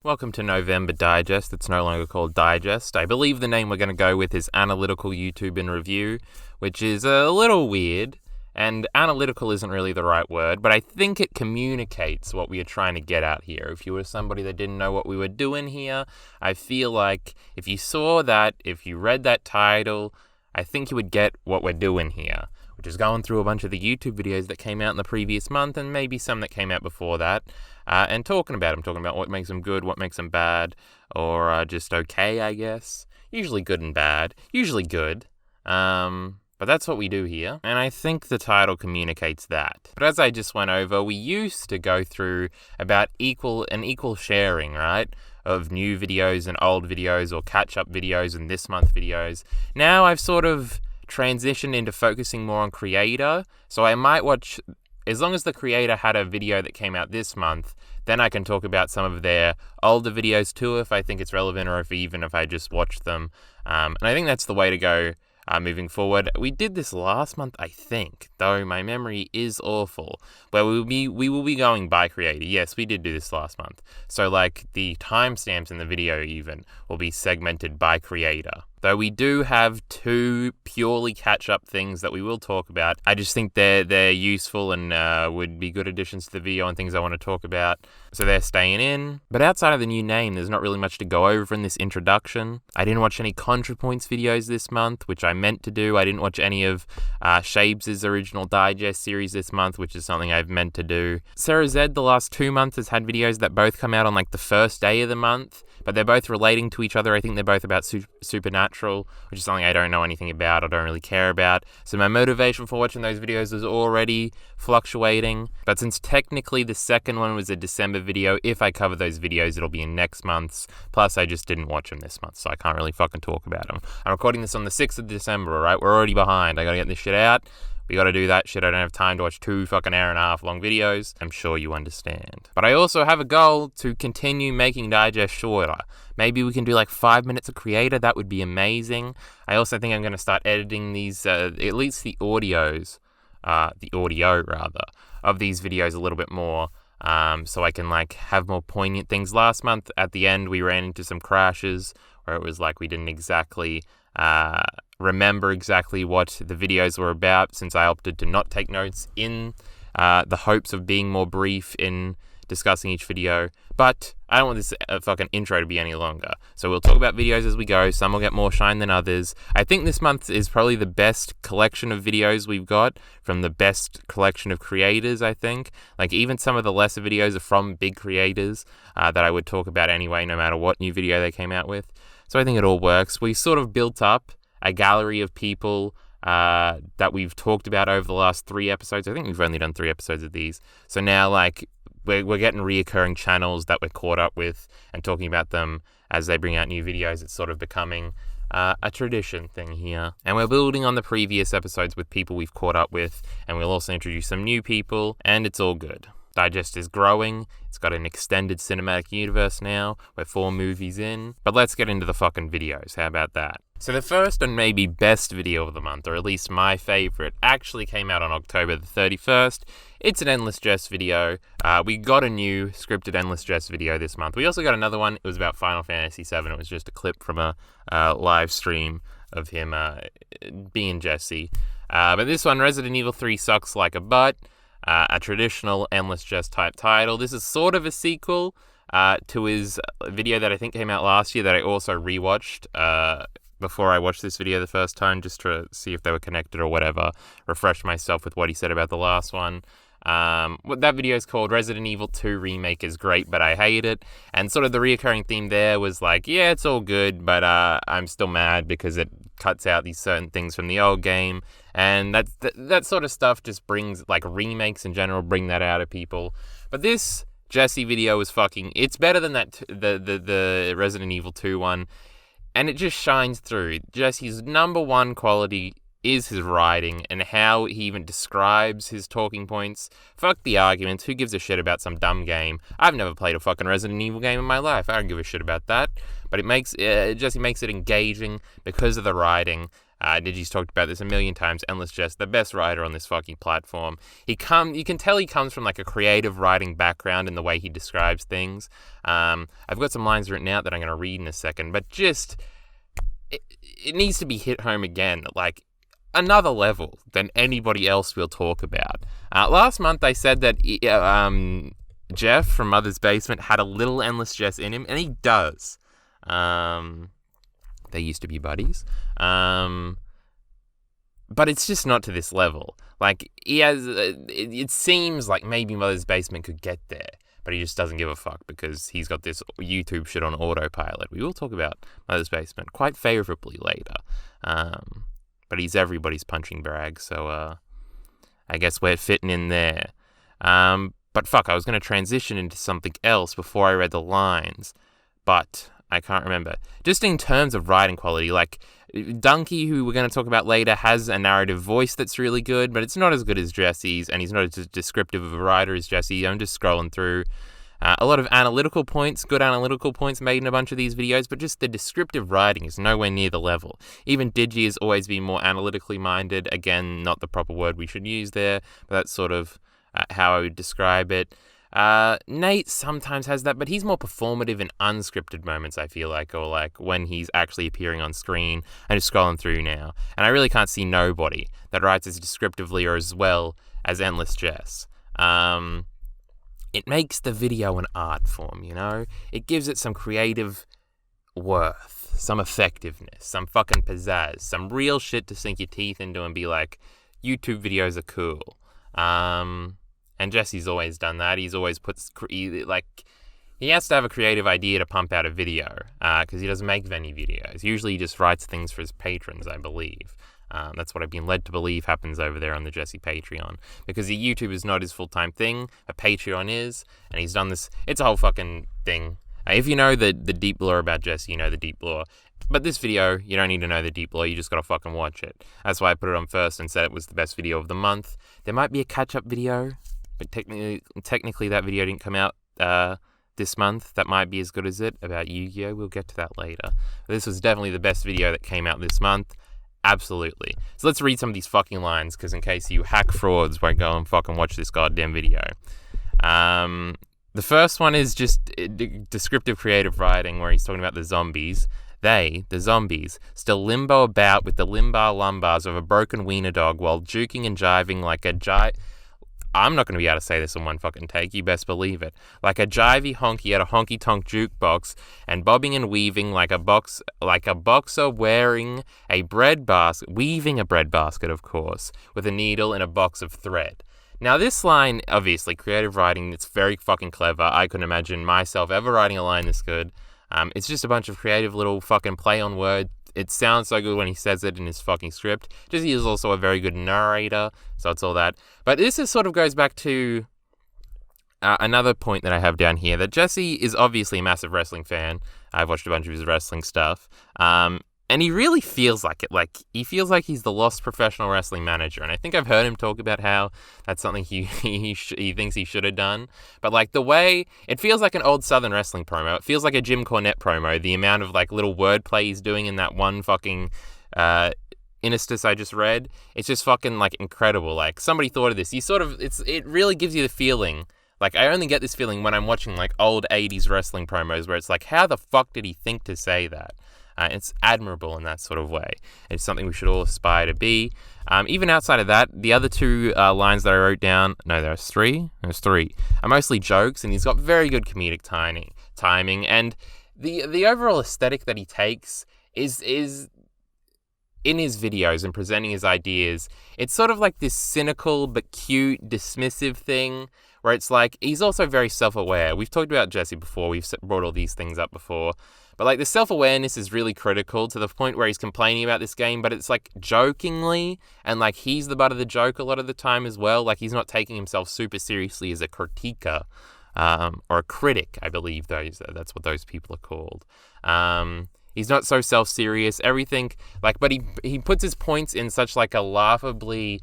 Welcome to November Digest. It's no longer called Digest. I believe the name we're going to go with is Analytical YouTube in Review, which is a little weird, and analytical isn't really the right word, but I think it communicates what we are trying to get at here. If you were somebody that didn't know what we were doing here, I feel like if you saw that, if you read that title, I think you would get what we're doing here, which is going through a bunch of the YouTube videos that came out in the previous month and maybe some that came out before that, and talking about them, talking about what makes them good, what makes them bad, or just okay, I guess. Usually good and bad, usually good, but that's what we do here, and I think the title communicates that. But as I just went over, we used to go through about equal sharing, right, of new videos and old videos, or catch-up videos and this month videos. Now I've sort of transitioned into focusing more on creator, so I might watch, as long as the creator had a video that came out this month, then I can talk about some of their older videos too if I think it's relevant, or if I just watched them. And I think that's the way to go moving forward. We did this last month, I think, though my memory is awful, where we will be going by creator. Yes, we did do this last month. So like the timestamps in the video even will be segmented by creator. Though we do have two purely catch-up things that we will talk about. I just think they're useful and would be good additions to the video and things I want to talk about. So they're staying in. But outside of the new name, there's not really much to go over in this introduction. I didn't watch any ContraPoints videos this month, which I meant to do. I didn't watch any of Shakespeare's original Digest series this month, which is something I've meant to do. Sarah Z, the last 2 months, has had videos that both come out on like the first day of the month, but they're both relating to each other. I think they're both about supernatural, which is something I don't know anything about, I don't really care about. So my motivation for watching those videos is already fluctuating. But since technically the second one was a December video, if I cover those videos, it'll be in next month's. Plus, I just didn't watch them this month, so I can't really fucking talk about them. I'm recording this on the 6th of December, alright? We're already behind. I gotta get this shit out. We gotta do that shit. I don't have time to watch 2 fucking hour-and-a-half long videos. I'm sure you understand. But I also have a goal to continue making Digest shorter. Maybe we can do like 5 minutes of creator. That would be amazing. I also think I'm gonna start editing these, at least the audio rather, of these videos a little bit more. So I can like have more poignant things. Last month at the end, we ran into some crashes where it was like we didn't exactly remember exactly what the videos were about, since I opted to not take notes in the hopes of being more brief in discussing each video. But I don't want this fucking intro to be any longer. So we'll talk about videos as we go. Some will get more shine than others. I think this month is probably the best collection of videos we've got from the best collection of creators, I think. Like even some of the lesser videos are from big creators that I would talk about anyway, no matter what new video they came out with. So I think it all works. We sort of built up a gallery of people that we've talked about over the last 3 episodes. I think we've only done 3 episodes of these. So now like we're getting reoccurring channels that we're caught up with and talking about them as they bring out new videos. It's sort of becoming a tradition thing here. And we're building on the previous episodes with people we've caught up with, and we'll also introduce some new people, and it's all good. Digest is growing. It's got an extended cinematic universe now. We're 4 movies in. But let's get into the fucking videos. How about that? So the first and maybe best video of the month, or at least my favorite, actually came out on October the 31st. It's an Endless Jess video. We got a new scripted Endless Jess video this month. We also got another one. It was about Final Fantasy VII. It was just a clip from a live stream of him being Jesse. But this one, Resident Evil 3 Sucks Like a Butt. A traditional Endless Jess type title. This is sort of a sequel to his video that I think came out last year that I also rewatched before I watched this video the first time, just to see if they were connected or whatever, refresh myself with what he said about the last one. What that video is called Resident Evil 2 Remake is great, but I hate it. And sort of the reoccurring theme there was like, yeah, it's all good, but I'm still mad because it cuts out these certain things from the old game. And that sort of stuff just brings, like, remakes in general, bring that out of people. But this Jesse video is it's better than that the Resident Evil 2 one. And it just shines through. Jesse's number one quality is his writing and how he even describes his talking points. Fuck the arguments. Who gives a shit about some dumb game? I've never played a fucking Resident Evil game in my life. I don't give a shit about that. But Jesse makes it engaging because of the writing. Digi's talked about this a million times. Endless Jess, the best writer on this fucking platform. You can tell he comes from like a creative writing background in the way he describes things. I've got some lines written out that I'm going to read in a second, but just it needs to be hit home again, like another level than anybody else we'll talk about. Last month I said that Jeff from Mother's Basement had a little Endless Jess in him, and he does. They used to be buddies. But it's just not to this level. Like, he has, it seems like maybe Mother's Basement could get there, but he just doesn't give a fuck because he's got this YouTube shit on autopilot. We will talk about Mother's Basement quite favorably later. But he's everybody's punching bag, so I guess we're fitting in there. But fuck, I was going to transition into something else before I read the lines, but I can't remember. Just in terms of writing quality, like, Dunkey, who we're going to talk about later, has a narrative voice that's really good, but it's not as good as Jesse's, and he's not as descriptive of a writer as Jesse. I'm just scrolling through. A lot of analytical points, good analytical points made in a bunch of these videos, but just the descriptive writing is nowhere near the level. Even Digi has always been more analytically minded. Again, not the proper word we should use there, but that's sort of how I would describe it. Nate sometimes has that, but he's more performative in unscripted moments, I feel like, or like when he's actually appearing on screen. I'm just scrolling through now, and I really can't see nobody that writes as descriptively or as well as Endless Jess. It makes the video an art form, you know? It gives it some creative worth, some effectiveness, some fucking pizzazz, some real shit to sink your teeth into and be like, YouTube videos are cool. And Jesse's always done that. He's always he has to have a creative idea to pump out a video, because he doesn't make many videos. Usually he just writes things for his patrons, I believe. That's what I've been led to believe happens over there on the Jesse Patreon. Because the YouTube is not his full-time thing, but Patreon is, and he's done this. It's a whole fucking thing. If you know the deep lore about Jesse, you know the deep lore. But this video, you don't need to know the deep lore, you just gotta fucking watch it. That's why I put it on first and said it was the best video of the month. There might be a catch-up video, but technically that video didn't come out this month. That might be as good as it, about Yu-Gi-Oh! We'll get to that later. But this was definitely the best video that came out this month. Absolutely. So let's read some of these fucking lines, because in case you hack frauds won't go and fucking watch this goddamn video. The first one is just descriptive creative writing, where he's talking about the zombies. They, the zombies, still limbo about with the limbar lumbars of a broken wiener dog while juking and jiving like a I'm not going to be able to say this in one fucking take, you best believe it. Like a jivey honky at a honky-tonk jukebox, and bobbing and weaving like a boxer weaving a bread basket, of course, with a needle and a box of thread. Now this line, obviously, creative writing, it's very fucking clever. I couldn't imagine myself ever writing a line this good. It's just a bunch of creative little fucking play on words. It sounds so good when he says it in his fucking script. Jesse is also a very good narrator, so it's all that. But this sort of goes back to another point that I have down here, that Jesse is obviously a massive wrestling fan. I've watched a bunch of his wrestling stuff. And he really feels like it. Like, he feels like he's the lost professional wrestling manager. And I think I've heard him talk about how that's something he thinks he should have done. But, like, the way... It feels like an old Southern wrestling promo. It feels like a Jim Cornette promo. The amount of, like, little wordplay he's doing in that one fucking interstice I just read. It's just fucking, like, incredible. Like, somebody thought of this. It really gives you the feeling... Like, I only get this feeling when I'm watching, like, old 80s wrestling promos where it's like, how the fuck did he think to say that? It's admirable in that sort of way. It's something we should all aspire to be. Even outside of that, the other two lines that I wrote down, no, there's three, are mostly jokes, and he's got very good comedic timing, and the overall aesthetic that he takes is in his videos and presenting his ideas. It's sort of like this cynical but cute, dismissive thing, where it's like, he's also very self-aware. We've talked about Jesse before, we've brought all these things up before, but like the self-awareness is really critical to the point where he's complaining about this game, but it's like jokingly, and like he's the butt of the joke a lot of the time as well. Like, he's not taking himself super seriously as a critiquer, or a critic, I believe that's what those people are called. He's not so self-serious, everything, like, but he puts his points in such like a laughably,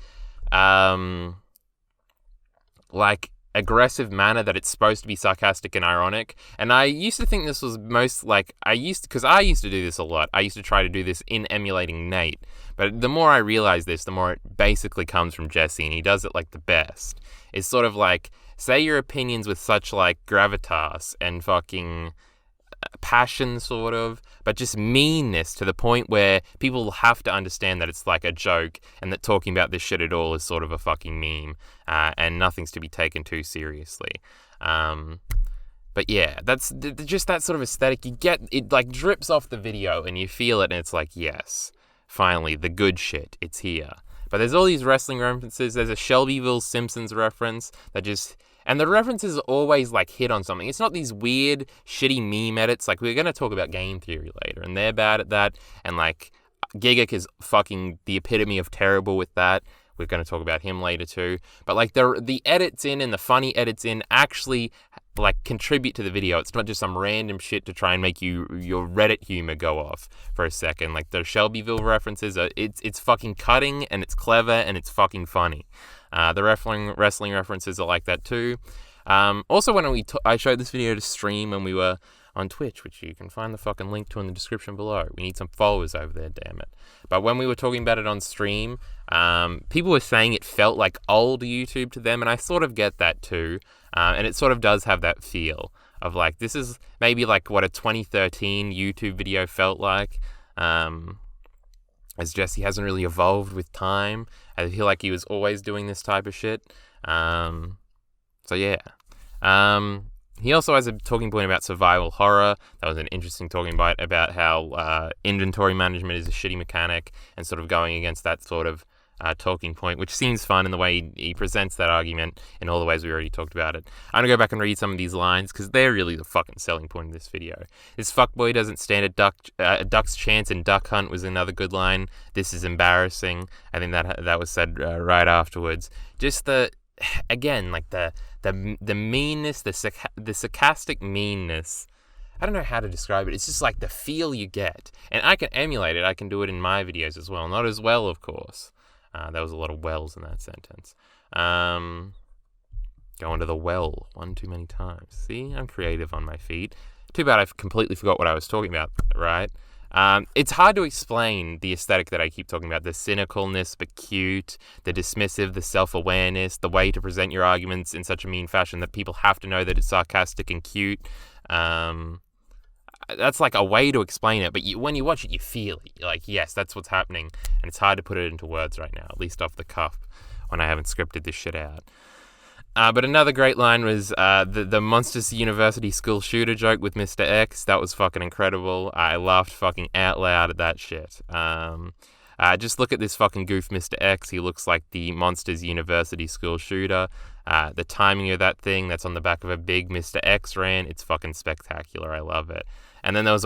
like, aggressive manner that it's supposed to be sarcastic and ironic. And I used to think this was most like, because I used to do this a lot. I used to try to do this in emulating Nate. But the more I realize this, the more it basically comes from Jesse, and he does it like the best. It's sort of like, say your opinions with such like gravitas and fucking passion, sort of, but just meanness to the point where people have to understand that it's like a joke and that talking about this shit at all is sort of a fucking meme, and nothing's to be taken too seriously. But yeah, that's just that sort of aesthetic. You get it, like drips off the video and you feel it, and it's like, yes, finally, the good shit, it's here. But there's all these wrestling references. There's a Shelbyville Simpsons reference that just... And the references always, like, hit on something. It's not these weird, shitty meme edits. Like, we're going to talk about game theory later, and they're bad at that. And, like, Gigguk is fucking the epitome of terrible with that. We're going to talk about him later, too. But, like, the edits in and the funny edits in actually, like, contribute to the video. It's not just some random shit to try and make your Reddit humor go off for a second. Like, the Shelbyville references, it's fucking cutting, and it's clever, and it's fucking funny. The wrestling references are like that too. Also, when I showed this video to stream when we were on Twitch, which you can find the fucking link to in the description below. We need some followers over there, damn it. But when we were talking about it on stream, people were saying it felt like old YouTube to them, and I sort of get that too. And it sort of does have that feel of like, this is maybe like what a 2013 YouTube video felt like. As Jesse hasn't really evolved with time. I feel like he was always doing this type of shit. So yeah. He also has a talking point about survival horror. That was an interesting talking point about how inventory management is a shitty mechanic, and sort of going against that sort of talking point, which seems fun in the way he presents that argument in all the ways we already talked about it. I'm gonna go back and read some of these lines because they're really the fucking selling point of this video. This fuckboy doesn't stand a duck's chance in Duck Hunt was another good line. This is embarrassing. I think that was said right afterwards. Just again, like the meanness, the sarcastic meanness. I don't know how to describe it. It's just like the feel you get, and I can emulate it. I can do it in my videos as well. Not as well, of course. There was a lot of wells in that sentence. Going to the well one too many times. See, I'm creative on my feet. Too bad I completely forgot what I was talking about, right? It's hard to explain the aesthetic that I keep talking about. The cynicalness, but cute. The dismissive, the self-awareness. The way to present your arguments in such a mean fashion that people have to know that it's sarcastic and cute. That's like a way to explain it, but when you watch it, you feel it. You're like, yes, that's what's happening, and it's hard to put it into words right now, at least off the cuff, when I haven't scripted this shit out. But another great line was the Monsters University school shooter joke with Mr. X. That was fucking incredible. I laughed fucking out loud at that shit. Just look at this fucking goof, Mr. X. He looks like the Monsters University school shooter. The timing of that thing that's on the back of a big Mr. X rant, it's fucking spectacular. I love it. And then there was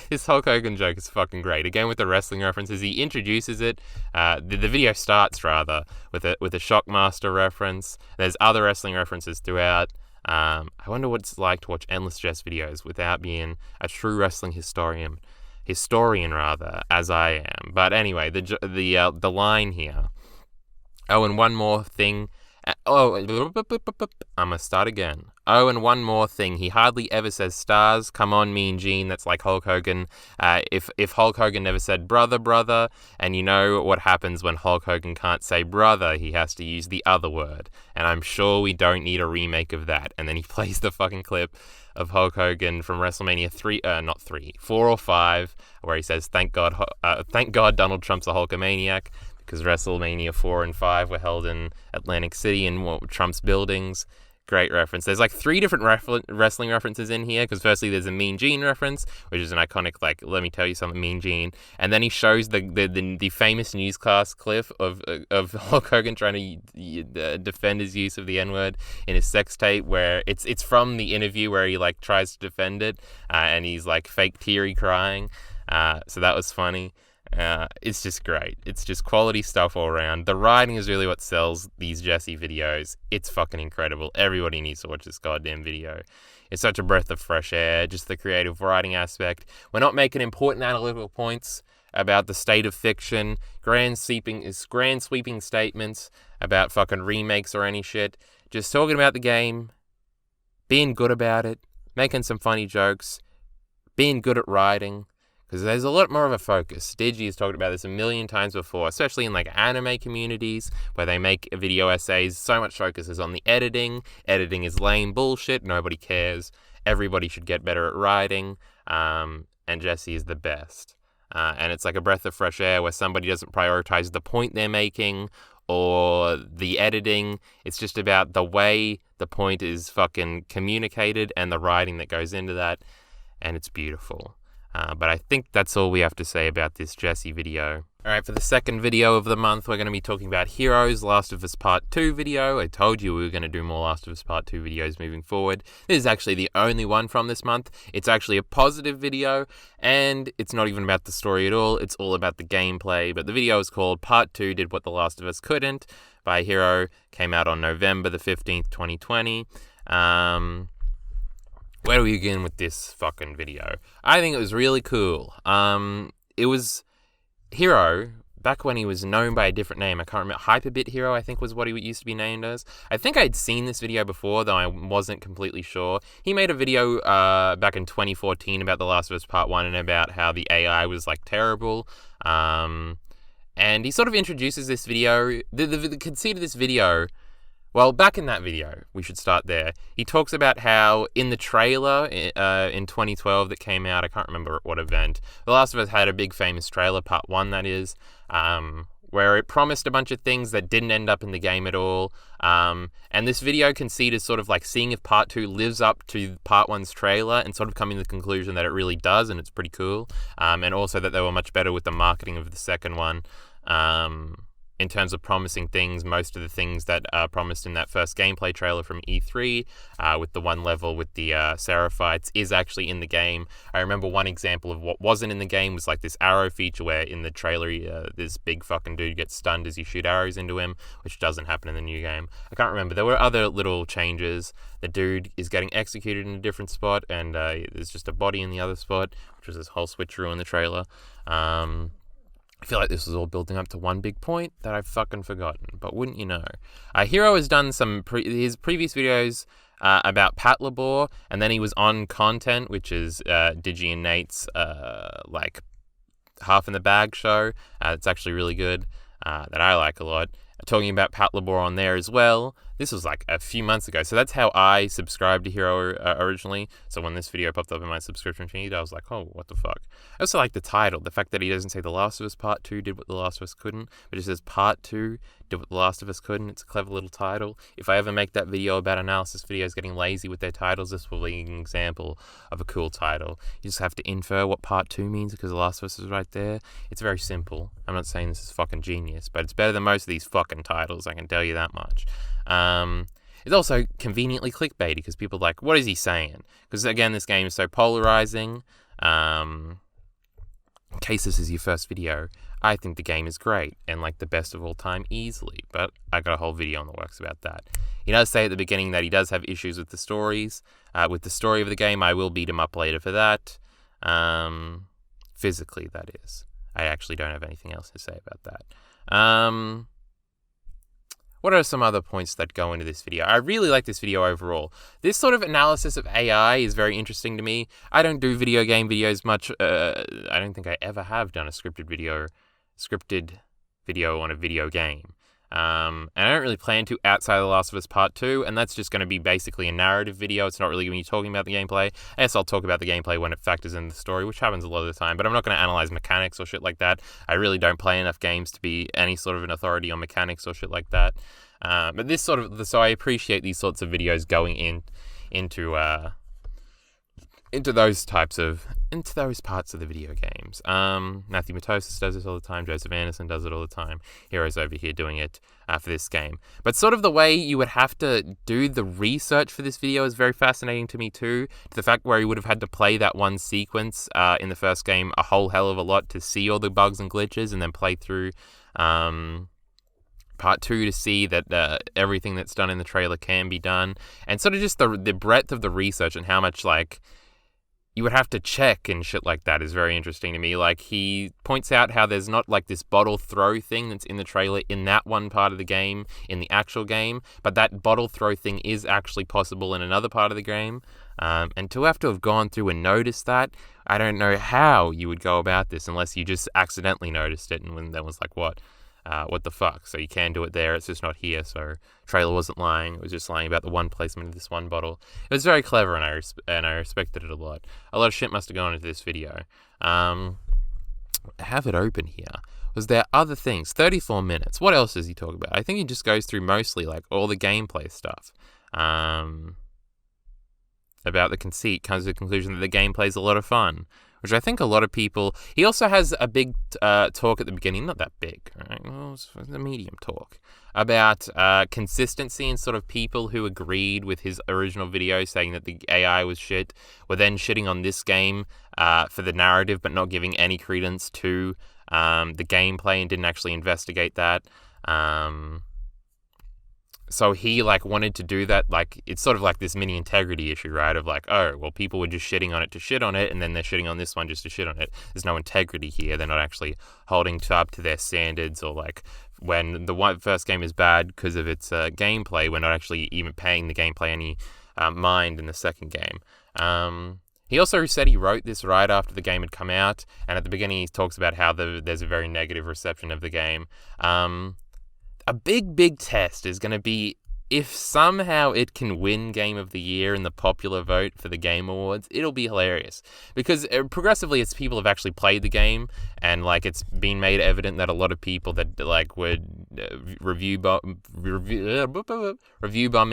his Hulk Hogan joke is fucking great. Again, with the wrestling references, he introduces it. The video starts rather with a Shockmaster reference. There's other wrestling references throughout. I wonder what it's like to watch endless Jess videos without being a true wrestling historian rather, as I am. But anyway, the line here. Oh, and one more thing. I'm gonna start again. Oh, and one more thing. He hardly ever says stars. Come on, Mean Gene. That's like Hulk Hogan. If Hulk Hogan never said brother, and you know what happens when Hulk Hogan can't say brother, he has to use the other word. And I'm sure we don't need a remake of that. And then he plays the fucking clip of Hulk Hogan from WrestleMania 4 or 5, where he says, thank God Donald Trump's a Hulkamaniac. Because WrestleMania 4 and 5 were held in Atlantic City in Trump's buildings. Great reference. There's like 3 different wrestling references in here, because firstly there's a Mean Gene reference, which is an iconic, like, let me tell you something, Mean Gene. And then he shows the famous newscast clip of Hulk Hogan trying to defend his use of the N-word in his sex tape, where it's from the interview where he like tries to defend it, and he's like fake teary crying. So that was funny. It's just great. It's just quality stuff all around. The writing is really what sells these Jesse videos. It's fucking incredible. Everybody needs to watch this goddamn video. It's such a breath of fresh air, just the creative writing aspect. We're not making important analytical points about the state of fiction, grand sweeping statements about fucking remakes or any shit. Just talking about the game, being good about it, making some funny jokes, being good at writing, because there's a lot more of a focus. Digi has talked about this a million times before, especially in like anime communities where they make video essays. So much focus is on the editing. Editing is lame bullshit. Nobody cares. Everybody should get better at writing. And Jesse is the best. And it's like a breath of fresh air where somebody doesn't prioritize the point they're making or the editing. It's just about the way the point is fucking communicated and the writing that goes into that. And it's beautiful. But I think that's all we have to say about this Jesse video. Alright, for the second video of the month, we're going to be talking about Heroes Last of Us Part 2 video. I told you we were going to do more Last of Us Part 2 videos moving forward. This is actually the only one from this month. It's actually a positive video, and it's not even about the story at all. It's all about the gameplay. But the video is called Part 2 Did What The Last of Us Couldn't by Hero. Came out on November the 15th, 2020. Where do we begin with this fucking video? I think it was really cool. It was Hero, back when he was known by a different name. I can't remember. Hyperbit Hero, I think, was what he used to be named as. I think I'd seen this video before, though I wasn't completely sure. He made a video back in 2014 about The Last of Us Part 1 and about how the AI was, like, terrible. And he sort of introduces this video. The conceit of this video... Well, back in that video, we should start there. He talks about how in the trailer in 2012 that came out, I can't remember at what event, The Last of Us had a big famous trailer, Part 1 that is, where it promised a bunch of things that didn't end up in the game at all. And this video conceit is sort of like seeing if Part 2 lives up to Part 1's trailer and sort of coming to the conclusion that it really does, and it's pretty cool. And also that they were much better with the marketing of the second one. In terms of promising things, most of the things that are promised in that first gameplay trailer from E3, with the one level with the Seraphites, is actually in the game. I remember one example of what wasn't in the game was like this arrow feature where in the trailer this big fucking dude gets stunned as you shoot arrows into him, which doesn't happen in the new game. I can't remember. There were other little changes. The dude is getting executed in a different spot, and there's just a body in the other spot, which was this whole switcheroo in the trailer. I feel like this was all building up to one big point that I've fucking forgotten, but wouldn't you know? Hero has done some his previous videos about Patlabor, and then he was on Content, which is Digi and Nate's like half in the bag show. It's actually really good, that I like a lot. Talking about Patlabor on there as well. This was like a few months ago, so that's how I subscribed to Hero originally. So when this video popped up in my subscription feed, I was like, oh, what the fuck? I also like the title, the fact that he doesn't say The Last of Us Part 2 did what The Last of Us couldn't, but it says Part 2 did what The Last of Us couldn't. It's a clever little title. If I ever make that video about analysis videos getting lazy with their titles, this will be an example of a cool title. You just have to infer what Part 2 means because The Last of Us is right there. It's very simple. I'm not saying this is fucking genius, but it's better than most of these fucking titles, I can tell you that much. It's also conveniently clickbaity because people are like, what is he saying? Because again, this game is so polarizing. In case this is your first video, I think the game is great and like the best of all time easily, but I got a whole video on the works about that. He does say at the beginning that he does have issues with the stories. With the story of the game, I will beat him up later for that. Physically, that is. I actually don't have anything else to say about that. What are some other points that go into this video? I really like this video overall. This sort of analysis of AI is very interesting to me. I don't do video game videos much. I don't think I ever have done a scripted video on a video game. And I don't really plan to outside of The Last of Us Part 2, and that's just going to be basically a narrative video. It's not really going to be talking about the gameplay. I guess I'll talk about the gameplay when it factors in the story, which happens a lot of the time, but I'm not going to analyze mechanics or shit like that. I really don't play enough games to be any sort of an authority on mechanics or shit like that. But this sort of, so I appreciate these sorts of videos going into those parts of the video games. Matthew Matosis does this all the time. Joseph Anderson does it all the time. Hero's over here doing it for this game. But sort of the way you would have to do the research for this video is very fascinating to me too. To the fact where you would have had to play that one sequence in the first game a whole hell of a lot to see all the bugs and glitches, and then play through Part 2 to see that everything that's done in the trailer can be done. And sort of just the breadth of the research and how much like you would have to check and shit like that is very interesting to me. Like, he points out how there's not like this bottle throw thing that's in the trailer in that one part of the game, in the actual game, but that bottle throw thing is actually possible in another part of the game. And to have gone through and noticed that, I don't know how you would go about this unless you just accidentally noticed it and then was like, what the fuck? So you can do it there, it's just not here. So trailer wasn't lying, it was just lying about the one placement of this one bottle. It was very clever, and I respected it a lot. A lot of shit must have gone into this video. I have it open here. Was there other things? 34 minutes. What else does he talk about? I think he just goes through mostly like all the gameplay stuff. About the conceit, comes to the conclusion that the gameplay is a lot of fun, which I think a lot of people... He also has a big talk at the beginning, not that big, right? Well, it's a medium talk, about consistency and sort of people who agreed with his original video saying that the AI was shit, were then shitting on this game for the narrative but not giving any credence to the gameplay and didn't actually investigate that. So he like wanted to do that, like it's sort of like this mini integrity issue, right? Of like, oh, well, people were just shitting on it to shit on it, and then they're shitting on this one just to shit on it. There's no integrity here. They're not actually holding up to their standards, or like when the first game is bad because of its gameplay, we're not actually even paying the gameplay any mind in the second game. He also said he wrote this right after the game had come out, and at the beginning he talks about how there's a very negative reception of the game. A big test is going to be if somehow it can win Game of the Year in the popular vote for the Game Awards. It'll be hilarious because progressively as people have actually played the game, and like it's been made evident that a lot of people that like were review bombing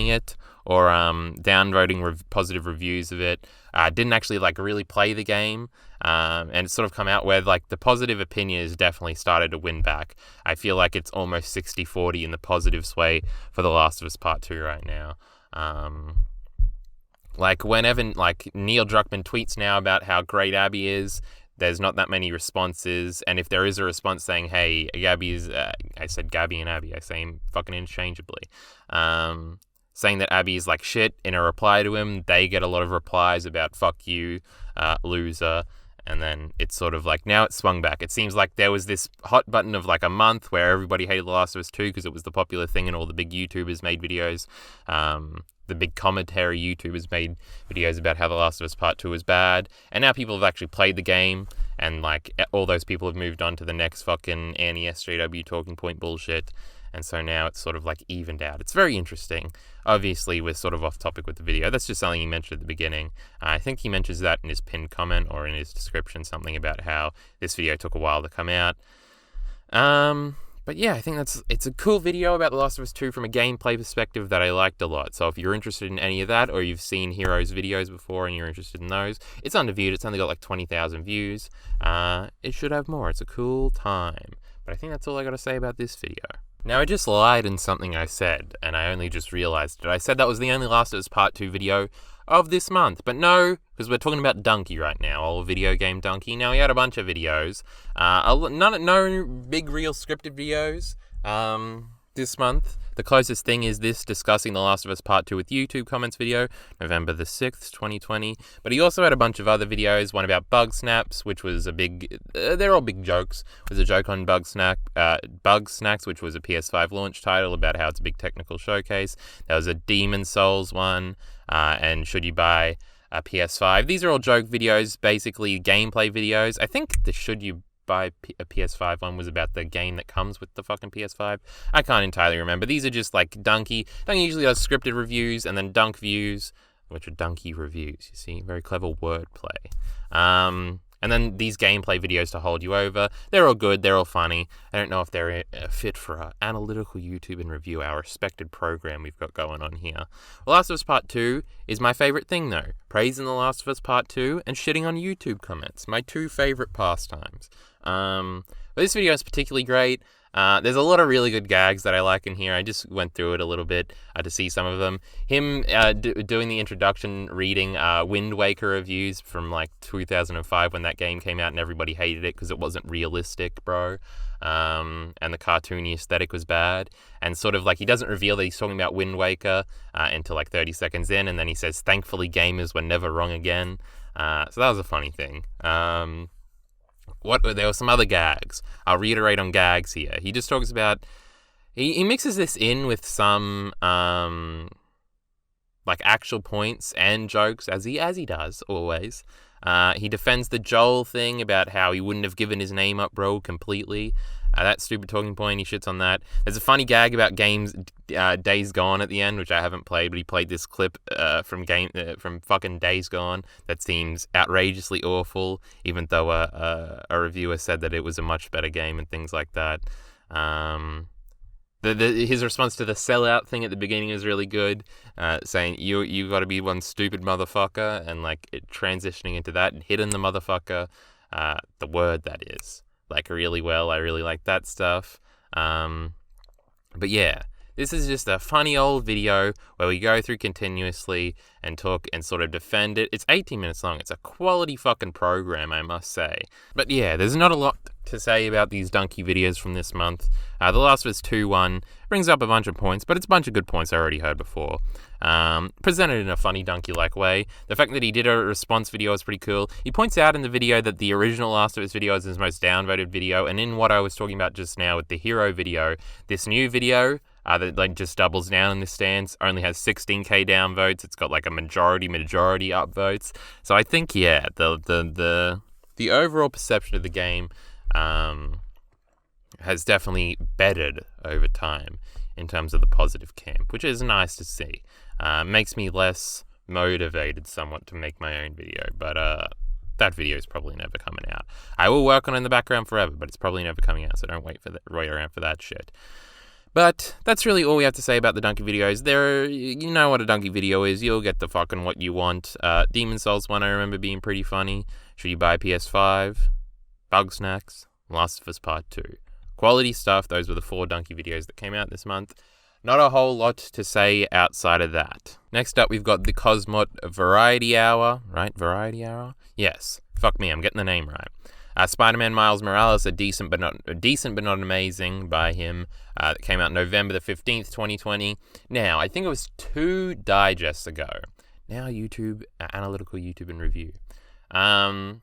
it or downvoting positive reviews of it didn't actually like really play the game. And it's sort of come out where like the positive opinion has definitely started to win back. I feel like it's almost 60-40 in the positive sway for The Last of Us Part 2 right now. Like whenever like Neil Druckmann tweets now about how great Abby is, there's not that many responses. And if there is a response saying, hey, Gabby is, I said Gabby and Abby, I say them fucking interchangeably. Saying that Abby is like shit in a reply to him, they get a lot of replies about fuck you, loser. And then it's sort of like, now it's swung back. It seems like there was this hot button of like a month where everybody hated The Last of Us 2 because it was the popular thing and all the big YouTubers made videos. The big commentary YouTubers made videos about how The Last of Us Part 2 was bad. And now people have actually played the game, and like all those people have moved on to the next fucking Annie SJW talking point bullshit. And so now it's sort of like evened out. It's very interesting. Obviously, we're sort of off topic with the video. That's just something he mentioned at the begining. I think he mentions that in his pinned comment or in his description, something about how this video took a while to come out. But yeah, I think it's a cool video about The Last of Us 2 from a gameplay perspective that I liked a lot. So if you're interested in any of that, or you've seen Heroes videos before and you're interested in those, it's underviewed. It's only got like 20,000 views. It should have more. It's a cool time. But I think that's all I got to say about this video. Now, I just lied in something I said, and I only just realized it. I said that was the only Last of Us Part 2 video of this month, but no, because we're talking about Dunkey right now, old video game Dunkey. Now, he had a bunch of videos, no big real scripted videos this month. The closest thing is this discussing The Last of Us Part 2 with YouTube comments video, November the 6th, 2020. But he also had a bunch of other videos, one about Bugsnax, which was a big, they're all big jokes. There's a joke on Bugsnax, which was a PS5 launch title about how it's a big technical showcase. There was a Demon Souls one, and should you buy a PS5. These are all joke videos, basically gameplay videos. I think the should you buy a PS5 one was about the game that comes with the fucking PS5. I can't entirely remember. These are just like Dunkey. Dunkey usually does scripted reviews and then Dunk Views, which are Dunkey reviews, you see. Very clever wordplay. And then these gameplay videos to hold you over. They're all good. They're all funny. I don't know if they're fit for our Analytical YouTube and review, our respected program we've got going on here. The Last of Us Part 2 is my favorite thing, though. Praising The Last of Us Part 2 and shitting on YouTube comments. My two favorite pastimes. But this video is particularly great. There's a lot of really good gags that I like in here. I just went through it a little bit to see some of them. Him doing the introduction, reading Wind Waker reviews from like 2005 when that game came out and everybody hated it because it wasn't realistic, bro. And the cartoony aesthetic was bad. And sort of like he doesn't reveal that he's talking about Wind Waker until like 30 seconds in, and then he says, "Thankfully gamers were never wrong again." So that was a funny thing. There were some other gags. I'll reiterate on gags here. He just talks about... He mixes this in with some like actual points and jokes, as he does always. He defends the Joel thing about how he wouldn't have given his name up, bro, completely. That stupid talking point, he shits on that. There's a funny gag about Days Gone at the end, which I haven't played, but he played this clip from fucking Days Gone that seems outrageously awful, even though a reviewer said that it was a much better game and things like that. His response to the sellout thing at the beginning is really good, saying you got to be one stupid motherfucker, and like it transitioning into that and hitting the motherfucker, the word that is, like really well. I really like that stuff. But yeah, this is just a funny old video where we go through continuously and talk and sort of defend it. It's 18 minutes long. It's a quality fucking program, I must say. But yeah, there's not a lot to say about these Dunkey videos from this month. The Last of Us 2 one brings up a bunch of points, but it's a bunch of good points I already heard before. Presented in a funny Dunkey-like way. The fact that he did a response video is pretty cool. He points out in the video that the original Last of Us video is his most downvoted video, and in what I was talking about just now with the Hero video, this new video that like just doubles down in this stance only has 16k downvotes. It's got like a majority upvotes. So I think yeah, the overall perception of the game has definitely bettered over time in terms of the positive camp, which is nice to see. Makes me less motivated somewhat to make my own video, but that video is probably never coming out. I will work on it in the background forever, but it's probably never coming out, so don't wait around for that shit. But that's really all we have to say about the Dunkey videos. You know what a Dunkey video is. You'll get the fucking what you want. Demon Souls 1 I remember being pretty funny. Should you buy PS5? Bugsnax. Last of Us Part 2. Quality stuff. Those were the 4 Dunkey videos that came out this month. Not a whole lot to say outside of that. Next up, we've got the Cosmonaut Variety Hour. Right? Variety Hour? Yes. Fuck me, I'm getting the name right. Spider-Man Miles Morales, a decent but not amazing by him. That came out November the 15th, 2020. Now, I think it was 2 digests ago. Now YouTube, Analytical YouTube and review. I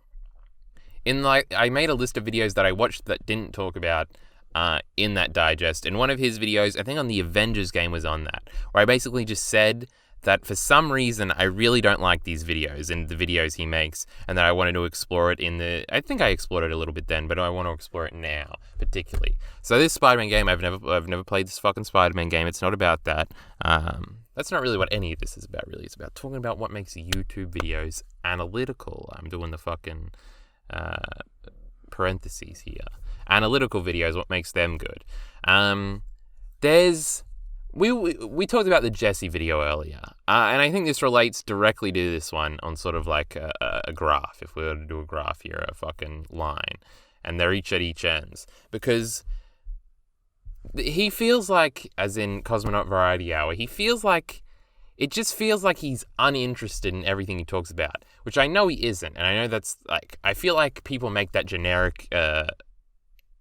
made a list of videos that I watched that didn't talk about in that digest. And one of his videos, I think on the Avengers game, was on that, where I basically just said that for some reason I really don't like these videos and the videos he makes, and that I wanted to explore it I think I explored it a little bit then, but I want to explore it now, particularly. So this Spider-Man game, I've never played this fucking Spider-Man game. It's not about that. That's not really what any of this is about, really. It's about talking about what makes YouTube videos analytical. I'm doing the fucking parentheses here. Analytical videos, what makes them good. We talked about the Jesse video earlier, and I think this relates directly to this one on sort of like a graph, if we were to do a graph here, a fucking line, and they're each at each ends, because he feels like, as in Cosmonaut Variety Hour, it just feels like he's uninterested in everything he talks about, which I know he isn't, and I know that's like, I feel like people make that generic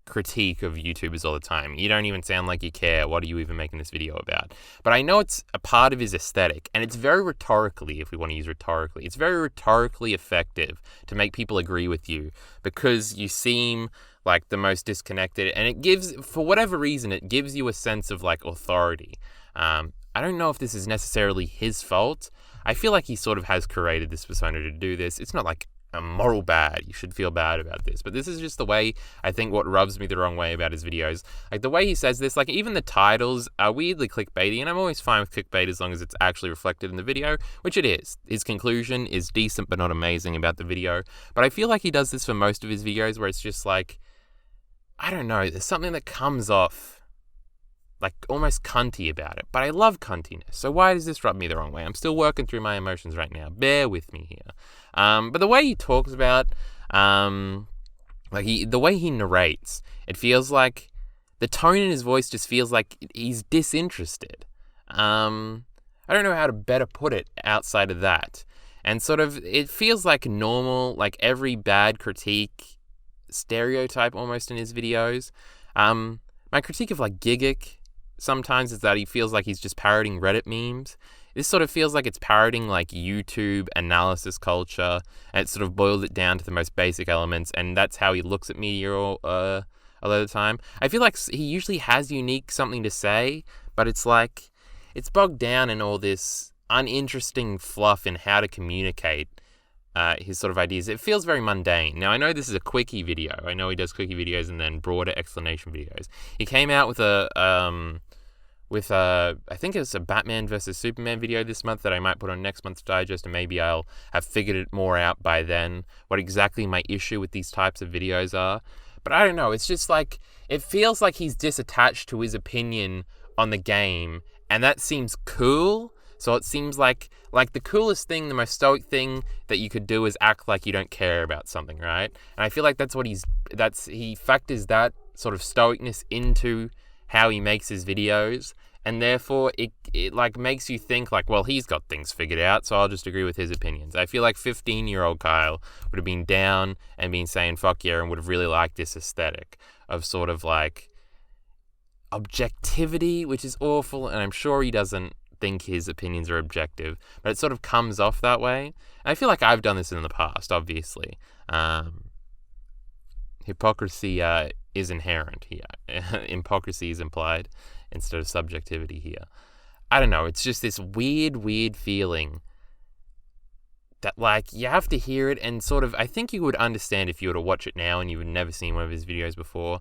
critique of YouTubers all the time. You don't even sound like you care. What are you even making this video about? But I know it's a part of his aesthetic, and it's very rhetorically, if we want to use rhetorically, it's very rhetorically effective to make people agree with you, because you seem like the most disconnected, and it gives, for whatever reason, it gives you a sense of like authority. I don't know if this is necessarily his fault. I feel like he sort of has created this persona to do this. It's not like a moral bad. You should feel bad about this. But this is just the way, I think, what rubs me the wrong way about his videos. Like the way he says this, like even the titles are weirdly clickbaity, and I'm always fine with clickbait as long as it's actually reflected in the video, which it is. His conclusion is decent but not amazing about the video. But I feel like he does this for most of his videos, where it's just like, I don't know, there's something that comes off like almost cunty about it. But I love cuntiness, so why does this rub me the wrong way? I'm still working through my emotions right now. Bear with me here. But the way he talks about, the way he narrates, it feels like the tone in his voice just feels like he's disinterested. I don't know how to better put it outside of that. And sort of, it feels like normal, like every bad critique stereotype almost in his videos. My critique of like Gigguk sometimes is that he feels like he's just parroting Reddit memes. This sort of feels like it's parroting like YouTube analysis culture, and it sort of boiled it down to the most basic elements, and that's how he looks at media a lot of the time. I feel like he usually has something to say, but it's like, it's bogged down in all this uninteresting fluff in how to communicate his sort of ideas. It feels very mundane. Now, I know this is a quickie video. I know he does quickie videos and then broader explanation videos. He came out with I think it's a Batman versus Superman video this month that I might put on next month's digest, and maybe I'll have figured it more out by then, what exactly my issue with these types of videos are. But I don't know, it's just like, it feels like he's disattached to his opinion on the game, and that seems cool. So it seems like the coolest thing, the most stoic thing that you could do is act like you don't care about something, right? And I feel like that's what he factors that sort of stoicness into how he makes his videos, and therefore it like makes you think like, well, he's got things figured out, so I'll just agree with his opinions. I feel like 15-year-old Kyle would have been down and been saying fuck yeah, and would have really liked this aesthetic of sort of like objectivity, which is awful, and I'm sure he doesn't think his opinions are objective, but it sort of comes off that way. And I feel like I've done this in the past, obviously. Hypocrisy is inherent here. Hypocrisy is implied instead of subjectivity here. I don't know, it's just this weird feeling that, like, you have to hear it, and sort of, I think you would understand if you were to watch it now and you had never seen one of his videos before.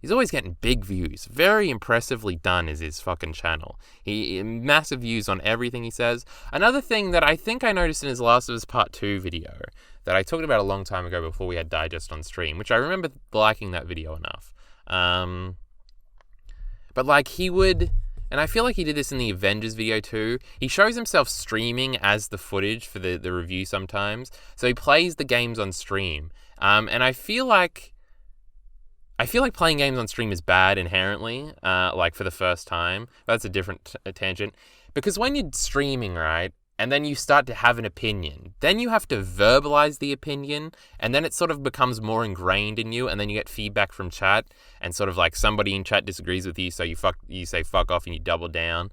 He's always getting big views. Very impressively done is his fucking channel. He massive views on everything he says. Another thing that I think I noticed in his Last of Us Part 2 video that I talked about a long time ago before we had Digest on stream, which I remember liking that video enough. But like he would... And I feel like he did this in the Avengers video too. He shows himself streaming as the footage for the review sometimes. So he plays the games on stream. And I feel like playing games on stream is bad inherently, like for the first time. That's a different tangent. Because when you're streaming, right, and then you start to have an opinion, then you have to verbalize the opinion, and then it sort of becomes more ingrained in you, and then you get feedback from chat, and sort of like somebody in chat disagrees with you, so you say fuck off and you double down.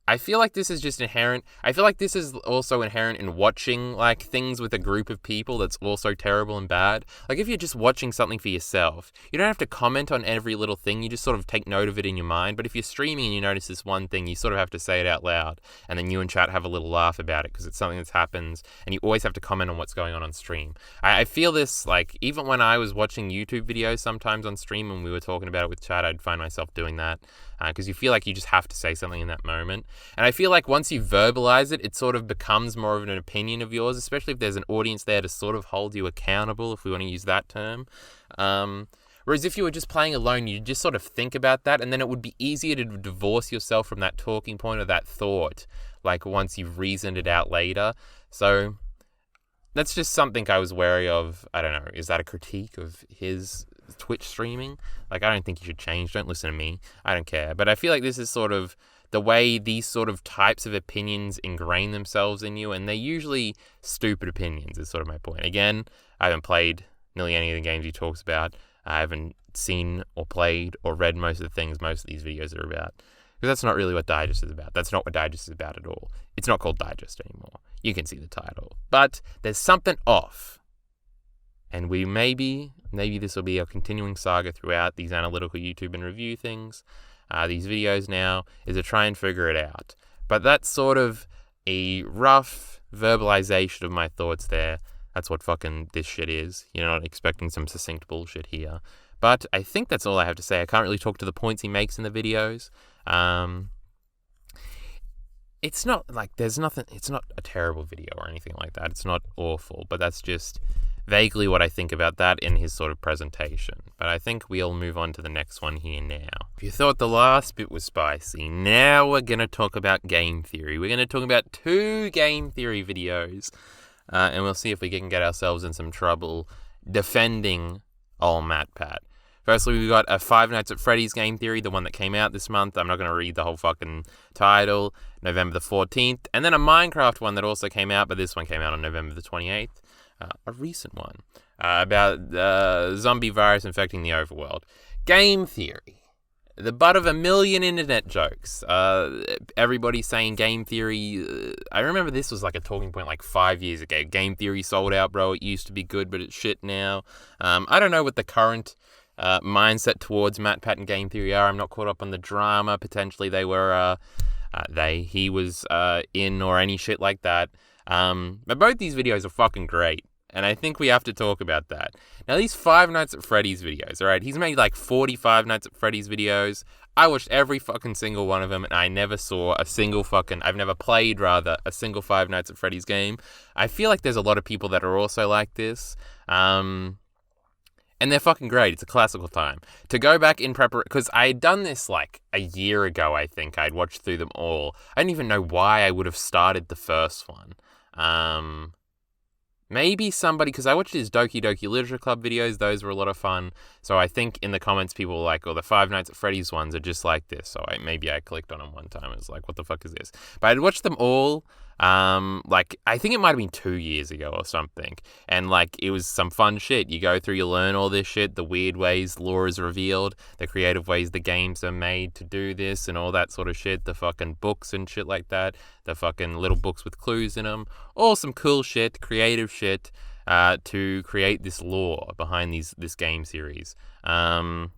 I feel like this is just inherent. I feel like this is also inherent in watching like things with a group of people that's also terrible and bad. Like if you're just watching something for yourself, you don't have to comment on every little thing. You just sort of take note of it in your mind. But if you're streaming and you notice this one thing, you sort of have to say it out loud. And then you and chat have a little laugh about it because it's something that happens and you always have to comment on what's going on stream. I feel this like even when I was watching YouTube videos sometimes on stream and we were talking about it with chat, I'd find myself doing that. Because you feel like you just have to say something in that moment. And I feel like once you verbalize it, it sort of becomes more of an opinion of yours, especially if there's an audience there to sort of hold you accountable, if we want to use that term. Whereas if you were just playing alone, you'd just sort of think about that, and then it would be easier to divorce yourself from that talking point or that thought, like once you've reasoned it out later. So that's just something I was wary of. I don't know, is that a critique of his Twitch streaming? Like, I don't think you should change. Don't listen to me. I don't care. But I feel like this is sort of the way these sort of types of opinions ingrain themselves in you, and they're usually stupid opinions is sort of my point. Again, I haven't played nearly any of the games he talks about. I haven't seen or played or read most of the things most of these videos are about. Because that's not really what Digest is about. That's not what Digest is about at all. It's not called Digest anymore. You can see the title. But there's something off. And we maybe this will be a continuing saga throughout these analytical YouTube and review things. These videos now is to try and figure it out. But that's sort of a rough verbalization of my thoughts there. That's what fucking this shit is. You're not expecting some succinct bullshit here. But I think that's all I have to say. I can't really talk to the points he makes in the videos. It's not like there's nothing, it's not a terrible video or anything like that. It's not awful, but that's just vaguely what I think about that in his sort of presentation. But I think we'll move on to the next one here now. If you thought the last bit was spicy, now we're going to talk about game theory. We're going to talk about 2 game theory videos, and we'll see if we can get ourselves in some trouble defending old MatPat. Firstly, we got a Five Nights at Freddy's game theory, the one that came out this month. I'm not going to read the whole fucking title. November the 14th. And then a Minecraft one that also came out, but this one came out on November the 28th. A recent one. About zombie virus infecting the overworld. Game theory. The butt of a million internet jokes. Everybody saying game theory. I remember this was like a talking point like 5 years ago. Game theory sold out, bro. It used to be good, but it's shit now. I don't know what the current mindset towards MatPat and game theory are. I'm not caught up on the drama. Potentially they were he was in or any shit like that. But both these videos are fucking great. And I think we have to talk about that. Now, these Five Nights at Freddy's videos, alright? He's made like 45 Nights at Freddy's videos. I watched every fucking single one of them, and I never saw I've never played, rather, a single Five Nights at Freddy's game. I feel like there's a lot of people that are also like this. And they're fucking great. It's a classical time. To go back in preparation, because I had done this like a year ago, I think. I'd watched through them all. I don't even know why I would have started the first one. Maybe somebody, because I watched his Doki Doki Literature Club videos, those were a lot of fun. So I think in the comments people were like, oh, the Five Nights at Freddy's ones are just like this. So maybe I clicked on them one time and was like, what the fuck is this? But I'd watched them all, I think it might have been 2 years ago or something. And like, it was some fun shit. You go through, you learn all this shit, the weird ways lore is revealed, the creative ways the games are made to do this and all that sort of shit, the fucking books and shit like that, the fucking little books with clues in them, all some cool shit, creative shit, to create this lore behind this game series. And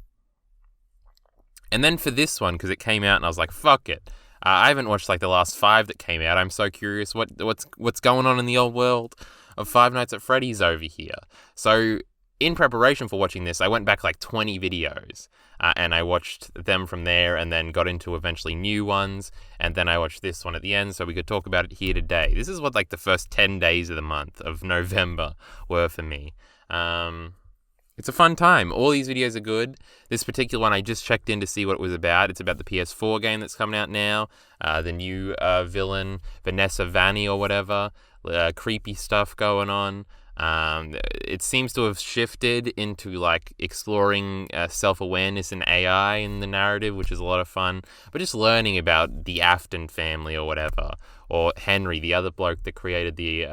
then for this one, because it came out and I was like, fuck it. I haven't watched like the last 5 that came out. I'm so curious what's going on in the old world of Five Nights at Freddy's over here. So in preparation for watching this, I went back like 20 videos and I watched them from there and then got into eventually new ones. And then I watched this one at the end so we could talk about it here today. This is what like the first 10 days of the month of November were for me. It's a fun time. All these videos are good. This particular one, I just checked in to see what it was about. It's about the PS4 game that's coming out now. The new villain, Vanessa Vanny or whatever. Creepy stuff going on. It seems to have shifted into like exploring self-awareness and AI in the narrative, which is a lot of fun. But just learning about the Afton family or whatever, or Henry, the other bloke that created the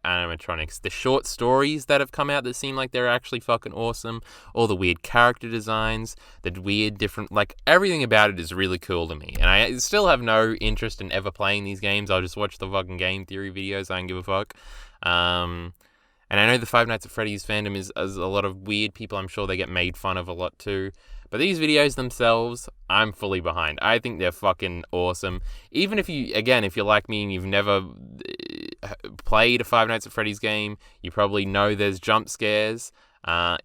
animatronics, the short stories that have come out that seem like they're actually fucking awesome, all the weird character designs, the weird different, like everything about it is really cool to me. And I still have no interest in ever playing these games. I'll just watch the fucking game theory videos. I don't give a fuck. And I know the Five Nights at Freddy's fandom is a lot of weird people. I'm sure they get made fun of a lot too. But these videos themselves, I'm fully behind. I think they're fucking awesome. Even if you're like me and you've never played a Five Nights at Freddy's game, you probably know there's jump scares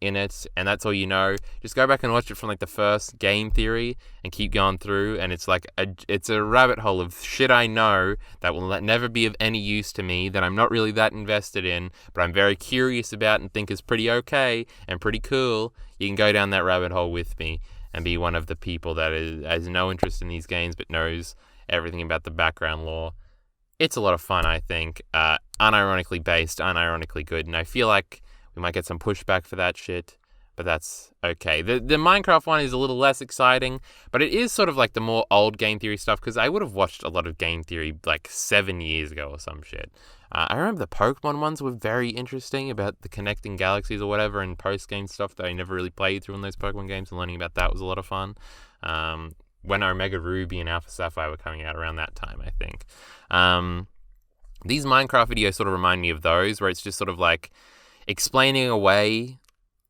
in it, and that's all you know. Just go back and watch it from like the first game theory and keep going through, and it's like it's a rabbit hole of shit I know that will never be of any use to me, that I'm not really that invested in, but I'm very curious about and think is pretty okay and pretty cool. You can go down that rabbit hole with me and be one of the people that has no interest in these games but knows everything about the background lore. It's a lot of fun, I think. Unironically based, unironically good, and I feel like we might get some pushback for that shit, but that's okay. The Minecraft one is a little less exciting, but it is sort of like the more old game theory stuff, because I would have watched a lot of game theory like 7 years ago or some shit. I remember the Pokemon ones were very interesting about the connecting galaxies or whatever, and post-game stuff that I never really played through in those Pokemon games, and learning about that was a lot of fun. When Omega Ruby and Alpha Sapphire were coming out around that time, I think. These Minecraft videos sort of remind me of those, where it's just sort of like explaining away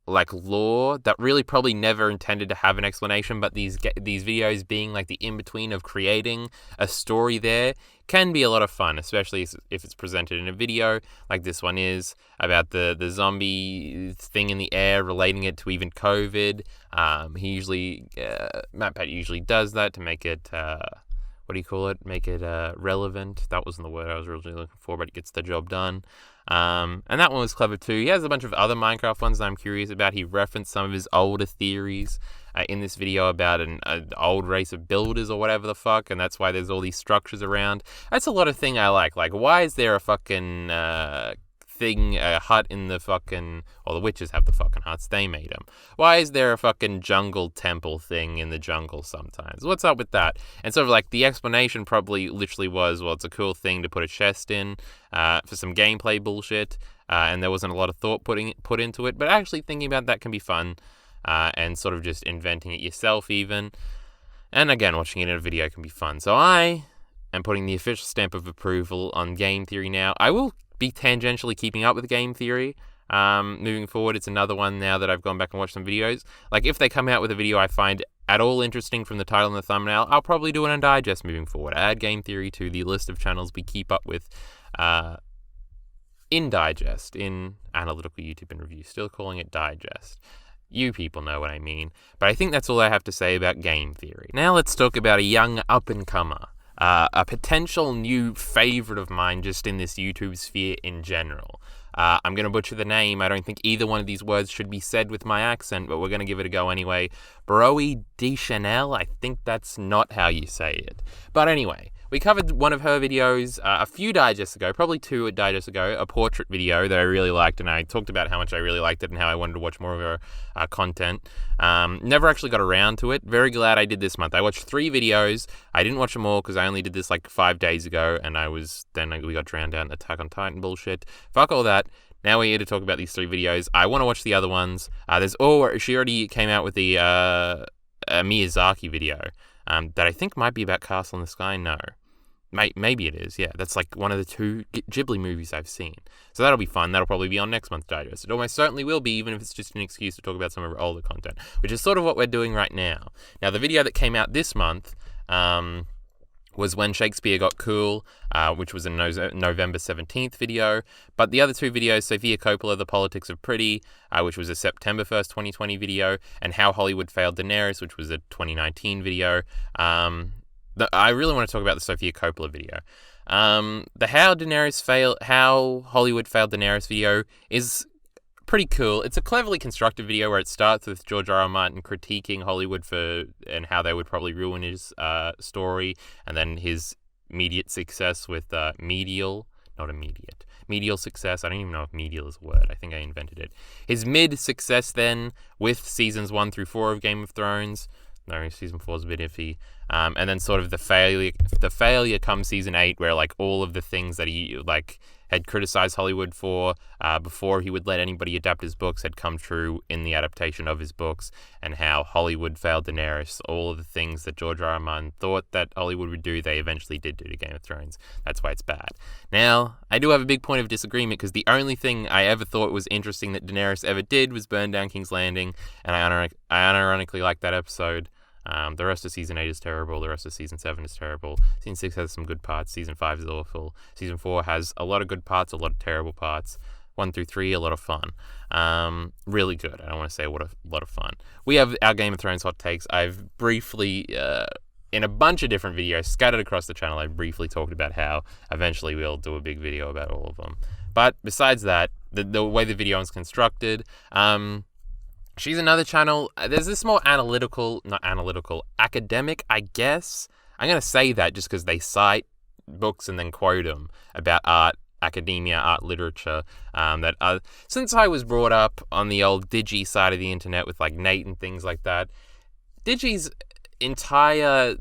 like lore that really probably never intended to have an explanation, but these videos being like the in-between of creating a story there can be a lot of fun, especially if it's presented in a video like this one is, about the zombie thing in the air, relating it to even COVID. MatPat usually does that to make it make it relevant. That wasn't the word I was originally looking for, but it gets the job done. And that one was clever too. He has a bunch of other Minecraft ones that I'm curious about. He referenced some of his older theories in this video about an old race of builders or whatever the fuck, and that's why there's all these structures around. That's a lot of thing I like. Like, why is there a fucking hut in the fucking... Well, the witches have the fucking huts. They made them. Why is there a fucking jungle temple thing in the jungle sometimes? What's up with that? And sort of like the explanation probably literally was, well, it's a cool thing to put a chest in for some gameplay bullshit, and there wasn't a lot of thought put into it. But actually thinking about that can be fun, and sort of just inventing it yourself even. And again, watching it in a video can be fun. So I am putting the official stamp of approval on game theory now. I will be tangentially keeping up with game theory moving forward. It's another one now that I've gone back and watched some videos. Like, if they come out with a video I find at all interesting from the title and the thumbnail, I'll probably do an undigest moving forward. Add game theory to the list of channels we keep up with in digest, in analytical YouTube and review. Still calling it digest. You people know what I mean. But I think that's all I have to say about game theory. Now let's talk about a young up-and-comer. A potential new favorite of mine just in this YouTube sphere in general. I'm going to butcher the name. I don't think either one of these words should be said with my accent, but we're going to give it a go anyway. Broey Deschanel, I think that's not how you say it. But anyway, we covered one of her videos a few digests ago, probably 2 digests ago, a portrait video that I really liked, and I talked about how much I really liked it and how I wanted to watch more of her content. Never actually got around to it. Very glad I did this month. I watched 3 videos. I didn't watch them all because I only did this like 5 days ago, and we got drowned out in Attack on Titan bullshit. Fuck all that. Now we're here to talk about these 3 videos. I want to watch the other ones. She already came out with the Miyazaki video that I think might be about Castle in the Sky. No. Maybe it is, yeah. That's like one of the 2 Ghibli movies I've seen. So that'll be fun. That'll probably be on next month's digest. It almost certainly will be, even if it's just an excuse to talk about some of our older content, which is sort of what we're doing right now. Now, the video that came out this month was When Shakespeare Got Cool, which was a November 17th video. But the other 2 videos, Sofia Coppola, The Politics of Pretty, which was a September 1st, 2020 video, and How Hollywood Failed Daenerys, which was a 2019 video. I really want to talk about the Sofia Coppola video. The How Hollywood Failed Daenerys video is pretty cool. It's a cleverly constructed video where it starts with George R.R. Martin critiquing Hollywood and how they would probably ruin his story, and then his immediate success with medial success. I don't even know if medial is a word. I think I invented it. His mid success then with seasons 1 through 4 of Game of Thrones. No, season 4 is a bit iffy. And then sort of the failure comes season 8, where like all of the things that he like had criticized Hollywood for before he would let anybody adapt his books had come true in the adaptation of his books, and how Hollywood failed Daenerys. All of the things that George R.R. Martin thought that Hollywood would do, they eventually did do to Game of Thrones. That's why it's bad. Now, I do have a big point of disagreement, because the only thing I ever thought was interesting that Daenerys ever did was burn down King's Landing, and I unironically liked that episode. The rest of Season 8 is terrible. The rest of Season 7 is terrible. Season 6 has some good parts. Season 5 is awful. Season 4 has a lot of good parts, a lot of terrible parts. 1 through 3, a lot of fun. Really good. I don't want to say what a lot of fun. We have our Game of Thrones hot takes. I've briefly, in a bunch of different videos scattered across the channel, I briefly talked about how eventually we'll do a big video about all of them. But besides that, the way the video is constructed, she's another channel. There's this more academic, I guess. I'm going to say that just because they cite books and then quote them about art, academia, art literature. Since I was brought up on the old Digi side of the internet with like Nate and things like that, Digi's entire...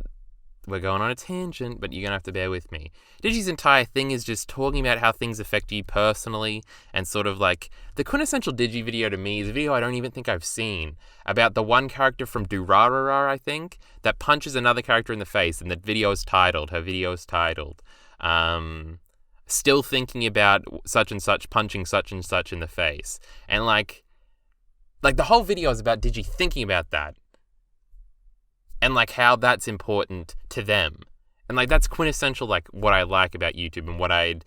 We're going on a tangent, but you're going to have to bear with me. Digi's entire thing is just talking about how things affect you personally, and sort of like, the quintessential Digi video to me is a video I don't even think I've seen, about the one character from Durarara, I think, that punches another character in the face, and her video is titled, Still Thinking About Such and Such Punching Such and Such in the Face. And like the whole video is about Digi thinking about that. And like how that's important to them. And like that's quintessential like what I like about YouTube, and what I'd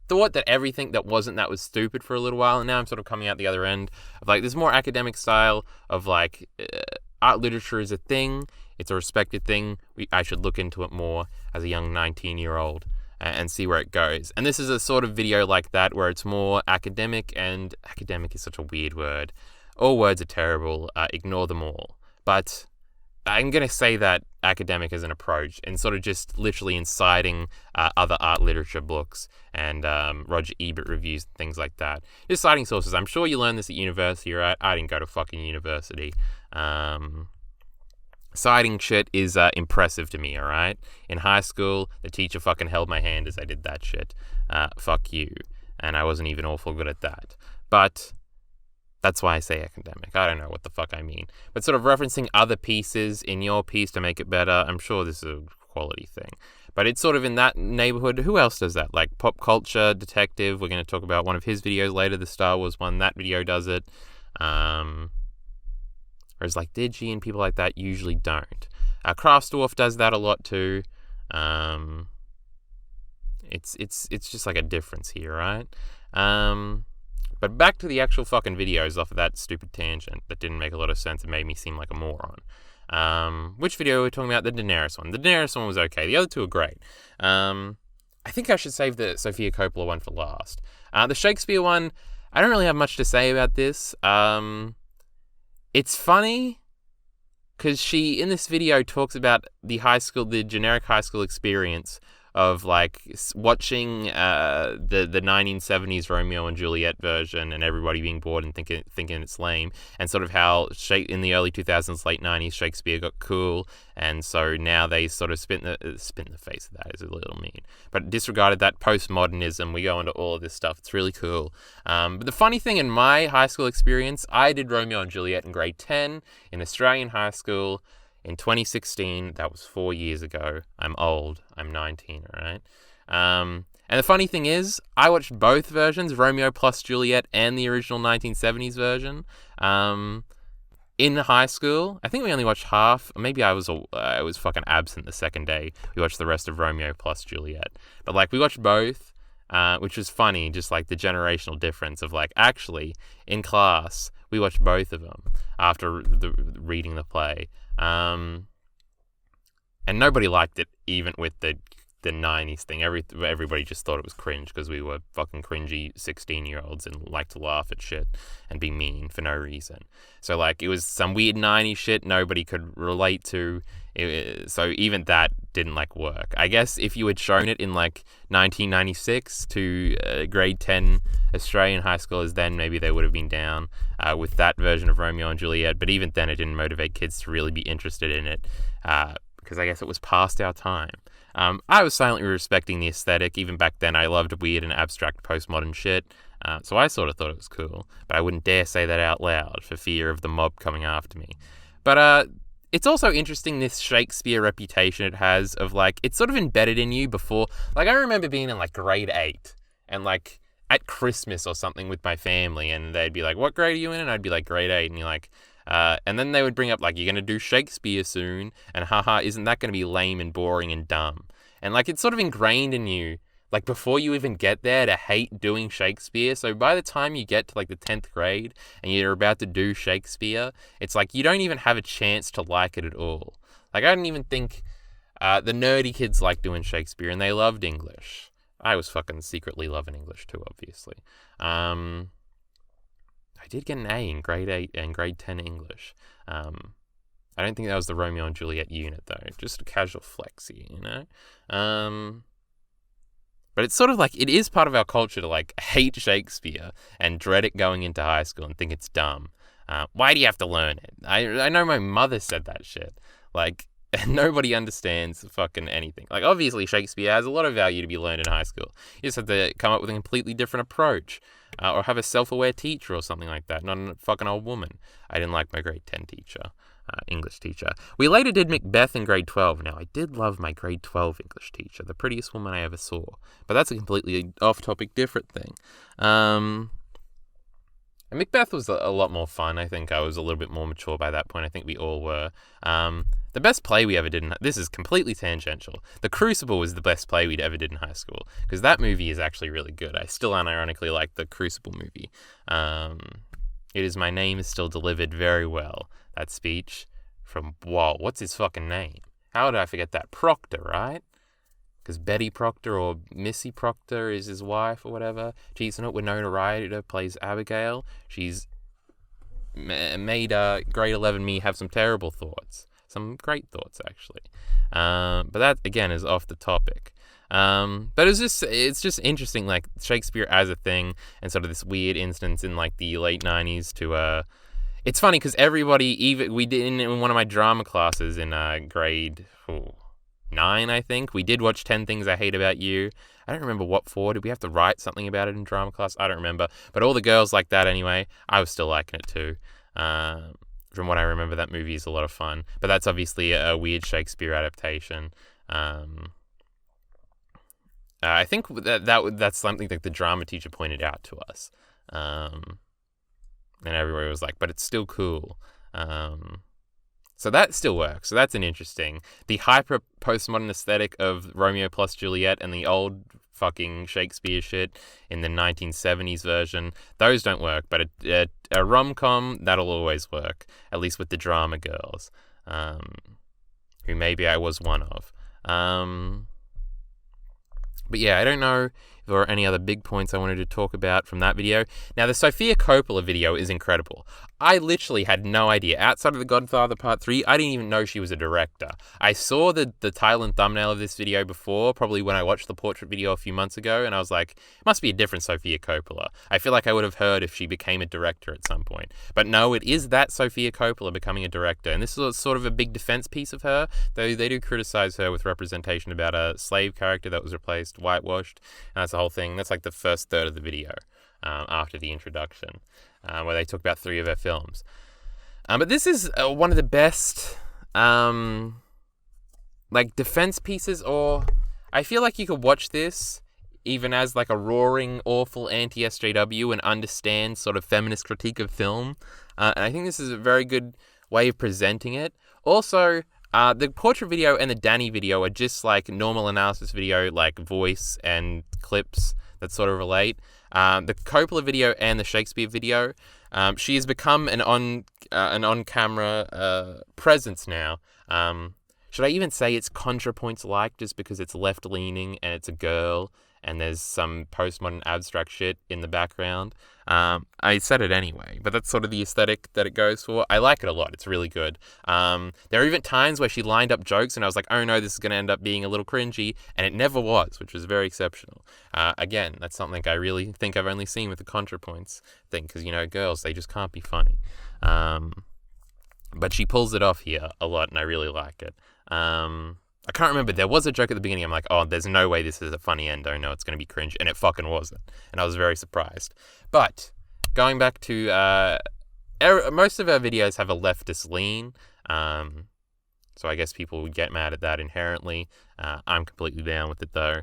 thought that everything that wasn't that was stupid for a little while, and now I'm sort of coming out the other end of like this more academic style of like art literature is a thing, it's a respected thing, I should look into it more as a young 19-year-old and see where it goes. And this is a sort of video like that where it's more academic, and academic is such a weird word. All words are terrible, ignore them all. But I'm going to say that academic as an approach, and sort of just literally inciting other art literature books and Roger Ebert reviews and things like that. Just citing sources. I'm sure you learned this at university, right? I didn't go to fucking university. Citing shit is impressive to me, alright? In high school, the teacher fucking held my hand as I did that shit. Fuck you. And I wasn't even awful good at that. But that's why I say academic. I don't know what the fuck I mean. But sort of referencing other pieces in your piece to make it better, I'm sure this is a quality thing. But it's sort of in that neighborhood. Who else does that? Like Pop Culture Detective. We're going to talk about one of his videos later, the Star Wars one. That video does it. whereas like Digi and people like that usually don't. Craftsdwarf does that a lot too. It's just like a difference here, right? But back to the actual fucking videos off of that stupid tangent that didn't make a lot of sense and made me seem like a moron. Which video are we talking about? The Daenerys one. The Daenerys one was okay. The other two are great. I think I should save the Sofia Coppola one for last. The Shakespeare one, I don't really have much to say about this. It's funny because she, in this video, talks about the generic high school experience of like watching the 1970s Romeo and Juliet version and everybody being bored and thinking it's lame, and sort of how in the early 2000s, late 90s, Shakespeare got cool, and so now they sort of spit in the face of that is a little mean, but disregarded that postmodernism. We go into all of this stuff. It's really cool. But the funny thing, in my high school experience, I did Romeo and Juliet in grade 10 in Australian high school. In 2016, that was 4 years ago. I'm old. I'm 19, all right? And the funny thing is, I watched both versions, Romeo plus Juliet and the original 1970s version, in high school. I think we only watched half. Maybe I was fucking absent the second day. We watched the rest of Romeo plus Juliet. But, like, we watched both, which was funny, just, like, the generational difference of, like, actually, in class, we watched both of them after reading the play. And nobody liked it, even with the 90s thing. Everybody just thought it was cringe because we were fucking cringy 16-year-olds and liked to laugh at shit and be mean for no reason. So, like, it was some weird 90s shit nobody could relate to. So even that didn't, like, work. I guess if you had shown it in, like, 1996 to grade 10 Australian high schoolers, then maybe they would have been down with that version of Romeo and Juliet. But even then, it didn't motivate kids to really be interested in it because I guess it was past our time. I was silently respecting the aesthetic. Even back then, I loved weird and abstract postmodern shit. So I sort of thought it was cool. But I wouldn't dare say that out loud for fear of the mob coming after me. But it's also interesting, this Shakespeare reputation it has of, like, it's sort of embedded in you before. Like, I remember being in, like, grade 8 and, like, at Christmas or something with my family, and they'd be like, what grade are you in? And I'd be like, grade 8. And you're like, and then they would bring up, like, you're going to do Shakespeare soon, and haha, isn't that going to be lame and boring and dumb? And, like, it's sort of ingrained in you, like, before you even get there, to hate doing Shakespeare. So by the time you get to, like, the 10th grade and you're about to do Shakespeare, it's like you don't even have a chance to like it at all. Like, I didn't even think the nerdy kids liked doing Shakespeare, and they loved English. I was fucking secretly loving English too, obviously. I did get an A in grade 8 and grade 10 English. I don't think that was the Romeo and Juliet unit, though. Just a casual flexi, you know? But it's sort of like, it is part of our culture to, like, hate Shakespeare and dread it going into high school and think it's dumb. Why do you have to learn it? I know my mother said that shit. Like, nobody understands fucking anything. Like, obviously, Shakespeare has a lot of value to be learned in high school. You just have to come up with a completely different approach. Or have a self-aware teacher or something like that, not a fucking old woman. I didn't like my grade 10 teacher. English teacher. We later did Macbeth in grade 12. Now, I did love my grade 12 English teacher, the prettiest woman I ever saw. But that's a completely off-topic, different thing. And Macbeth was a lot more fun. I think I was a little bit more mature by that point. I think we all were. The best play we ever did this is completely tangential. The Crucible was the best play we'd ever did in high school, because that movie is actually really good. I still unironically like the Crucible movie. It is My Name is Still Delivered very well. That speech from, whoa, what's his fucking name? How did I forget that? Proctor, right? Because Betty Proctor or Missy Proctor is his wife or whatever. She's in it. Winona Ryder plays Abigail. She's made grade 11 me have some terrible thoughts. Some great thoughts, actually. But that, again, is off the topic. But it's just interesting, like, Shakespeare as a thing, and sort of this weird instance in, like, the late 90s to, it's funny because we did in one of my drama classes in grade 9, I think, we did watch 10 Things I Hate About You. I don't remember what for. Did we have to write something about it in drama class? I don't remember. But all the girls liked that anyway. I was still liking it too. From what I remember, that movie is a lot of fun. But that's obviously a weird Shakespeare adaptation. I think that's something that the drama teacher pointed out to us. And everybody was like, but it's still cool. So that still works. So that's an interesting. The hyper postmodern aesthetic of Romeo plus Juliet and the old fucking Shakespeare shit in the 1970s version, those don't work. But a rom-com, that'll always work. At least with the drama girls, who maybe I was one of. But yeah, I don't know if there are any other big points I wanted to talk about from that video. Now, the Sofia Coppola video is incredible. I literally had no idea. Outside of The Godfather Part 3, I didn't even know she was a director. I saw the title and thumbnail of this video before, probably when I watched the portrait video a few months ago, and I was like, it must be a different Sofia Coppola. I feel like I would have heard if she became a director at some point. But no, it is that Sofia Coppola becoming a director, and this is sort of a big defense piece of her, though they do criticize her with representation about a slave character that was replaced, whitewashed, and that's the whole thing. That's like the first third of the video, after the introduction, where they talk about 3 of her films. But this is one of the best, like, defense pieces, or I feel like you could watch this even as like a roaring, awful anti-SJW and understand sort of feminist critique of film. And I think this is a very good way of presenting it. Also, the portrait video and the Danny video are just like normal analysis video, like voice and clips that sort of relate. The Coppola video and the Shakespeare video, she has become an on-camera presence now. Should I even say it's ContraPoints-like just because it's left-leaning and it's a girl and there's some postmodern abstract shit in the background? I said it anyway, but that's sort of the aesthetic that it goes for. I like it a lot. It's really good. There are even times where she lined up jokes and I was like, oh no, this is going to end up being a little cringy, and it never was, which was very exceptional. Again, that's something I really think I've only seen with the ContraPoints thing, because, you know, girls, they just can't be funny. But she pulls it off here a lot, and I really like it. I can't remember. There was a joke at the beginning. I'm like, oh, there's no way this is a funny end. I know it's going to be cringe. And it fucking wasn't. And I was very surprised. But going back to most of our videos have a leftist lean. So I guess people would get mad at that inherently. I'm completely down with it, though.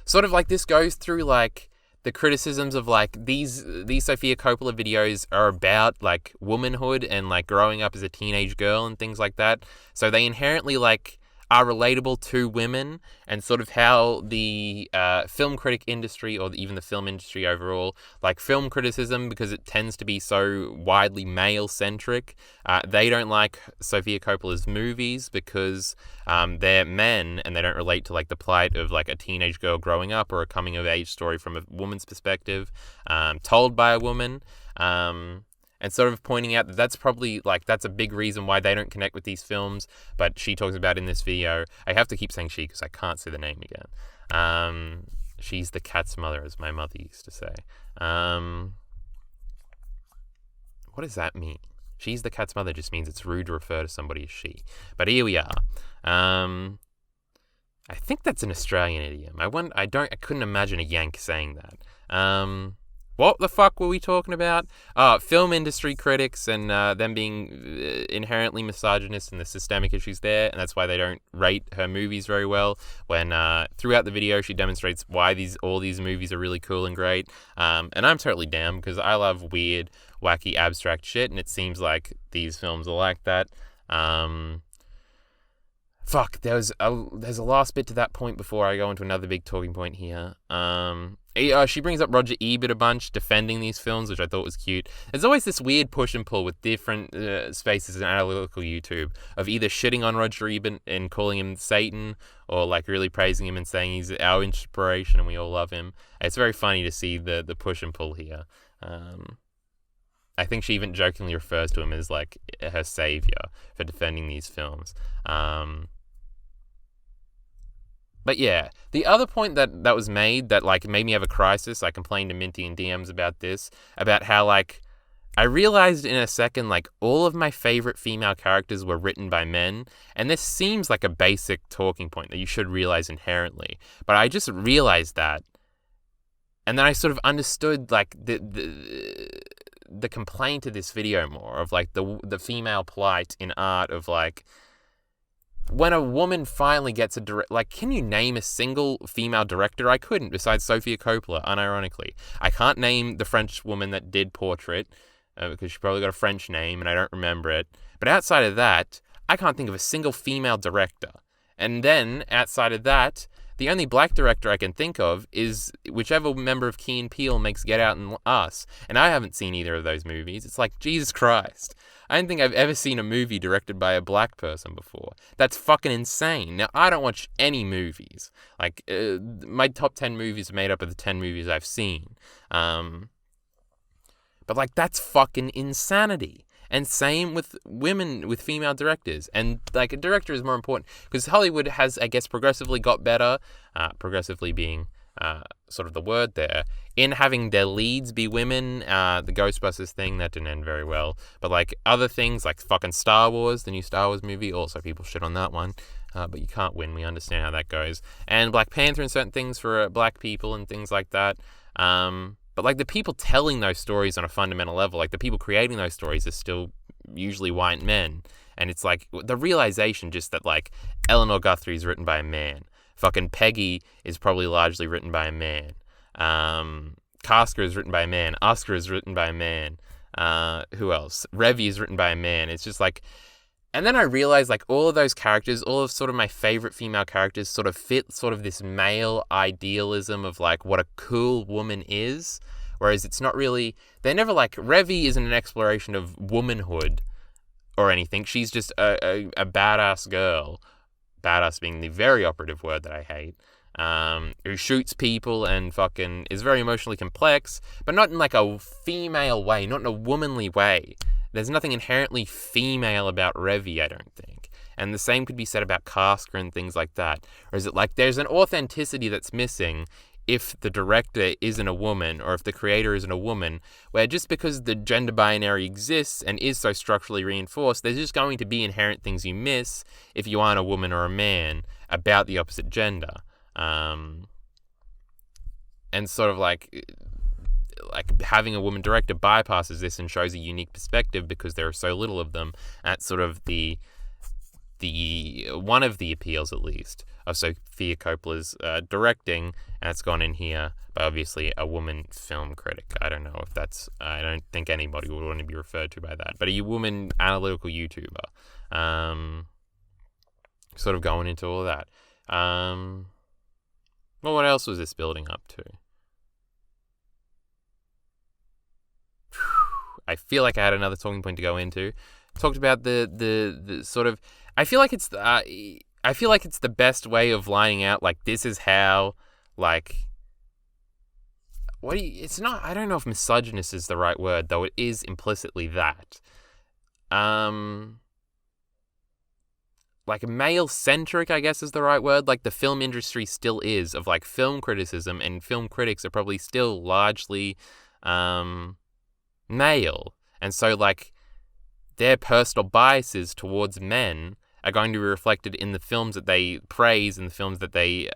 Sort of like this goes through like the criticisms of like these Sofia Coppola videos are about like womanhood and like growing up as a teenage girl and things like that. So they inherently like are relatable to women, and sort of how the film critic industry, or even the film industry overall, like film criticism, because it tends to be so widely male-centric, they don't like Sofia Coppola's movies because they're men and they don't relate to like the plight of like a teenage girl growing up, or a coming-of-age story from a woman's perspective, told by a woman. And sort of pointing out that that's probably, like, that's a big reason why they don't connect with these films, but she talks about in this video. I have to keep saying she because I can't say the name again. She's the cat's mother, as my mother used to say. What does that mean? She's the cat's mother just means it's rude to refer to somebody as she. But here we are. I think that's an Australian idiom. I couldn't imagine a Yank saying that. What the fuck were we talking about? Film industry critics and them being inherently misogynist and the systemic issues there, and that's why they don't rate her movies very well. When throughout the video she demonstrates why all these movies are really cool and great. And I'm totally down because I love weird, wacky, abstract shit, and it seems like these films are like that. There's a last bit to that point before I go into another big talking point here. She brings up Roger Ebert a bunch, defending these films, which I thought was cute. There's always this weird push and pull with different spaces in Analytical YouTube of either shitting on Roger Ebert and calling him Satan, or like really praising him and saying he's our inspiration and we all love him. It's very funny to see the push and pull here. I think she even jokingly refers to him as like her savior for defending these films. But yeah, the other point that was made that like made me have a crisis, I complained to Minty in DMs about this, about how like I realized in a second like all of my favorite female characters were written by men, and this seems like a basic talking point that you should realize inherently, but I just realized that, and then I sort of understood like the complaint of this video more, of like the female plight in art, of like when a woman finally gets like, can you name a single female director? I couldn't, besides Sofia Coppola, unironically. I can't name the French woman that did Portrait. because she probably got a French name and I don't remember it. But outside of that, I can't think of a single female director. And then, outside of that, the only black director I can think of is whichever member of Key and Peele makes Get Out and Us. And I haven't seen either of those movies. It's like, Jesus Christ. I don't think I've ever seen a movie directed by a black person before. That's fucking insane. Now, I don't watch any movies. Like, my top 10 movies are made up of the 10 movies I've seen. But, like, that's fucking insanity. And same with women, with female directors. And, like, a director is more important. Because Hollywood has, I guess, progressively got better, progressively being sort of the word there, in having their leads be women. The Ghostbusters thing, that didn't end very well. But, like, other things, like fucking Star Wars, the new Star Wars movie, also people shit on that one. But you can't win. We understand how that goes. And Black Panther and certain things for black people and things like that. But, like, the people telling those stories on a fundamental level, like, the people creating those stories are still usually white men. And it's, like, the realization just that, like, Eleanor Guthrie is written by a man. Fucking Peggy is probably largely written by a man. Casca is written by a man. Oscar is written by a man. Who else? Revy is written by a man. It's just, like... And then I realized, like, all of those characters, all of sort of my favorite female characters sort of fit sort of this male idealism of, like, what a cool woman is. Whereas it's not really... They're never, like... Revy isn't an exploration of womanhood or anything. She's just a badass girl. Badass being the very operative word that I hate. Who shoots people and fucking is very emotionally complex, but not in, like, a female way, not in a womanly way. There's nothing inherently female about Revy, I don't think. And the same could be said about Casca and things like that. Or is it like there's an authenticity that's missing if the director isn't a woman or if the creator isn't a woman, where just because the gender binary exists and is so structurally reinforced, there's just going to be inherent things you miss if you aren't a woman or a man about the opposite gender. And sort of like having a woman director bypasses this and shows a unique perspective because there are so little of them. That's sort of the one of the appeals, at least, of Sofia Coppola's directing, and it's gone in here by obviously a woman film critic. I don't know if that's... I don't think anybody would want to be referred to by that, but a woman analytical YouTuber. Sort of going into all of that. Well, what else was this building up to? I feel like I had another talking point to go into. Talked about the sort of... I feel like it's the best way of lining out, like, this is how, like... It's not... I don't know if misogynist is the right word, though it is implicitly that. Like, male-centric, I guess is the right word. Like, the film industry still is, of, like, film criticism, and film critics are probably still largely... male, and so, like, their personal biases towards men are going to be reflected in the films that they praise and the films that they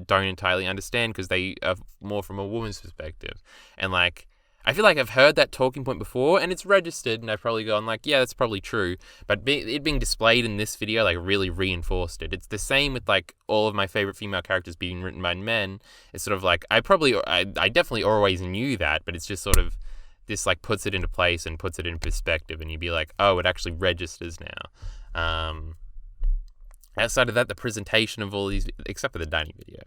don't entirely understand because they are more from a woman's perspective. And, like, I feel like I've heard that talking point before and it's registered and I've probably gone, like, yeah, that's probably true, but it being displayed in this video, like, really reinforced it. It's the same with, like, all of my favorite female characters being written by men. It's sort of like, I definitely always knew that, but it's just sort of this, like, puts it into place and puts it in perspective, and you'd be like, oh, it actually registers now. Outside of that, the presentation of all these, except for the dining video,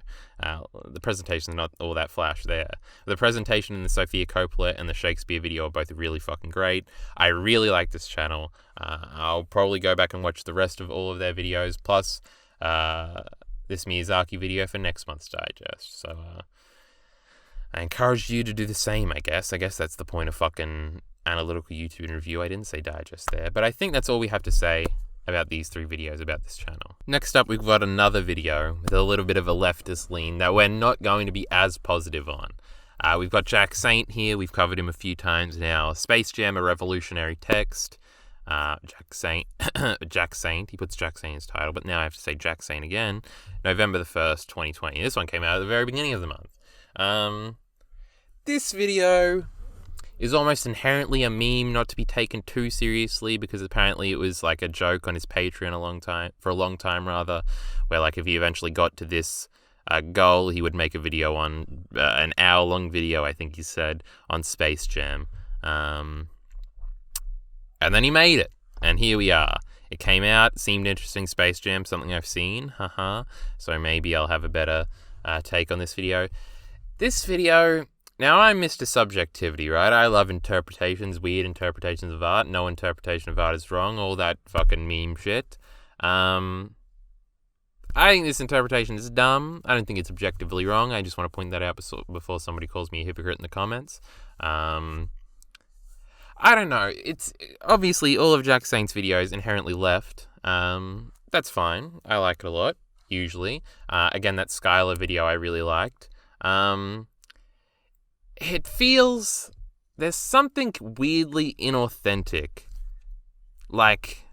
the presentation is not all that flash there. The presentation in the Sofia Coppola and the Shakespeare video are both really fucking great. I really like this channel. I'll probably go back and watch the rest of all of their videos, plus this Miyazaki video for next month's digest. So, I encourage you to do the same, I guess. I guess that's the point of fucking analytical YouTube review. I didn't say digest there. But I think that's all we have to say about these 3 videos about this channel. Next up, we've got another video with a little bit of a leftist lean that we're not going to be as positive on. We've got Jack Saint here. We've covered him a few times now. Space Jam, A Revolutionary Text. Jack Saint. He puts Jack Saint in his title, but now I have to say Jack Saint again. November the 1st, 2020. This one came out at the very beginning of the month. This video is almost inherently a meme, not to be taken too seriously, because apparently it was like a joke on his Patreon for a long time, where, like, if he eventually got to this goal, he would make a video on an hour-long video, I think he said, on Space Jam. And then he made it. And here we are. It came out, seemed interesting, Space Jam, something I've seen, haha. So maybe I'll have a better take on this video. This video, now I'm Mr. Subjectivity, right? I love interpretations, weird interpretations of art. No interpretation of art is wrong, all that fucking meme shit. I think this interpretation is dumb. I don't think it's objectively wrong. I just want to point that out before somebody calls me a hypocrite in the comments. I don't know. It's obviously all of Jack Saint's videos inherently left. That's fine. I like it a lot, usually. Again, that Skylar video I really liked. It feels there's something weirdly inauthentic. Like,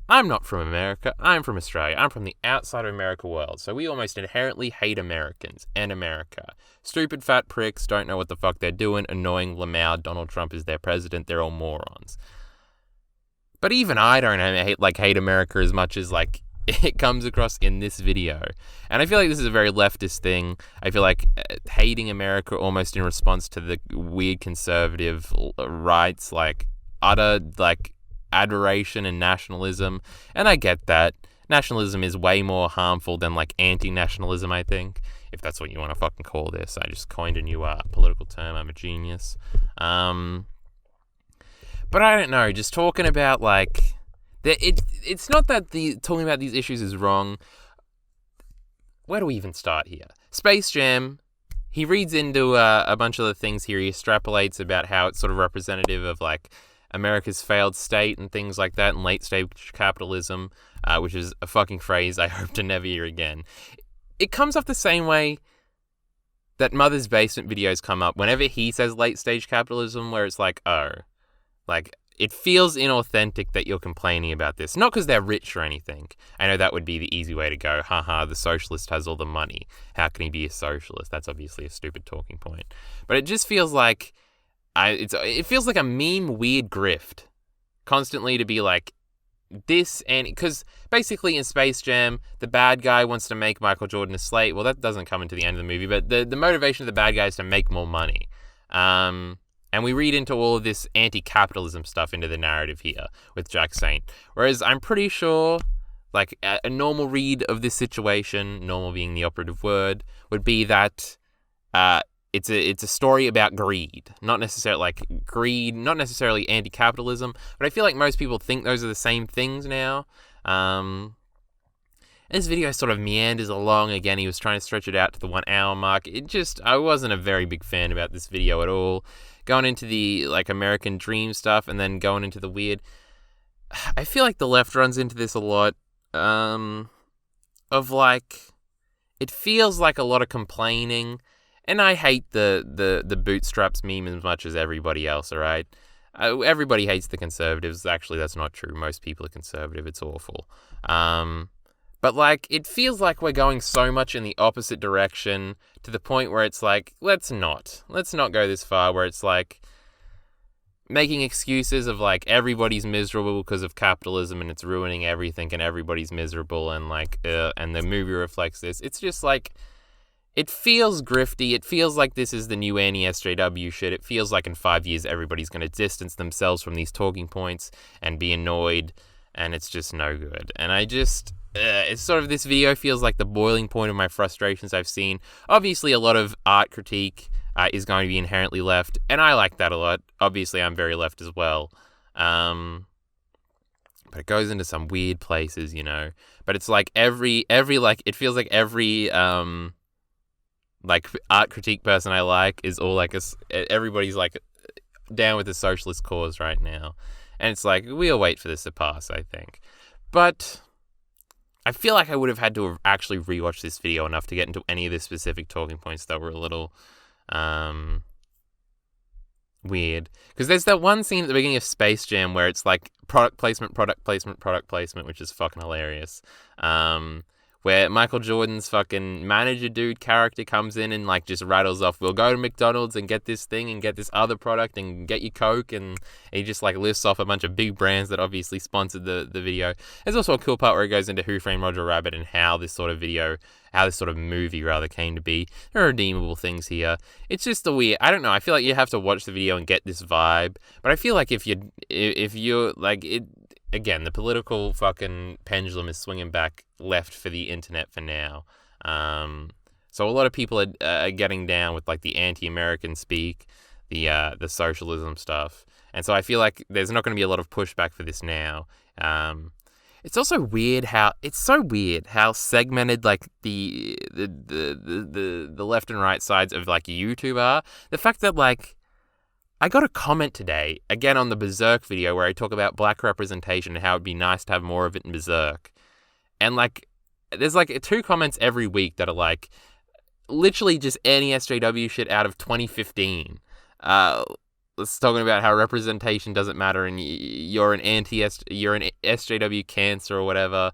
I'm not from America. I'm from Australia. I'm from the outside of America world. So we almost inherently hate Americans and America. Stupid fat pricks, don't know what the fuck they're doing, annoying, loud, Donald Trump is their president, they're all morons. But even I don't hate America as much as, like, it comes across in this video. And I feel like this is a very leftist thing. I feel like hating America almost in response to the weird conservative rights, like, utter, like, adoration and nationalism. And I get that. Nationalism is way more harmful than, like, anti-nationalism, I think. If that's what you want to fucking call this. I just coined a new political term. I'm a genius. But I don't know. Just talking about, like... It's not that talking about these issues is wrong. Where do we even start here? Space Jam. He reads into a bunch of the things here. He extrapolates about how it's sort of representative of, like, America's failed state and things like that, and late-stage capitalism, which is a fucking phrase I hope to never hear again. It comes off the same way that Mother's Basement videos come up whenever he says late-stage capitalism, where it's like, oh, like, it feels inauthentic that you're complaining about this. Not because they're rich or anything. I know that would be the easy way to go. Haha, the socialist has all the money. How can he be a socialist? That's obviously a stupid talking point. But it just feels like, it feels like a meme weird grift. Constantly to be like, this, and because basically in Space Jam, the bad guy wants to make Michael Jordan a slave. Well, that doesn't come into the end of the movie, but the motivation of the bad guy is to make more money. And we read into all of this anti-capitalism stuff into the narrative here with Jack Saint. Whereas I'm pretty sure, like, a normal read of this situation, normal being the operative word, would be that it's a story about greed. Not necessarily anti-capitalism, but I feel like most people think those are the same things now. This video sort of meanders along. Again, he was trying to stretch it out to the 1 hour mark. I wasn't a very big fan about this video at all. Going into the, like, American dream stuff and then going into the weird. I feel like the left runs into this a lot. Of, like, it feels like a lot of complaining. And I hate the bootstraps meme as much as everybody else, all right? Everybody hates the conservatives. Actually, that's not true. Most people are conservative. It's awful. But, like, it feels like we're going so much in the opposite direction to the point where it's like, let's not go this far, where it's like making excuses of, like, everybody's miserable because of capitalism and it's ruining everything and everybody's miserable and, like, and the movie reflects this. It's just, like, it feels grifty. It feels like this is the new anti-SJW shit. It feels like in 5 years everybody's going to distance themselves from these talking points and be annoyed, and it's just no good. And I just... it's sort of, this video feels like the boiling point of my frustrations I've seen. Obviously, a lot of art critique is going to be inherently left, and I like that a lot. Obviously, I'm very left as well. But it goes into some weird places, you know. But it's like every like, it feels like every like art critique person I like is all like everybody's like down with the socialist cause right now, and it's like we'll wait for this to pass, I think. But I feel like I would have had to have actually rewatched this video enough to get into any of the specific talking points that were a little weird. Because there's that one scene at the beginning of Space Jam where it's like product placement, which is fucking hilarious. where Michael Jordan's fucking manager dude character comes in and like just rattles off, we'll go to McDonald's and get this thing and get this other product and get you Coke, and he just like lists off a bunch of big brands that obviously sponsored the video. There's also a cool part where he goes into Who Framed Roger Rabbit and how this sort of movie rather came to be. There are redeemable things here. It's just a weird, I don't know, I feel like you have to watch the video and get this vibe, but I feel like if you're like it. Again, the political fucking pendulum is swinging back left for the internet for now. So a lot of people are getting down with like the anti-American speak, the socialism stuff, and so I feel like there's not going to be a lot of pushback for this now. It's also weird how segmented like the left and right sides of like YouTube are. The fact that like I got a comment today, again on the Berserk video, where I talk about black representation and how it'd be nice to have more of it in Berserk. And, like, there's, like, 2 comments every week that are, like, literally just any SJW shit out of 2015. It's talking about how representation doesn't matter and you're an SJW cancer or whatever.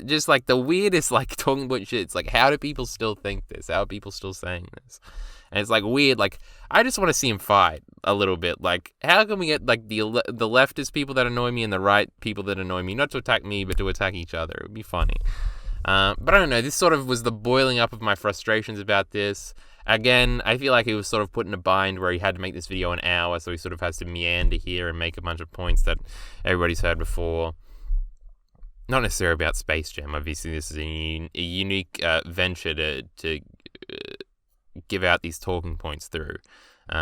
Just, like, the weirdest, like, talking about shit. It's like, how do people still think this? How are people still saying this? And it's like weird, like, I just want to see him fight a little bit. Like, how can we get, like, the leftist people that annoy me and the right people that annoy me, not to attack me, but to attack each other? It would be funny. But I don't know, this sort of was the boiling up of my frustrations about this. Again, I feel like he was sort of put in a bind where he had to make this video an hour, so he sort of has to meander here and make a bunch of points that everybody's heard before. Not necessarily about Space Jam. Obviously, this is a unique venture to give out these talking points through. But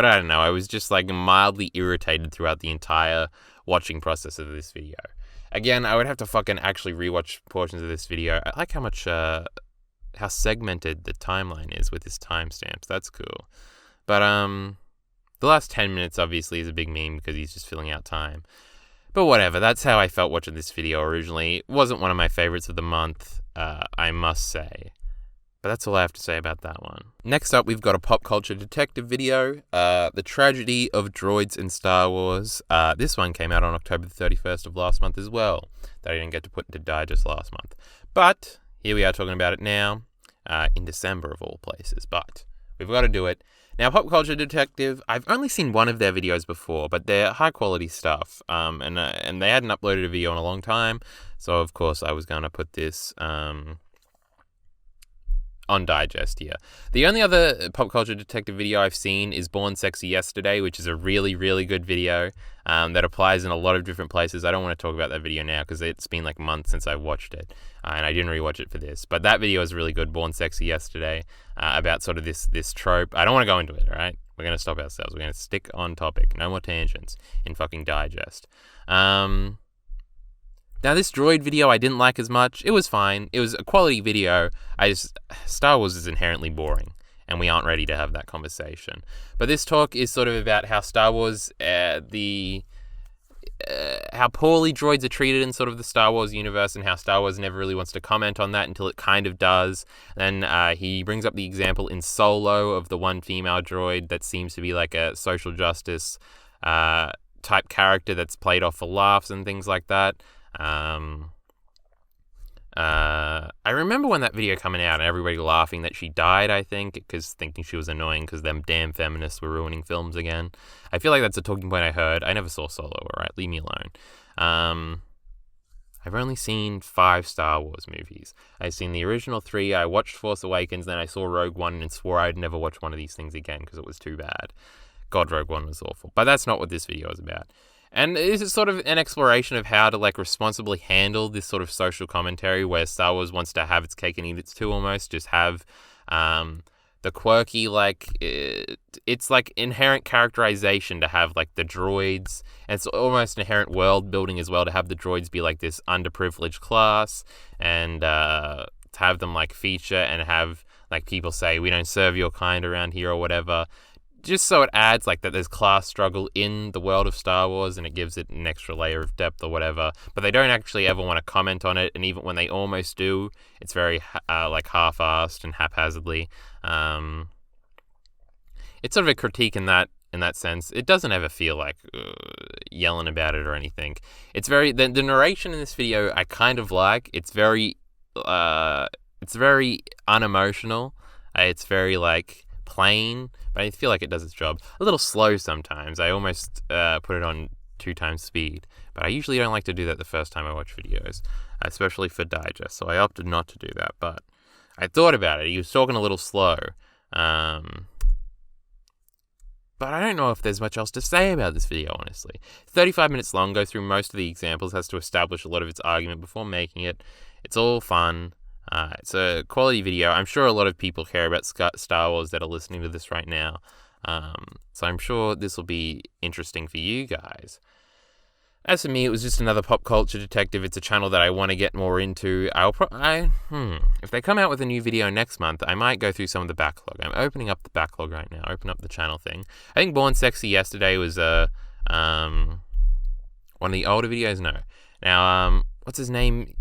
I don't know, I was just like mildly irritated throughout the entire watching process of this video. Again, I would have to fucking actually rewatch portions of this video. I like how much, how segmented the timeline is with his timestamps. That's cool. But the last 10 minutes obviously is a big meme because he's just filling out time. But whatever, that's how I felt watching this video originally. It wasn't one of my favorites of the month, I must say. But that's all I have to say about that one. Next up, we've got a pop culture detective video, The Tragedy of Droids in Star Wars. This one came out on October the 31st of last month as well, that I didn't get to put into digest last month. But here we are talking about it now, in December of all places. But we've got to do it. Now, Pop Culture Detective, I've only seen one of their videos before, but they're high-quality stuff, and they hadn't uploaded a video in a long time, so of course I was going to put this on digest here. The only other Pop Culture Detective video I've seen is Born Sexy Yesterday, which is a really, really good video that applies in a lot of different places. I don't want to talk about that video now because it's been like months since I watched it, and I didn't rewatch it for this. But that video is really good, Born Sexy Yesterday, about sort of this trope. I don't want to go into it, all right? We're going to stop ourselves. We're going to stick on topic. No more tangents in fucking digest. Now, this droid video I didn't like as much. It was fine. It was a quality video. Star Wars is inherently boring, and we aren't ready to have that conversation. But this talk is sort of about how Star Wars, how poorly droids are treated in sort of the Star Wars universe, and how Star Wars never really wants to comment on that until it kind of does. Then he brings up the example in Solo of the one female droid that seems to be like a social justice type character that's played off for laughs and things like that. I remember when that video coming out and everybody laughing that she died, I think, because thinking she was annoying because them damn feminists were ruining films again. I feel like that's a talking point I heard. I never saw Solo, alright? Leave me alone. I've only seen 5 Star Wars movies. I've seen the original 3, I watched Force Awakens, then I saw Rogue One and swore I'd never watch one of these things again because it was too bad. God, Rogue One was awful. But that's not what this video is about. And this is sort of an exploration of how to like responsibly handle this sort of social commentary where Star Wars wants to have its cake and eat its too almost, just have the quirky, like, it's like inherent characterization to have like the droids, and it's almost inherent world building as well to have the droids be like this underprivileged class, and to have them like feature and have like people say, we don't serve your kind around here or whatever. Just so it adds like that there's class struggle in the world of Star Wars and it gives it an extra layer of depth or whatever, but they don't actually ever want to comment on it, and even when they almost do, it's very like half-assed and haphazardly. It's sort of a critique in that in that sense. It doesn't ever feel like yelling about it or anything. It's very the narration in this video I kind of like. It's very unemotional. It's very like plain, but I feel like it does its job. A little slow sometimes. I almost put it on 2 times speed, but I usually don't like to do that the first time I watch videos, especially for digest, so I opted not to do that, but I thought about it. He was talking a little slow, but I don't know if there's much else to say about this video, honestly. 35 minutes long, goes through most of the examples, has to establish a lot of its argument before making it. It's all fun. It's a quality video. I'm sure a lot of people care about Star Wars that are listening to this right now. So I'm sure this will be interesting for you guys. As for me, it was just another pop culture detective. It's a channel that I want to get more into. If they come out with a new video next month, I might go through some of the backlog. I'm opening up the backlog right now. Open up the channel thing. I think Born Sexy yesterday was one of the older videos. No. Now, what's his name?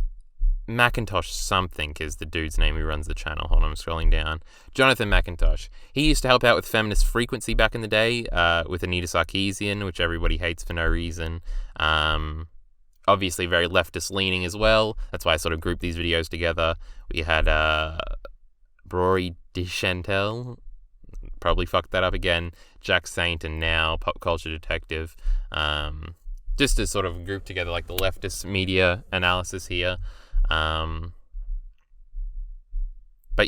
Macintosh something is the dude's name who runs the channel. Hold on, I'm scrolling down. Jonathan McIntosh. He used to help out with Feminist Frequency back in the day with Anita Sarkeesian, which everybody hates for no reason. Obviously very leftist leaning as well. That's why I sort of grouped these videos together. We had Broey Deschanel. Probably fucked that up again. Jack Saint, and now Pop Culture Detective. Just to sort of group together like the leftist media analysis here. But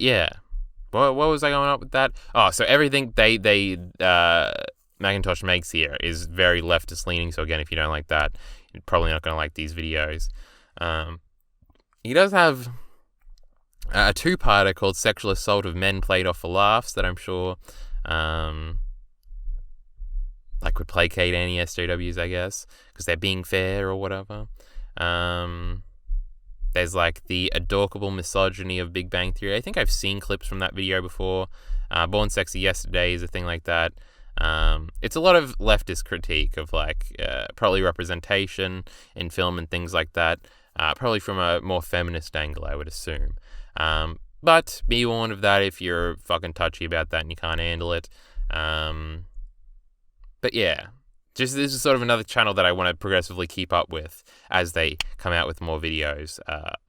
yeah, what was I going up with that? Oh, so everything Macintosh makes here is very leftist leaning. So again, if you don't like that, you're probably not going to like these videos. He does have a 2-parter called Sexual Assault of Men Played Off for Laughs that I'm sure like would placate any SJWs, I guess, because they're being fair or whatever. There's like the adorable misogyny of Big Bang Theory. I think I've seen clips from that video before. Born Sexy Yesterday is a thing like that. It's a lot of leftist critique of like probably representation in film and things like that. Probably from a more feminist angle, I would assume. But be warned of that if you're fucking touchy about that and you can't handle it. But yeah. This is sort of another channel that I want to progressively keep up with as they come out with more videos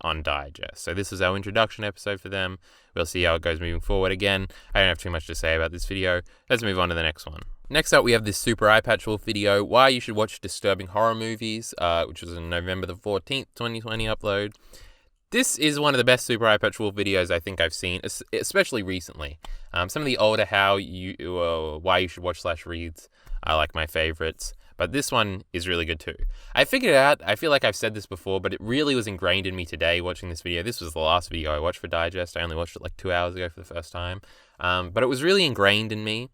on Digest. So this is our introduction episode for them. We'll see how it goes moving forward. Again, I don't have too much to say about this video. Let's move on to the next one. Next up, we have this Super Eyepatch Wolf video, Why You Should Watch Disturbing Horror Movies, which was a November the 14th, 2020 upload. This is one of the best Super Eyepatch Wolf videos I think I've seen, especially recently. Some of the older Why You Should Watch /reads are like my favorites, but this one is really good too. I figured it out. I feel like I've said this before, but it really was ingrained in me today watching this video. This was the last video I watched for Digest. I only watched it like 2 hours ago for the first time. But it was really ingrained in me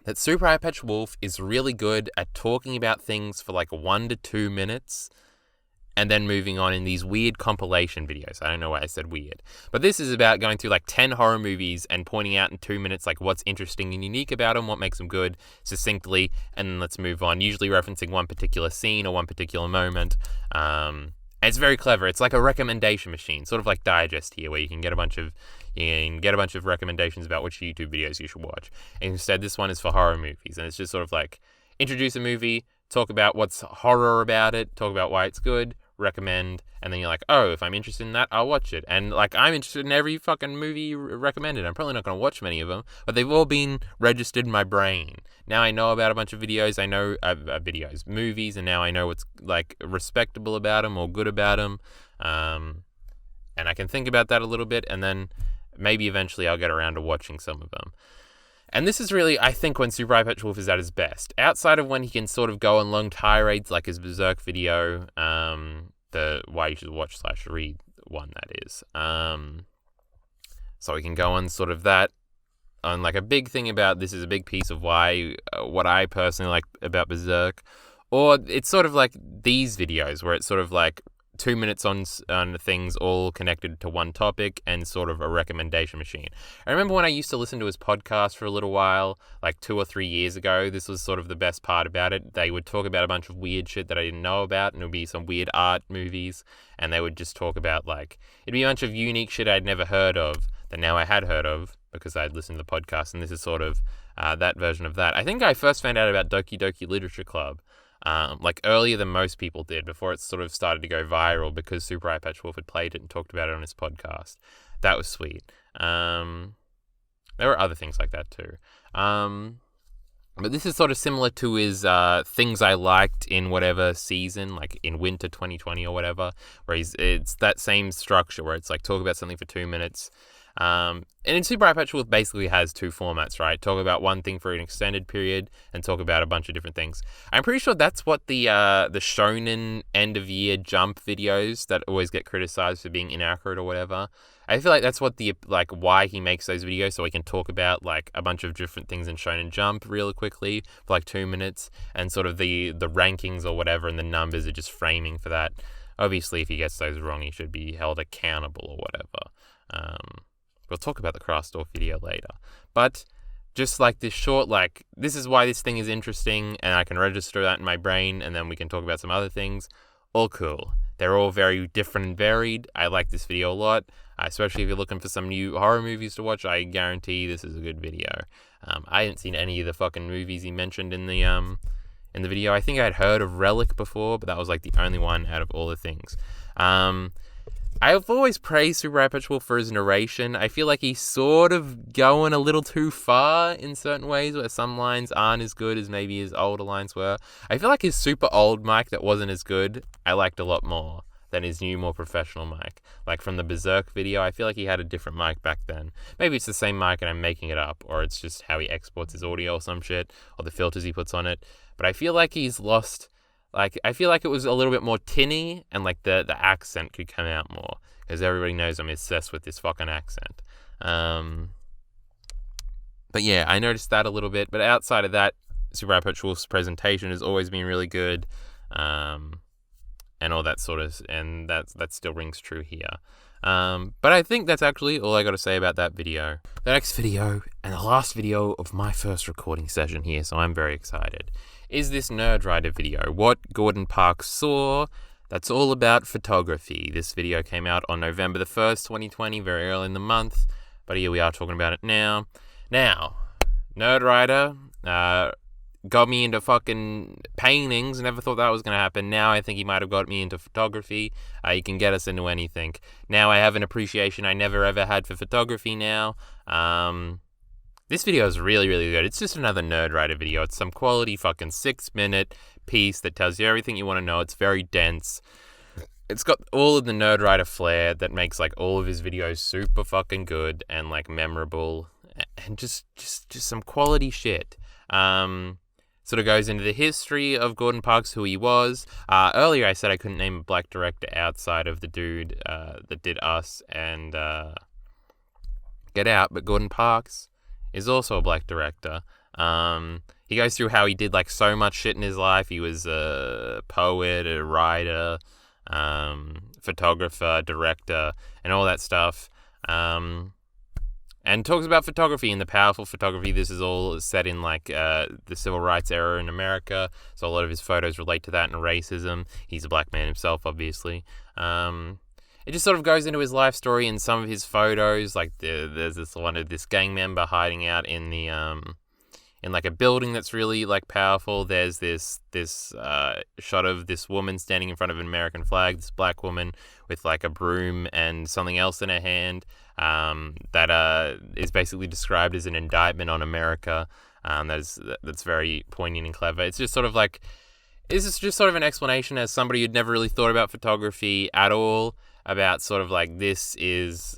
that Super Eyepatch Wolf is really good at talking about things for like 1 to 2 minutes and then moving on in these weird compilation videos. I don't know why I said weird. But this is about going through like 10 horror movies and pointing out in 2 minutes like what's interesting and unique about them, what makes them good, succinctly, and then let's move on, usually referencing one particular scene or one particular moment. And it's very clever. It's like a recommendation machine, sort of like Digest here, where you can get a bunch of recommendations about which YouTube videos you should watch. And instead, this one is for horror movies, and it's just sort of like introduce a movie, talk about what's horror about it, talk about why it's good, recommend, and then you're like, oh, if I'm interested in that, I'll watch it. And like, I'm interested in every fucking movie recommended. I'm probably not going to watch many of them, but they've all been registered in my brain. Now I know about a bunch of videos. I know movies, and now I know what's like respectable about them or good about them. And I can think about that a little bit, and then maybe eventually I'll get around to watching some of them. And this is really, I think, when Super Eyepatch Wolf is at his best. Outside of when he can sort of go on long tirades like his Berserk video, the Why You Should Watch /read one, that is. So we can go on sort of that, on like a big thing about this is a big piece of why, what I personally like about Berserk. Or it's sort of like these videos where it's sort of like 2 minutes on things all connected to one topic and sort of a recommendation machine. I remember when I used to listen to his podcast for a little while, like 2 or 3 years ago. This was sort of the best part about it. They would talk about a bunch of weird shit that I didn't know about, and it would be some weird art movies, and they would just talk about like, it'd be a bunch of unique shit I'd never heard of that now I had heard of because I'd listened to the podcast. And this is sort of that version of that. I think I first found out about Doki Doki Literature Club like earlier than most people did, before it sort of started to go viral because Super Eyepatch Wolf had played it and talked about it on his podcast. That was sweet. There were other things like that too. But this is sort of similar to his things I liked in whatever season, like in winter 2020 or whatever, where it's that same structure where it's like talk about something for 2 minutes. And in Super Eyepatch Wolf basically has two formats, right? Talk about one thing for an extended period and talk about a bunch of different things. I'm pretty sure that's what the shonen end of year Jump videos that always get criticized for being inaccurate or whatever. I feel like that's what why he makes those videos, so he can talk about like a bunch of different things in Shonen Jump really quickly for like 2 minutes, and sort of the rankings or whatever and the numbers are just framing for that. Obviously, if he gets those wrong, he should be held accountable or whatever. We'll talk about the Craftsdwarf video later. But just like this short, like, this is why this thing is interesting, and I can register that in my brain, and then we can talk about some other things. All cool. They're all very different and varied. I like this video a lot, especially if you're looking for some new horror movies to watch. I guarantee this is a good video. I hadn't seen any of the fucking movies he mentioned in the video. I think I'd heard of Relic before, but that was like the only one out of all the things. I've always praised Super Eyepatch Wolf for his narration. I feel like he's sort of going a little too far in certain ways, where some lines aren't as good as maybe his older lines were. I feel like his super old mic that wasn't as good, I liked a lot more than his new, more professional mic. Like from the Berserk video, I feel like he had a different mic back then. Maybe it's the same mic and I'm making it up, or it's just how he exports his audio or some shit, or the filters he puts on it. But I feel like he's lost... Like, I feel like it was a little bit more tinny, and like the accent could come out more, because everybody knows I'm obsessed with this fucking accent. But yeah, I noticed that a little bit. But outside of that, Super Eyepatch Wolf's presentation has always been really good, and all that sort of, and that still rings true here. But I think that's actually all I got to say about that video. The next video, and the last video of my first recording session here, so I'm very excited, is this Nerdwriter video, What Gordon Parks Saw. That's all about photography. This video came out on November the 1st, 2020, very early in the month, but here we are talking about it now. Now, Nerdwriter got me into fucking paintings. Never thought that was going to happen. Now I think he might have got me into photography. He can get us into anything. Now I have an appreciation I never ever had for photography now. This video is really, really good. It's just another Nerdwriter video. It's some quality fucking 6-minute piece that tells you everything you want to know. It's very dense. It's got all of the Nerdwriter flair that makes like all of his videos super fucking good and like memorable, and just some quality shit. Sort of goes into the history of Gordon Parks, who he was. Earlier I said I couldn't name a black director outside of the dude that did Us and Get Out, but Gordon Parks is also a black director. He goes through how he did like so much shit in his life. He was a poet, a writer, photographer, director, and all that stuff. And talks about photography and the powerful photography. This is all set in like the civil rights era in America, so a lot of his photos relate to that and racism. He's a black man himself, obviously. It just sort of goes into his life story in some of his photos. Like there's this one of this gang member hiding out in the in like a building that's really like powerful. There's this shot of this woman standing in front of an American flag, this black woman with like a broom and something else in her hand, that is basically described as an indictment on America. That's very poignant and clever. It's just sort of like, this is just sort of an explanation as somebody who'd never really thought about photography at all, about sort of like this is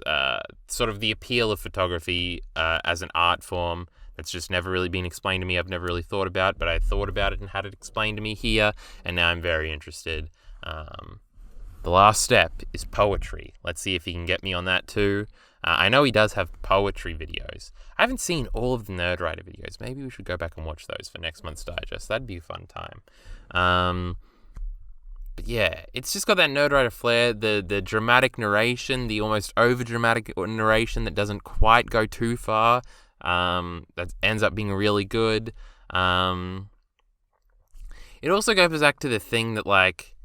sort of the appeal of photography as an art form that's just never really been explained to me. I've never really thought about it, but I thought about it and had it explained to me here, and now I'm very interested. The last step is poetry. Let's see if he can get me on that too. I know he does have poetry videos. I haven't seen all of the Nerdwriter videos. Maybe we should go back and watch those for next month's digest. That'd be a fun time. But yeah, it's just got that Nerdwriter flair, the dramatic narration, the almost over-dramatic narration that doesn't quite go too far, that ends up being really good. It also goes back to the thing that, like,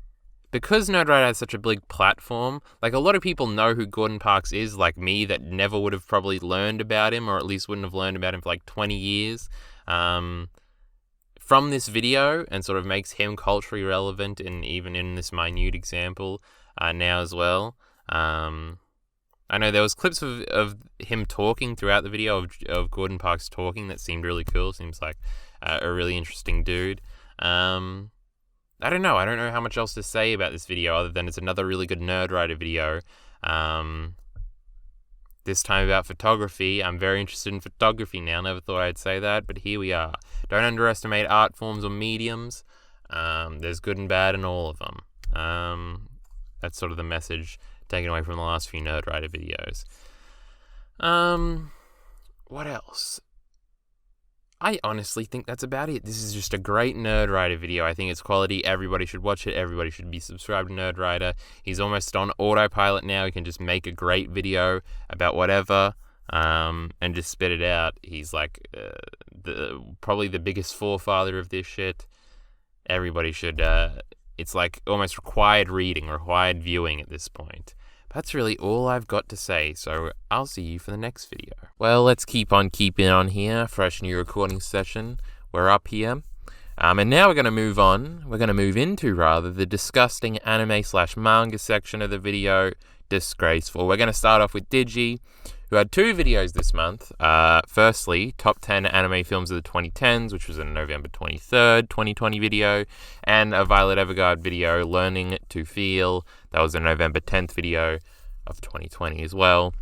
because Nerdwriter has such a big platform, like a lot of people know who Gordon Parks is, like me, that never would have probably learned about him, or at least wouldn't have learned about him for like 20 years from this video, and sort of makes him culturally relevant, even in this minute example now as well. I know there was clips of him talking throughout the video, of Gordon Parks talking, that seemed really cool. Seems like a really interesting dude. I don't know how much else to say about this video other than it's another really good Nerdwriter video. This time about photography. I'm very interested in photography now. Never thought I'd say that, but here we are. Don't underestimate art forms or mediums. There's good and bad in all of them. That's sort of the message taken away from the last few Nerdwriter videos. What else? I honestly think that's about it. This is just a great Nerdwriter video. I think it's quality. Everybody should watch it. Everybody should be subscribed to Nerdwriter. He's almost on autopilot now. He can just make a great video about whatever and just spit it out. He's like probably the biggest forefather of this shit. Everybody should... it's like almost required reading, required viewing at this point. That's really all I've got to say, so I'll see you for the next video. Well, let's keep on keeping on here. Fresh new recording session. We're up here. And now we're going to move on. We're going to move into, rather, the disgusting anime/manga section of the video. Disgraceful. We're going to start off with Digi, who had 2 videos this month. Firstly, top 10 anime films of the 2010s, which was a November 23rd, 2020 video, and a Violet Evergarden video, Learning to Feel. That was a November 10th video of 2020 as well.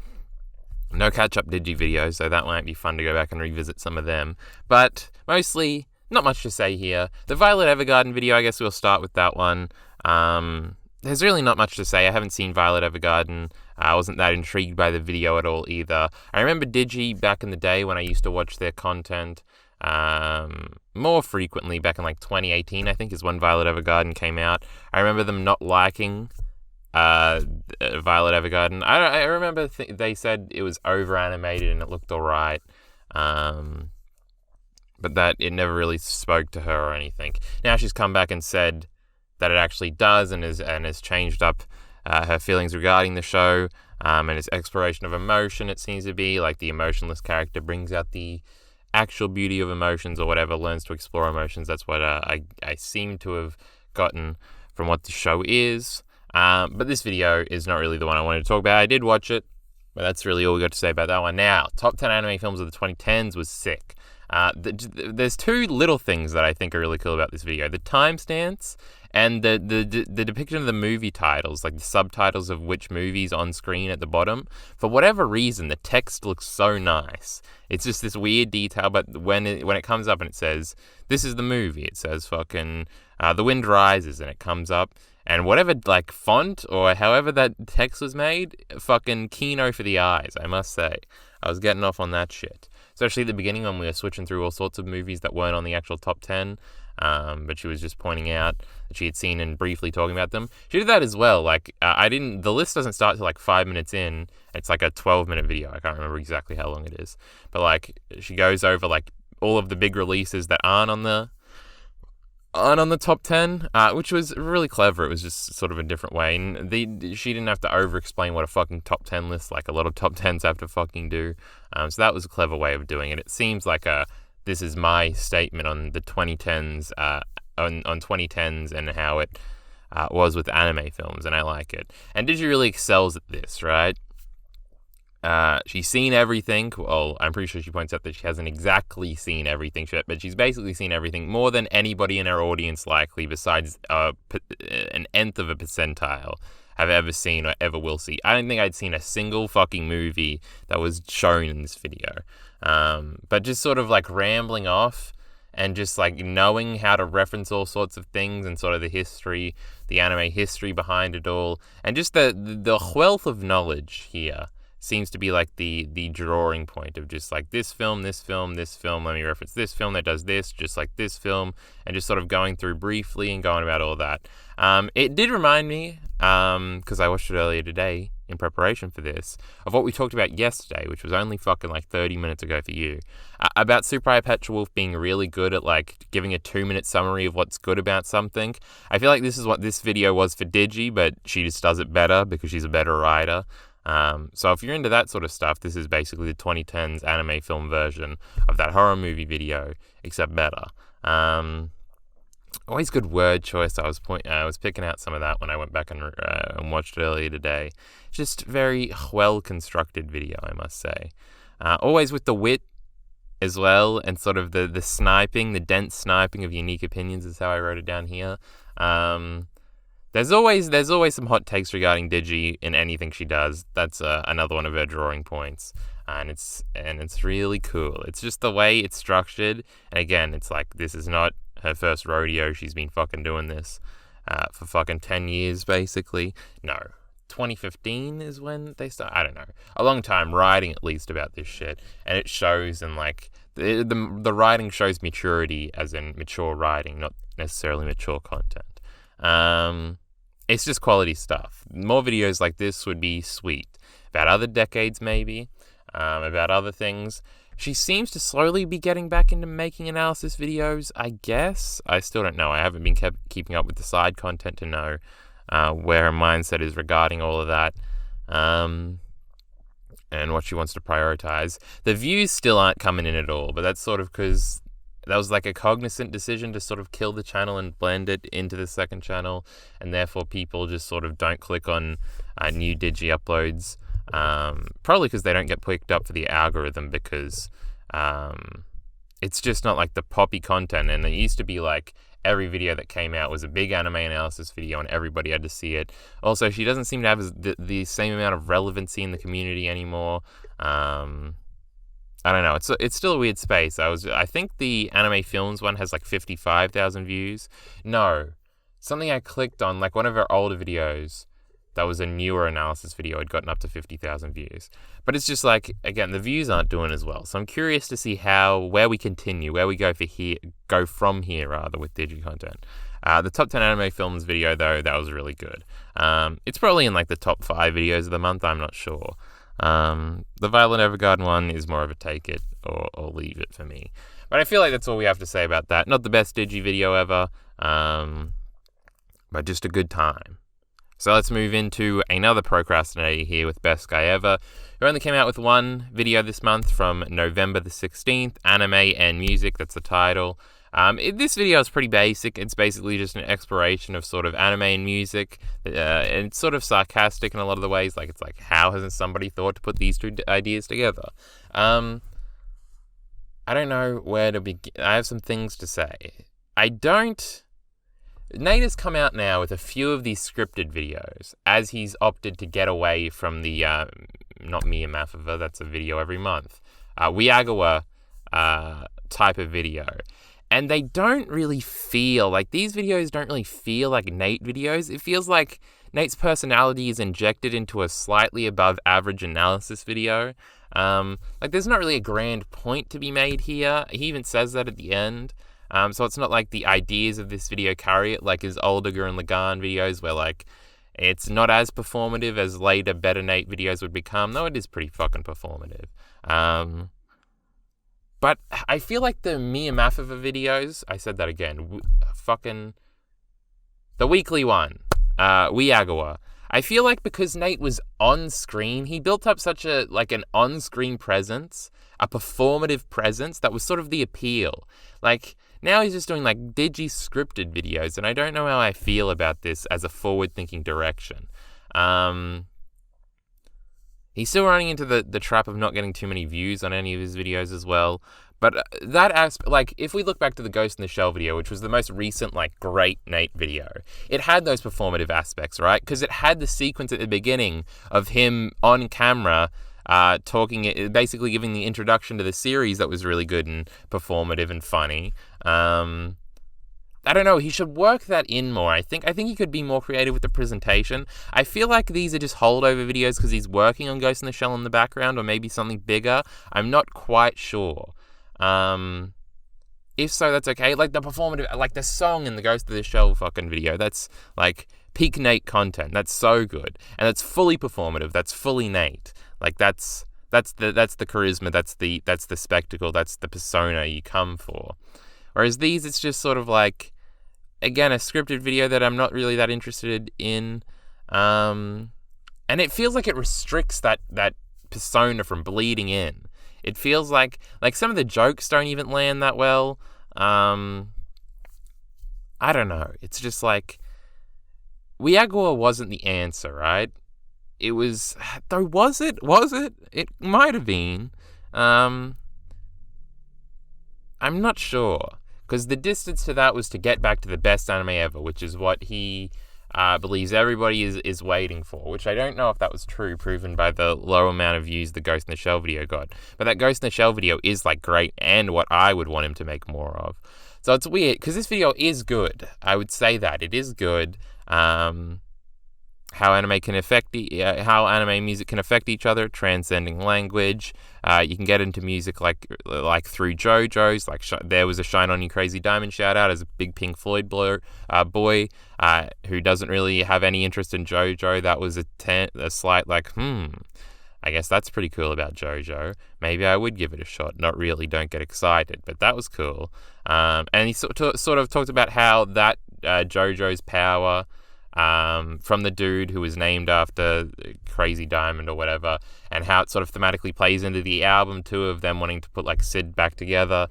No catch-up Digi videos, so that might be fun to go back and revisit some of them. But mostly, not much to say here. The Violet Evergarden video, I guess we'll start with that one. There's really not much to say. I haven't seen Violet Evergarden. I wasn't that intrigued by the video at all either. I remember Digi back in the day when I used to watch their content more frequently, back in like 2018, I think, is when Violet Evergarden came out. I remember them not liking Violet Evergarden. I remember they said it was over-animated and it looked alright. But that it never really spoke to her or anything. Now she's come back and said that it actually does, and has changed up her feelings regarding the show, and its exploration of emotion. It seems to be like the emotionless character brings out the actual beauty of emotions, or whatever, learns to explore emotions. That's what I seem to have gotten from what the show is. But this video is not really the one I wanted to talk about. I did watch it, but that's really all we got to say about that one. Now, top 10 anime films of the 2010s was sick. There's 2 little things that I think are really cool about this video. The timestamps and the depiction of the movie titles, like the subtitles of which movies on screen at the bottom. For whatever reason, the text looks so nice. It's just this weird detail, but when it comes up and it says, this is the movie, it says fucking The Wind Rises, and it comes up, and whatever like font or however that text was made, fucking kino for the eyes, I must say. I was getting off on that shit. Especially at the beginning when we were switching through all sorts of movies that weren't on the actual top 10. But she was just pointing out that she had seen and briefly talking about them. She did that as well. Like, the list doesn't start till like 5 minutes in. It's like a 12-minute video. I can't remember exactly how long it is. But like, she goes over like all of the big releases that aren't on the top 10, which was really clever. It was just sort of a different way. And she didn't have to over-explain what a fucking top 10 list, like a lot of top 10s have to fucking do. So that was a clever way of doing it. It seems like this is my statement on the 2010s, on 2010s and how it was with anime films, and I like it. And Digi really excels at this, right? She's seen everything. Well, I'm pretty sure she points out that she hasn't exactly seen everything, but she's basically seen everything, more than anybody in her audience likely, besides an nth of a percentile, have ever seen or ever will see. I don't think I'd seen a single fucking movie that was shown in this video. But just sort of like rambling off and just like knowing how to reference all sorts of things and sort of the history, the anime history behind it all, and just the wealth of knowledge here seems to be like the drawing point of just like this film, let me reference this film that does this, just like this film, and just sort of going through briefly and going about all that. It did remind me, because I watched it earlier today in preparation for this, of what we talked about yesterday, which was only fucking like 30 minutes ago for you, about Super Eyepatch Wolf being really good at like giving a 2-minute summary of what's good about something. I feel like this is what this video was for Digi, but she just does it better because she's a better writer. So if you're into that sort of stuff, this is basically the 2010s anime film version of that horror movie video, except better. Always good word choice. I was picking out some of that when I went back and watched it earlier today. Just very well constructed video, I must say. Always with the wit as well, and sort of the sniping, the dense sniping of unique opinions is how I wrote it down here. There's always some hot takes regarding Digi in anything she does. That's another one of her drawing points, and it's really cool. It's just the way it's structured, and again, it's like this is not her first rodeo. She's been fucking doing this for fucking 10 years, basically. No, 2015 is when they start. I don't know. A long time writing at least about this shit, and it shows. And like the writing shows maturity, as in mature writing, not necessarily mature content. It's just quality stuff. More videos like this would be sweet. About other decades, maybe. About other things. She seems to slowly be getting back into making analysis videos, I guess. I still don't know. I haven't been keeping up with the side content to know where her mindset is regarding all of that. And what she wants to prioritize. The views still aren't coming in at all, but that's sort of because that was like a cognizant decision to sort of kill the channel and blend it into the second channel, and therefore people just sort of don't click on new Digi uploads. Probably because they don't get picked up for the algorithm, because it's just not like the poppy content. And it used to be like every video that came out was a big anime analysis video and everybody had to see it. Also, she doesn't seem to have the same amount of relevancy in the community anymore. I don't know. It's still a weird space. I think the anime films one has like 55,000 views. No, something I clicked on, like one of her older videos, that was a newer analysis video, had gotten up to 50,000 views. But it's just like, again, the views aren't doing as well. So I'm curious to see where we continue, where we go from here with Digi content. The top 10 anime films video though, that was really good. It's probably in like the top 5 videos of the month. I'm not sure. The Violet Evergarden one is more of a take it or leave it for me. But I feel like that's all we have to say about that. Not the best Digi video ever, but just a good time. So let's move into another procrastinator here with BestGuyEver, who only came out with one video this month from November the 16th, Anime and Music, that's the title. This video is pretty basic. It's basically just an exploration of sort of anime and music. And it's sort of sarcastic in a lot of the ways. Like, it's like, how hasn't somebody thought to put these two ideas together? I don't know where to begin. I have some things to say. Nate has come out now with a few of these scripted videos, as he's opted to get away from the, not Mia Maffova, that's a video every month, Wiagawa type of video. And they don't really feel, like, these videos don't really feel like Nate videos. It feels like Nate's personality is injected into a slightly above average analysis video. Like, there's not really a grand point to be made here. He even says that at the end. So it's not like the ideas of this video carry it, like his Oldiger and Lagan videos, where, like, it's not as performative as later better Nate videos would become, though it is pretty fucking performative. But I feel like the Mia Maffova videos, I said that again, the weekly one, Wiagawa, I feel like because Nate was on screen, he built up such an on-screen presence, a performative presence that was sort of the appeal. Like, now he's just doing like Digi scripted videos, and I don't know how I feel about this as a forward-thinking direction. He's still running into the trap of not getting too many views on any of his videos as well. But that aspect, like, if we look back to the Ghost in the Shell video, which was the most recent, like, great Nate video, it had those performative aspects, right? Because it had the sequence at the beginning of him on camera talking, basically giving the introduction to the series that was really good and performative and funny. I don't know, he should work that in more. I think he could be more creative with the presentation. I feel like these are just holdover videos because he's working on Ghost in the Shell in the background, or maybe something bigger. I'm not quite sure. If so, that's okay. Like the performative, like the song in the Ghost of the Shell fucking video, that's like peak Nate content. That's so good. And that's fully performative. That's fully Nate. Like, that's the charisma, that's the spectacle, that's the persona you come for. Whereas these, it's just sort of like, again, a scripted video that I'm not really that interested in. And it feels like it restricts that persona from bleeding in. It feels like some of the jokes don't even land that well. I don't know. It's just like, Wiagwa wasn't the answer, right? It was, though, was it? It might have been. I'm not sure. Because the distance to that was to get back to the best anime ever, which is what he believes everybody is waiting for, which I don't know if that was true, proven by the low amount of views the Ghost in the Shell video got. But that Ghost in the Shell video is, like, great and what I would want him to make more of. So it's weird, because this video is good. I would say that. It is good. How anime music can affect each other, transcending language. You can get into music like through JoJo's. Like there was a Shine On You Crazy Diamond shout out as a big Pink Floyd boy who doesn't really have any interest in JoJo. That was a slight like, I guess that's pretty cool about JoJo. Maybe I would give it a shot. Not really, don't get excited, but that was cool. And he sort of talked about how that JoJo's power from the dude who was named after Crazy Diamond or whatever, and how it sort of thematically plays into the album too, of them wanting to put like Sid back together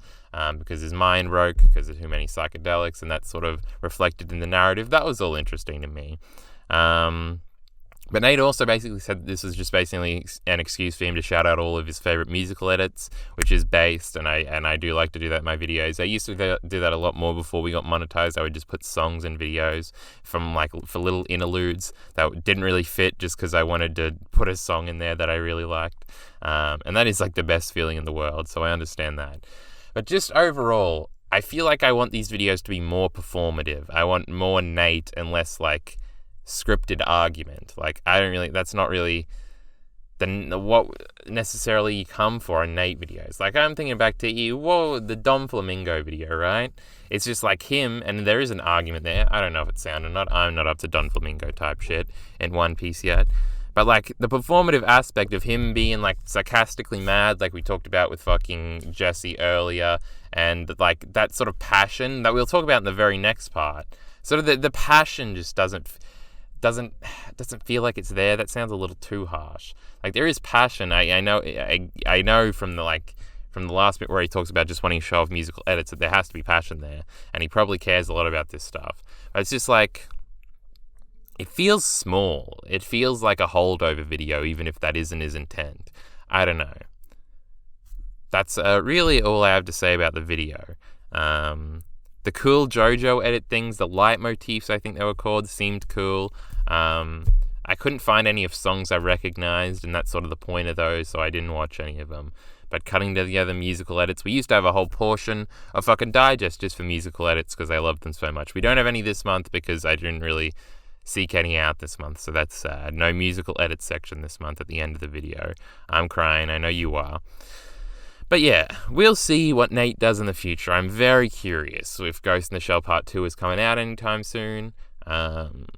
because his mind broke because of too many psychedelics, and that's sort of reflected in the narrative. That was all interesting to me. But Nate also basically said this was just basically an excuse for him to shout out all of his favorite musical edits, which is based, and I do like to do that in my videos. I used to do that a lot more before we got monetized. I would just put songs in videos for little interludes that didn't really fit, just because I wanted to put a song in there that I really liked. And that is like the best feeling in the world, so I understand that. But just overall, I feel like I want these videos to be more performative. I want more Nate and less like scripted argument. Like, that's not really what necessarily you come for in Nate videos. Like, I'm thinking back to the Dom Flamingo video, right? It's just like him, and there is an argument there. I don't know if it's sound or not. I'm not up to Don Flamingo type shit in One Piece yet. But, like, the performative aspect of him being, like, sarcastically mad, like we talked about with fucking Jesse earlier, and, like, that sort of passion that we'll talk about in the very next part. Sort of the passion just doesn't feel like it's there. That sounds a little too harsh. Like, there is passion. I know from the last bit where he talks about just wanting to show off musical edits that there has to be passion there, and he probably cares a lot about this stuff. But it's just like, it feels small. It feels like a holdover video, even if that isn't his intent. I don't know. That's really all I have to say about the video. The cool JoJo edit things, the leitmotifs, I think they were called, seemed cool. I couldn't find any of songs I recognized, and that's sort of the point of those, so I didn't watch any of them. But cutting together musical edits, we used to have a whole portion of fucking digest just for musical edits because I loved them so much. We don't have any this month because I didn't really seek any out this month, so that's sad. No musical edit section this month at the end of the video. I'm crying, I know you are. But yeah, we'll see what Nate does in the future. I'm very curious if Ghost in the Shell Part 2 is coming out anytime soon, and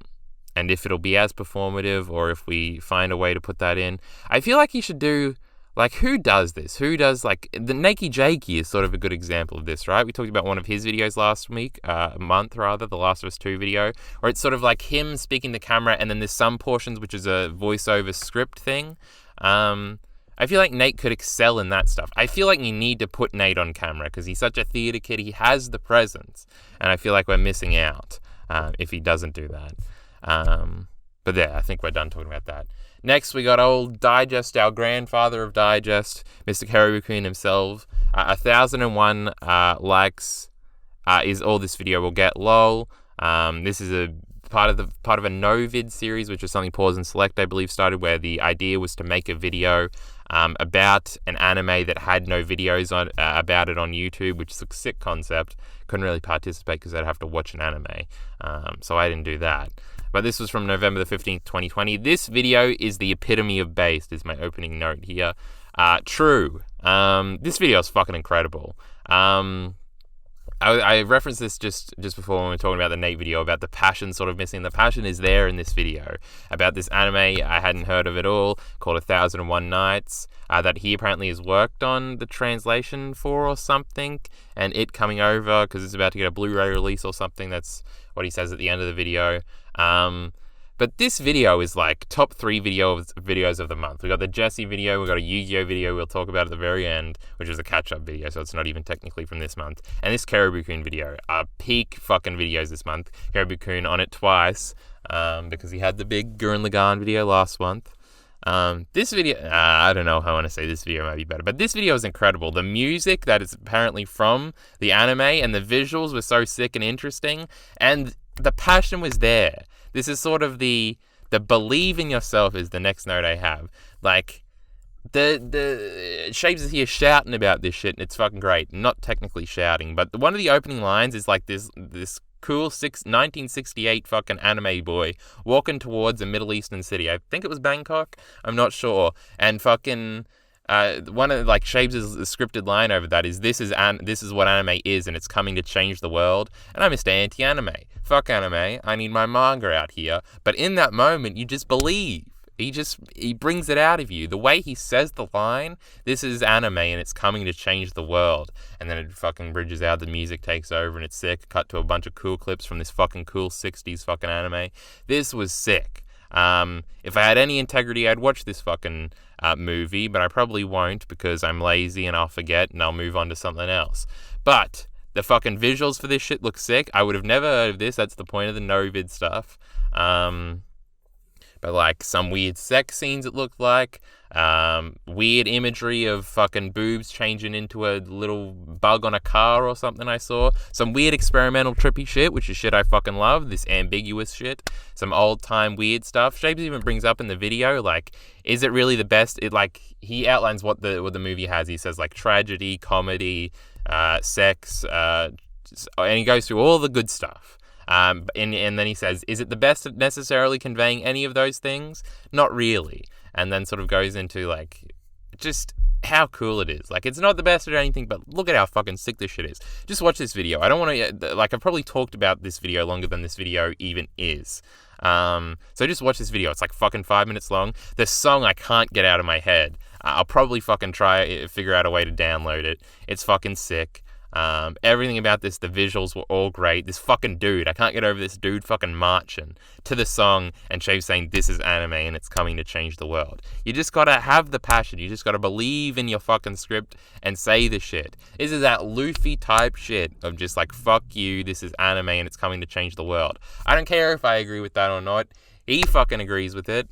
if it'll be as performative, or if we find a way to put that in. I feel like he should do, like, who does this? Who does, like, the Nakey Jakey is sort of a good example of this, right? We talked about one of his videos last month, the Last of Us 2 video, where it's sort of like him speaking to camera, and then there's some portions which is a voiceover script thing. I feel like Nate could excel in that stuff. I feel like you need to put Nate on camera because he's such a theater kid. He has the presence. And I feel like we're missing out if he doesn't do that. But yeah, I think we're done talking about that. Next, we got old Digest, our grandfather of Digest, Mr. Caribou-kun himself. 1,001 likes is all this video will get. Lol. This is a part of a no-vid series, which was something Pause and Select, I believe, started, where the idea was to make a video about an anime that had no videos on about it on YouTube, which is a sick concept. Couldn't really participate because I'd have to watch an anime, so I didn't do that. But this was from November the 15th, 2020. This video is the epitome of based, is my opening note here. True. This video is fucking incredible. I referenced this just before when we were talking about the Nate video about the passion sort of missing. The passion is there in this video about this anime I hadn't heard of at all called 1001 Nights that he apparently has worked on the translation for or something, and it coming over because it's about to get a Blu-ray release or something. That's what he says at the end of the video. But this video is like top 3 videos of the month. We got the Jesse video, we got a Yu-Gi-Oh video we'll talk about at the very end, which is a catch-up video, so it's not even technically from this month. And this Caribou-kun video are peak fucking videos this month. Caribou-kun on it twice because he had the big Gurren Lagann video last month. This video, I don't know how I want to say this video might be better, but this video is incredible. The music that is apparently from the anime and the visuals were so sick and interesting, and the passion was there. This is sort of the believe in yourself is the next note I have. Like, the Shapes is here shouting about this shit, and it's fucking great. Not technically shouting, but one of the opening lines is like this cool 1968 fucking anime boy walking towards a Middle Eastern city. I think it was Bangkok. I'm not sure. And fucking one of like Shapes' scripted line over that is this is what anime is, and it's coming to change the world. And I'm Mr. Anti-anime. Fuck anime. I need my manga out here. But in that moment, you just believe. He brings it out of you. The way he says the line, this is anime and it's coming to change the world. And then it fucking bridges out, the music takes over and it's sick. Cut to a bunch of cool clips from this fucking cool 60s fucking anime. This was sick. If I had any integrity, I'd watch this fucking movie, but I probably won't because I'm lazy and I'll forget and I'll move on to something else. But the fucking visuals for this shit look sick. I would have never heard of this. That's the point of the no-vid stuff. But like some weird sex scenes it looked like. Weird imagery of fucking boobs changing into a little bug on a car or something I saw. Some weird experimental trippy shit, which is shit I fucking love. This ambiguous shit. Some old time weird stuff. Shapes even brings up in the video, like, is it really the best? It like, he outlines what the movie has. He says like tragedy, comedy, sex, and he goes through all the good stuff. And then he says, is it the best at necessarily conveying any of those things? Not really. And then sort of goes into like just how cool it is. Like, it's not the best at anything, but look at how fucking sick this shit is. Just watch this video. I don't want to, like, I've probably talked about this video longer than this video even is. So just watch this video. It's like fucking 5 minutes long. The song I can't get out of my head. I'll probably fucking figure out a way to download it. It's fucking sick. Everything about this, the visuals were all great. This fucking dude, I can't get over this dude fucking marching to the song and Shave saying this is anime and it's coming to change the world. You just gotta have the passion. You just gotta believe in your fucking script and say the shit. This is that Luffy type shit of just like, fuck you, this is anime and it's coming to change the world. I don't care if I agree with that or not. He fucking agrees with it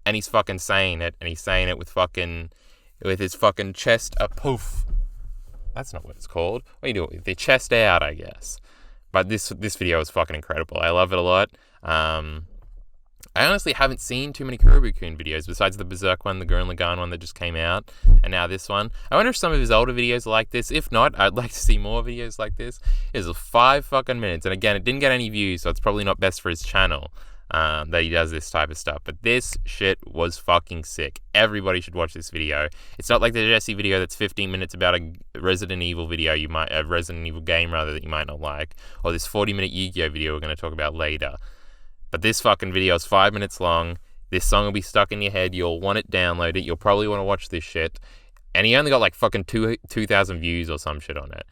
and he's fucking saying it, and he's saying it with his fucking chest a poof. That's not what it's called. What do you do? Their chest out, I guess. But this video is fucking incredible. I love it a lot. I honestly haven't seen too many Caribou-kun videos besides the Berserk one, the Gurren Lagann one that just came out, and now this one. I wonder if some of his older videos are like this. If not, I'd like to see more videos like this. It's 5 fucking minutes. And again, it didn't get any views, so it's probably not best for his channel. That he does this type of stuff, but this shit was fucking sick. Everybody should watch this video. It's not like the Jesse video that's 15 minutes about a Resident Evil video a Resident Evil game rather that you might not like, or this 40-minute Yu-Gi-Oh video we're going to talk about later. But this fucking video is 5 minutes long. This song will be stuck in your head. You'll want it, download it. You'll probably want to watch this shit. And he only got like fucking 2,000 views or some shit on it.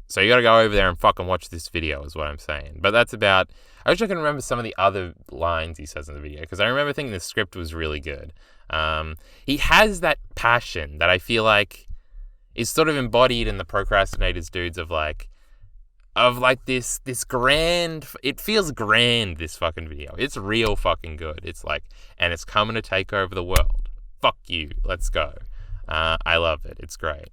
So you gotta go over there and fucking watch this video is what I'm saying. But that's about... I wish I could remember some of the other lines he says in the video, because I remember thinking the script was really good. He has that passion that I feel like is sort of embodied in the Procrastinators dudes of this grand... It feels grand, this fucking video. It's real fucking good. It's like, and it's coming to take over the world. Fuck you. Let's go. I love it. It's great.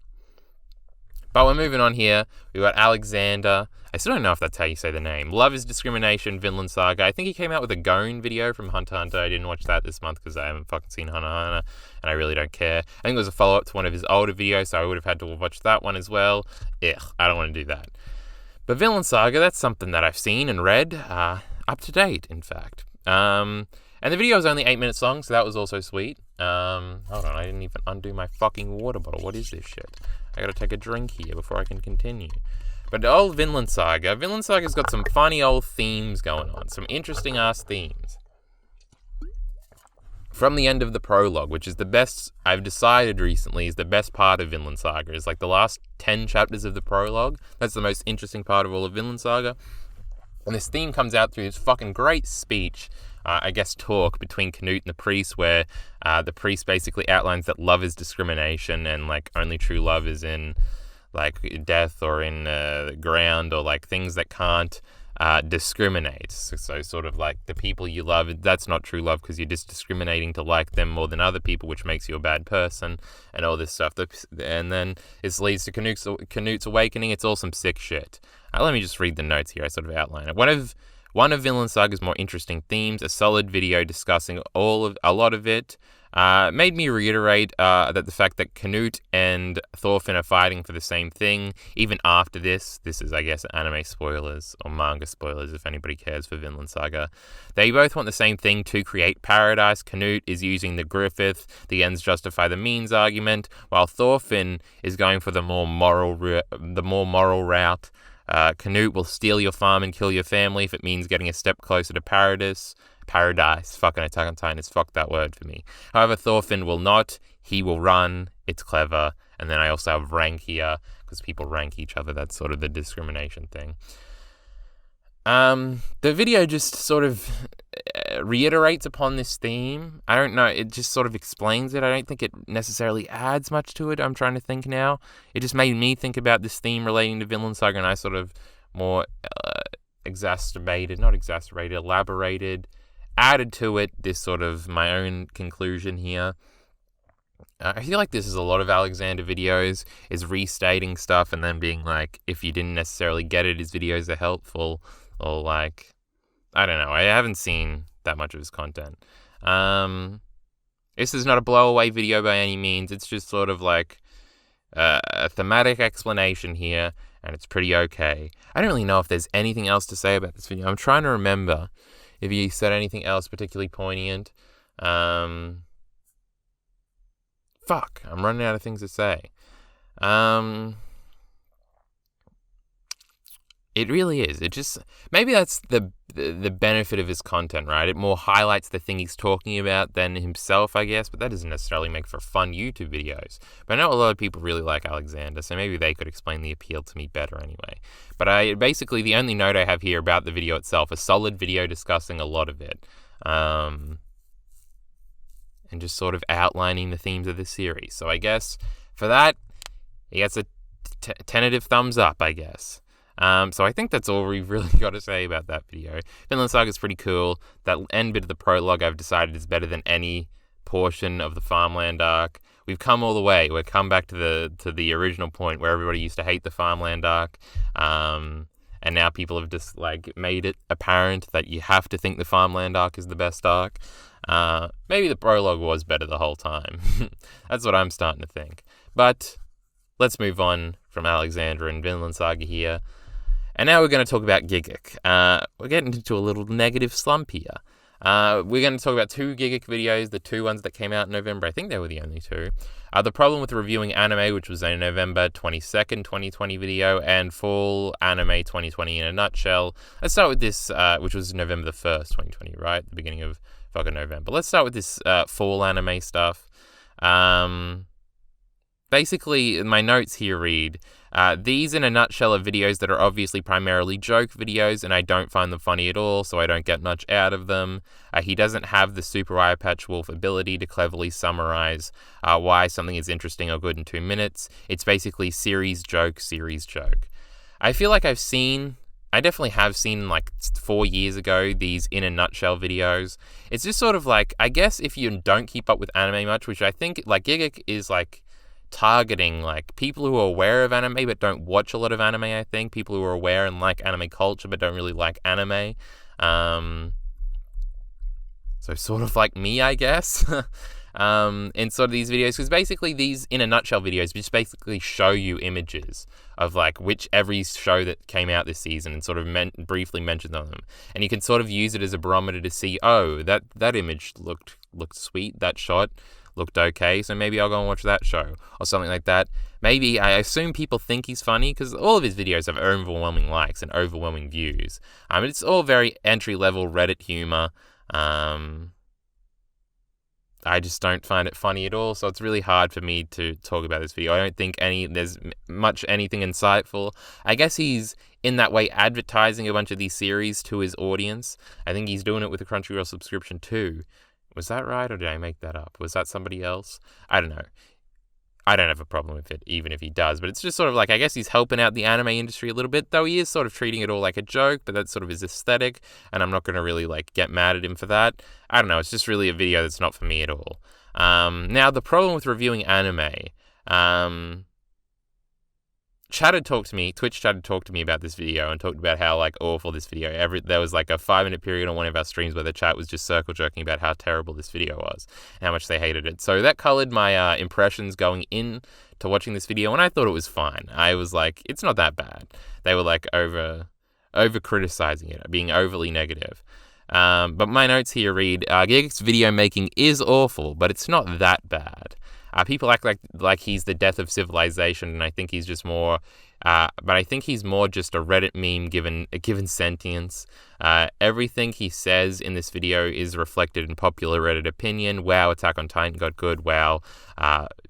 But we're moving on here. We've got Aleczandxr. I still don't know if that's how you say the name. Love is Discrimination, Vinland Saga. I think he came out with a Gon video from Hunter x Hunter. I didn't watch that this month because I haven't fucking seen Hunter x Hunter, and I really don't care. I think it was a follow-up to one of his older videos, so I would have had to watch that one as well. Ugh, I don't want to do that. But Vinland Saga, that's something that I've seen and read, up to date, in fact. And the video is only 8 minutes long, so that was also sweet. Hold on, I didn't even undo my fucking water bottle. What is this shit? I gotta take a drink here before I can continue. But the old Vinland Saga's got some funny old themes going on. Some interesting ass themes. From the end of the prologue, which is the best, I've decided recently, is the best part of Vinland Saga, is like the last 10 chapters of the prologue. That's the most interesting part of all of Vinland Saga. And this theme comes out through this fucking great speech, talk between Canute and the priest, where the priest basically outlines that love is discrimination and, like, only true love is in, like, death or in the ground or, like, things that can't discriminate. So sort of like the people you love, that's not true love because you're just discriminating to like them more than other people, which makes you a bad person and all this stuff. And then this leads to Canute's awakening. It's all some sick shit. Let me just read the notes here. I sort of outline it. One of Vinland Saga's more interesting themes, a solid video discussing a lot of it, made me reiterate that the fact that Canute and Thorfinn are fighting for the same thing, even after this is, I guess, anime spoilers, or manga spoilers, if anybody cares for Vinland Saga. They both want the same thing, to create paradise. Canute is using the Griffith, the ends justify the means argument, while Thorfinn is going for the more moral route. Canute will steal your farm and kill your family if it means getting a step closer to paradise. Fucking Attack on Titan has fucked that word for me. However, Thorfinn will not. He will run. It's clever. And then I also have rank here, because people rank each other. That's sort of the discrimination thing. The video just sort of reiterates upon this theme. I don't know. It just sort of explains it. I don't think it necessarily adds much to it. I'm trying to think now. It just made me think about this theme relating to Vinland Saga, and I sort of more elaborated, added to it this sort of my own conclusion here. I feel like this is a lot of Aleczandxr videos, is restating stuff and then being like, if you didn't necessarily get it, his videos are helpful, or like, I don't know, I haven't seen that much of his content. This is not a blowaway video by any means, it's just sort of like a thematic explanation here, and it's pretty okay. I don't really know if there's anything else to say about this video. I'm trying to remember if he said anything else particularly poignant. Fuck, I'm running out of things to say. It really is. It just, maybe that's the benefit of his content, right? It more highlights the thing he's talking about than himself, I guess, but that doesn't necessarily make for fun YouTube videos. But I know a lot of people really like Aleczandxr, so maybe they could explain the appeal to me better anyway. But the only note I have here about the video itself, a solid video discussing a lot of it. And just sort of outlining the themes of the series. So I guess for that, he gets a tentative thumbs up, I guess. So I think that's all we've really got to say about that video. Vinland Saga is pretty cool. That end bit of the prologue I've decided is better than any portion of the farmland arc. We've come all the way. We've come back to the original point where everybody used to hate the farmland arc. And now people have just like made it apparent that you have to think the farmland arc is the best arc. Maybe the prologue was better the whole time. That's what I'm starting to think. But let's move on from Aleczandxr and Vinland Saga here. And now we're going to talk about Gigguk. We're getting into a little negative slump here. We're going to talk about 2 Gigguk videos, the 2 ones that came out in November. I think they were the only 2. The problem with reviewing anime, which was a November 22nd, 2020 video, and full anime 2020 in a nutshell. Let's start with this, which was November the 1st, 2020, right? The beginning of fucking November. Let's start with this full anime stuff. Basically, my notes here read, these in a nutshell are videos that are obviously primarily joke videos, and I don't find them funny at all, so I don't get much out of them. He doesn't have the super Eyepatch Wolf ability to cleverly summarize why something is interesting or good in 2 minutes. It's basically series joke. I feel like I definitely have seen like 4 years ago these in a nutshell videos. It's just sort of like, I guess if you don't keep up with anime much, which I think like Gigguk is like targeting like people who are aware of anime but don't watch a lot of anime. I think people who are aware and like anime culture but don't really like anime. So sort of like me, I guess. In sort of these videos, because basically these in a nutshell videos just basically show you images of like every show that came out this season and sort of briefly mentions on them, and you can sort of use it as a barometer to see, oh, that image looked sweet, that shot looked okay, so maybe I'll go and watch that show or something like that. Maybe, I assume people think he's funny because all of his videos have overwhelming likes and overwhelming views. It's all very entry-level Reddit humor. I just don't find it funny at all, so it's really hard for me to talk about this video. I don't think there's much anything insightful. I guess he's, in that way, advertising a bunch of these series to his audience. I think he's doing it with a Crunchyroll subscription too. Was that right, or did I make that up? Was that somebody else? I don't know. I don't have a problem with it, even if he does, but it's just sort of like, I guess he's helping out the anime industry a little bit, though he is sort of treating it all like a joke, but that's sort of his aesthetic, and I'm not going to really, get mad at him for that. I don't know, it's just really a video that's not for me at all. Now, the problem with reviewing anime, Twitch Chat had talked to me about this video and talked about how, awful this video. There was, a 5-minute period on one of our streams where the chat was just circle jerking about how terrible this video was and how much they hated it. So that colored my impressions going in to watching this video, and I thought it was fine. I was like, it's not that bad. They were, over criticizing it, being overly negative. But my notes here read, Gigguk's video making is awful, but it's not that bad. People act like he's the death of civilization, and I think he's just more. But I think he's more just a Reddit meme given sentience. Everything he says in this video is reflected in popular Reddit opinion. Wow, Attack on Titan got good. Wow,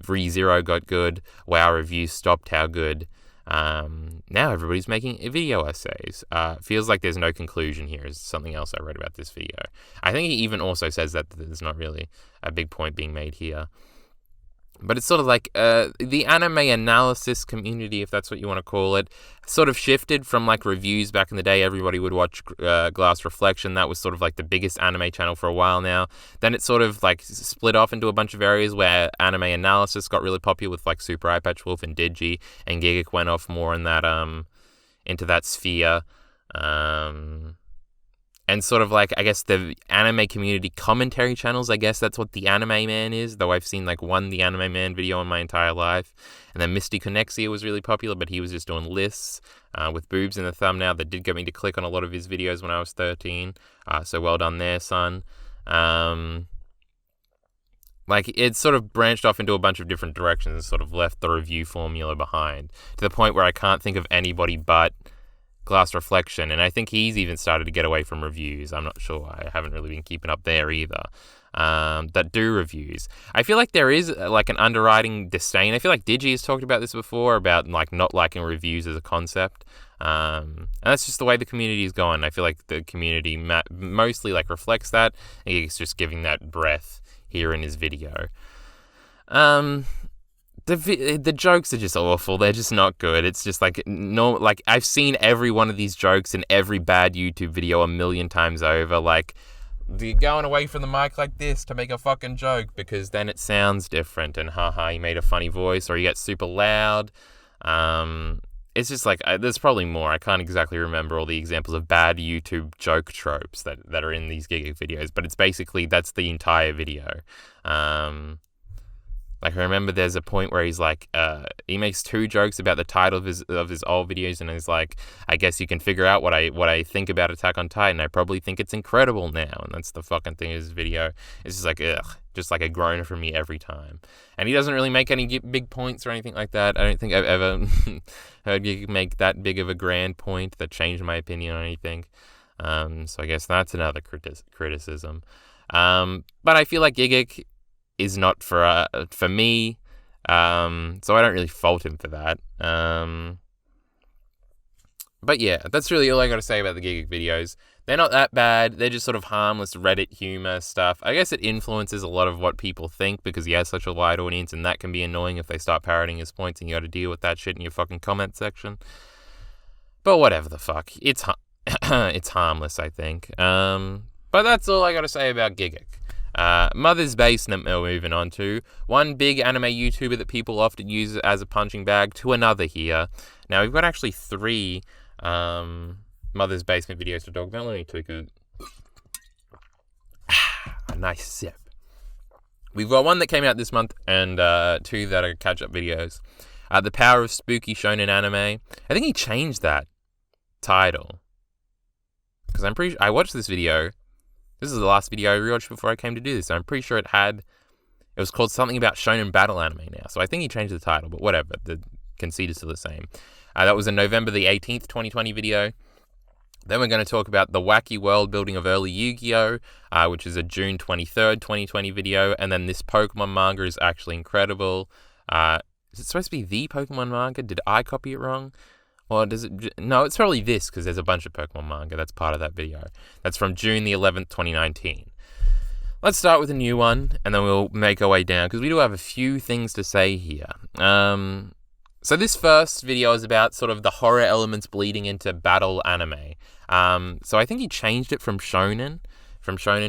ReZero got good. Wow, reviews stopped. How good. Now everybody's making video essays. Feels like there's no conclusion here is something else I read about this video. I think he even also says that there's not really a big point being made here. But it's sort of like the anime analysis community, if that's what you want to call it, sort of shifted from reviews back in the day. Everybody would watch Glass Reflection. That was sort of the biggest anime channel for a while now. Then it sort of split off into a bunch of areas where anime analysis got really popular with Super Eyepatch Wolf and Digi, and Gigguk went off more in that into that sphere. And sort of I guess the anime community commentary channels, I guess that's what the Anime Man is, though I've seen one The Anime Man video in my entire life. And then Misty Connexia was really popular, but he was just doing lists with boobs in the thumbnail that did get me to click on a lot of his videos when I was 13. So well done there, son. It sort of branched off into a bunch of different directions and sort of left the review formula behind, to the point where I can't think of anybody but Glass Reflection, and I think he's even started to get away from reviews. I'm not sure. I haven't really been keeping up there either. That do reviews. I feel like there is an underwriting disdain. I feel like Digi has talked about this before, about not liking reviews as a concept. And that's just the way the community is going. I feel like the community mostly reflects that, and he's just giving that breath here in his video. The jokes are just awful. They're just not good. It's just no, I've seen every one of these jokes in every bad YouTube video a million times over. You're going away from the mic like this to make a fucking joke because then it sounds different, and haha, you made a funny voice, or you get super loud. It's just there's probably more. I can't exactly remember all the examples of bad YouTube joke tropes that are in these Gigguk videos, but it's basically, that's the entire video. I remember there's a point where he's he makes 2 jokes about the title of his old videos, and he's I guess you can figure out what I think about Attack on Titan. I probably think it's incredible now, and that's the fucking thing of his video. It's just ugh, just a groaner for me every time. And he doesn't really make any big points or anything like that. I don't think I've ever heard you make that big of a grand point that changed my opinion on anything. So I guess that's another criticism. But I feel like Gigguk is not for me, so I don't really fault him for that. But yeah, that's really all I got to say about the Gigguk videos. They're not that bad. They're just sort of harmless Reddit humor stuff. I guess it influences a lot of what people think because he has such a wide audience, and that can be annoying if they start parroting his points and you got to deal with that shit in your fucking comment section. But whatever the fuck. It's harmless, I think. But that's all I got to say about Gigguk. Mother's Basement we're moving on to. One big anime YouTuber that people often use as a punching bag to another here. Now, we've got actually 3 Mother's Basement videos to talk about. Let me take a nice sip. We've got one that came out this month and 2 that are catch-up videos. The Power of Spooky Shonen Anime. I think he changed that title, because I'm pretty sure I watched this video. This is the last video I rewatched before I came to do this. So I'm pretty sure it had It was called something about shonen battle anime now. So I think he changed the title, but whatever. The conceit is still the same. That was a November the 18th, 2020 video. Then we're going to talk about the wacky world building of early Yu-Gi-Oh!, which is a June 23rd, 2020 video. And then this Pokemon manga is actually incredible. Is it supposed to be the Pokemon manga? Did I copy it wrong? Or does it... No, it's probably this, because there's a bunch of Pokemon manga. That's part of that video. That's from June the 11th, 2019. Let's start with a new one, and then we'll make our way down, because we do have a few things to say here. So this first video is about sort of the horror elements bleeding into battle anime. So I think he changed it from shonen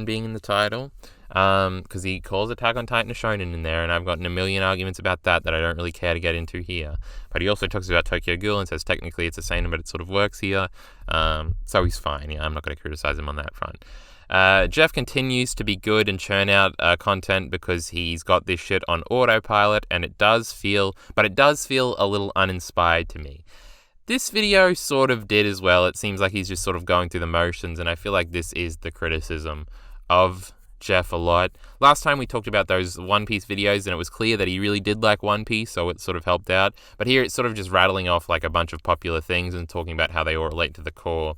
being in the title, because he calls Attack on Titan a shonen in there, and I've gotten a million arguments about that I don't really care to get into here. But he also talks about Tokyo Ghoul and says technically it's a seinen, but it sort of works here. So he's fine. Yeah, I'm not going to criticize him on that front. Jeff continues to be good and churn out content because he's got this shit on autopilot, and it does feel a little uninspired to me. This video sort of did as well. It seems like he's just sort of going through the motions, and I feel like this is the criticism of Jeff a lot. Last time we talked about those One Piece videos, and it was clear that he really did like One Piece, so it sort of helped out. But here it's sort of just rattling off like a bunch of popular things and talking about how they all relate to the core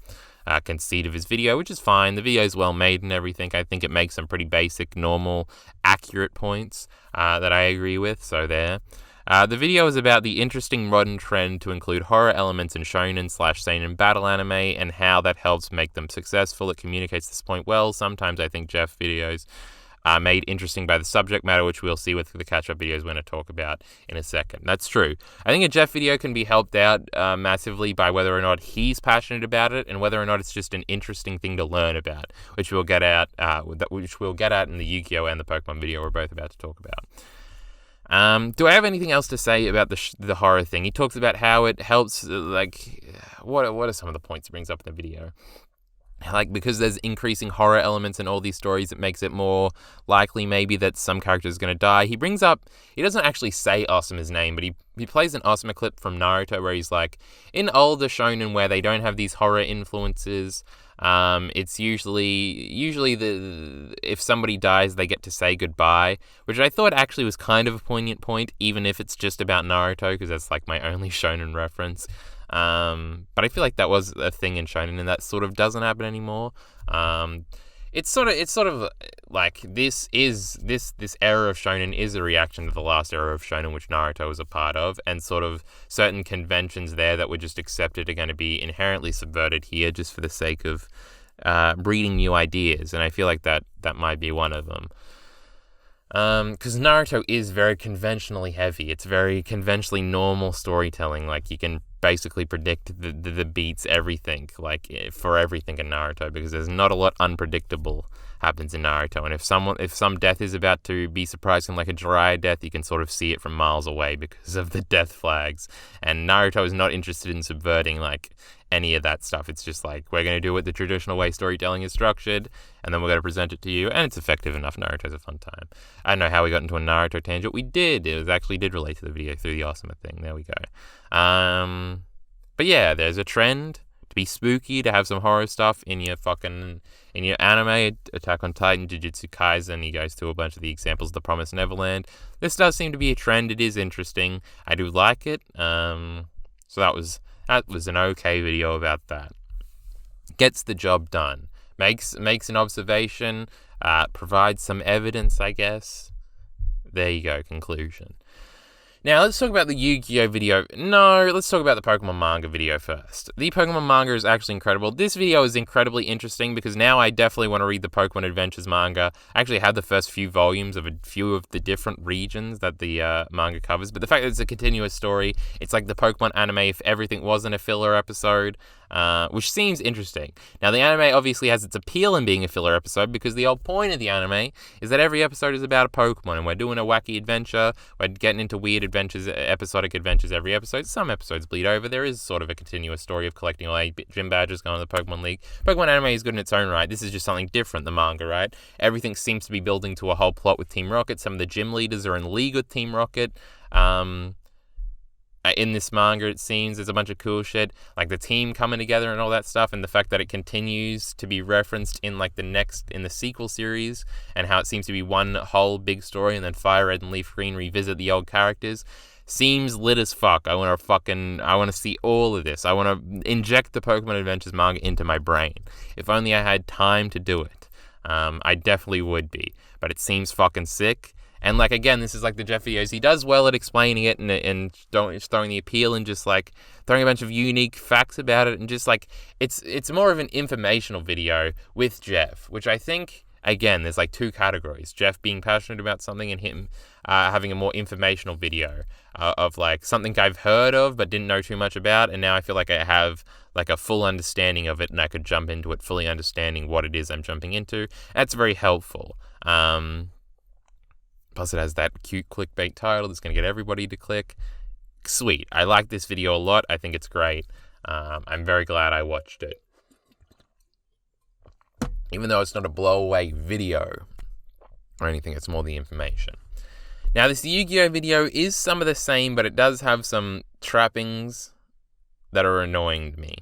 conceit of his video, which is fine. The video is well made and everything. I think it makes some pretty basic, normal, accurate points that I agree with, so there. The video is about the interesting modern trend to include horror elements in shonen/seinen battle anime and how that helps make them successful. It communicates this point well. Sometimes I think Jeff videos are made interesting by the subject matter, which we'll see with the catch-up videos we're going to talk about in a second. That's true. I think a Jeff video can be helped out massively by whether or not he's passionate about it and whether or not it's just an interesting thing to learn about, which we'll get at in the Yu-Gi-Oh! And the Pokemon video we're both about to talk about. Do I have anything else to say about the horror thing? He talks about how it helps, what are some of the points he brings up in the video? Like, because there's increasing horror elements in all these stories, it makes it more likely maybe that some character is going to die. He doesn't actually say Asuma's name, but he plays an Asuma clip from Naruto where he's like, in older shonen where they don't have these horror influences, it's usually if somebody dies, they get to say goodbye, which I thought actually was kind of a poignant point, even if it's just about Naruto, because that's like my only shonen reference. But I feel like that was a thing in shonen, and that sort of doesn't happen anymore. It's sort of like this era of shonen is a reaction to the last era of shonen, which Naruto was a part of, and sort of certain conventions there that were just accepted are going to be inherently subverted here just for the sake of breeding new ideas, and I feel like that might be one of them. Because Naruto is very conventionally heavy. It's very conventionally normal storytelling. Like, you can basically predict the beats, everything, like, for everything in Naruto, because there's not a lot unpredictable happens in Naruto. And if some death is about to be surprising, like a Jiraiya death, you can sort of see it from miles away because of the death flags. And Naruto is not interested in subverting, like, any of that stuff. It's just like, we're going to do it the traditional way storytelling is structured, and then we're going to present it to you, and it's effective enough. Naruto's a fun time. I don't know how we got into a Naruto tangent. We did. It actually did relate to the video through the Asuma thing. There we go. But yeah, there's a trend to be spooky, to have some horror stuff in your anime. Attack on Titan, Jujutsu Kaisen, he goes through a bunch of the examples of The Promised Neverland. This does seem to be a trend. It is interesting. I do like it. So that was an okay video about that. Gets the job done. Makes an observation. Provides some evidence, I guess. There you go, conclusion. Now, let's talk about the Yu-Gi-Oh! Video. No, let's talk about the Pokemon manga video first. The Pokemon manga is actually incredible. This video is incredibly interesting because now I definitely want to read the Pokemon Adventures manga. I actually had the first few volumes of a few of the different regions that the manga covers, but the fact that it's a continuous story, it's like the Pokemon anime if everything wasn't a filler episode, which seems interesting. Now, the anime obviously has its appeal in being a filler episode because the whole point of the anime is that every episode is about a Pokemon, and we're doing a wacky adventure, we're getting into weird adventures, episodic adventures every episode. Some episodes bleed over. There is sort of a continuous story of collecting all 8 gym badges, going to the Pokemon League. Pokemon anime is good in its own right. This is just something different, the manga, right? Everything seems to be building to a whole plot with Team Rocket. Some of the gym leaders are in league with Team Rocket. in this manga, it seems there's a bunch of cool shit, like the team coming together and all that stuff, and the fact that it continues to be referenced in like in the sequel series, and how it seems to be one whole big story, and then Fire Red and Leaf Green revisit the old characters. Seems lit as fuck. I want to see all of this. I want to inject the Pokemon Adventures manga into my brain. If only I had time to do it. I definitely would be. But it seems fucking sick. And like, again, this is like the Jeff videos. He does well at explaining it and throwing the appeal and just like throwing a bunch of unique facts about it, and just like it's more of an informational video with Jeff, which I think, again, there's like two categories: Jeff being passionate about something, and him having a more informational video of like something I've heard of but didn't know too much about, and now I feel like I have like a full understanding of it, and I could jump into it fully understanding what it is I'm jumping into. That's very helpful. Plus it has that cute clickbait title that's going to get everybody to click. Sweet. I like this video a lot. I think it's great. I'm very glad I watched it. Even though it's not a blow-away video or anything, it's more the information. Now, this Yu-Gi-Oh! Video is some of the same, but it does have some trappings that are annoying to me.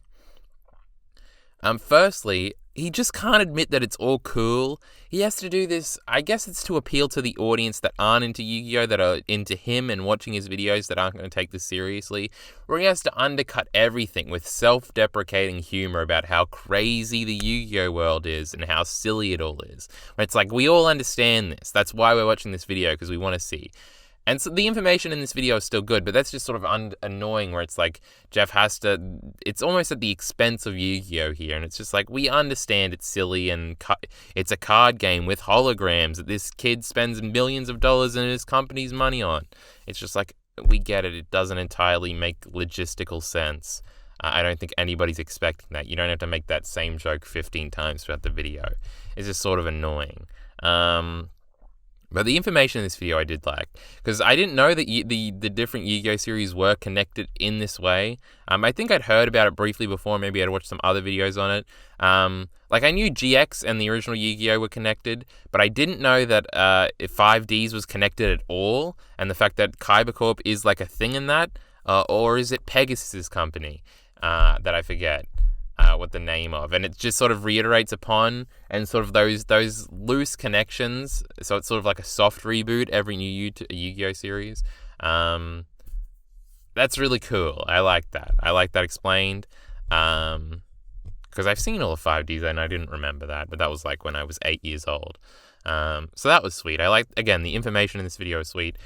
Firstly, he just can't admit that it's all cool. He has to do this, I guess it's to appeal to the audience that aren't into Yu-Gi-Oh!, that are into him and watching his videos, that aren't going to take this seriously, where he has to undercut everything with self-deprecating humor about how crazy the Yu-Gi-Oh! World is and how silly it all is. It's like, we all understand this. That's why we're watching this video, because we want to see. And so the information in this video is still good, but that's just sort of annoying, where it's like Jeff has to, it's almost at the expense of Yu-Gi-Oh! Here, and it's just like, we understand it's silly and it's a card game with holograms that this kid spends millions of dollars in his company's money on. It's just like, we get it. It doesn't entirely make logistical sense. I don't think anybody's expecting that. You don't have to make that same joke 15 times throughout the video. It's just sort of annoying. But the information in this video I did like, because I didn't know that the different Yu-Gi-Oh! Series were connected in this way. I think I'd heard about it briefly before. Maybe I'd watched some other videos on it. Like, I knew GX and the original Yu-Gi-Oh! Were connected, but I didn't know that 5Ds was connected at all, and the fact that Caribou-kun is like a thing in that, or is it Pegasus' company that I forget what the name of, and it just sort of reiterates upon and sort of those loose connections. So it's sort of like a soft reboot every new Yu-Gi-Oh! Series. That's really cool. I like that. I like that explained. Because I've seen all the 5Ds and I didn't remember that, but that was like when I was 8 years old. So that was sweet. I like, again, the information in this video is sweet.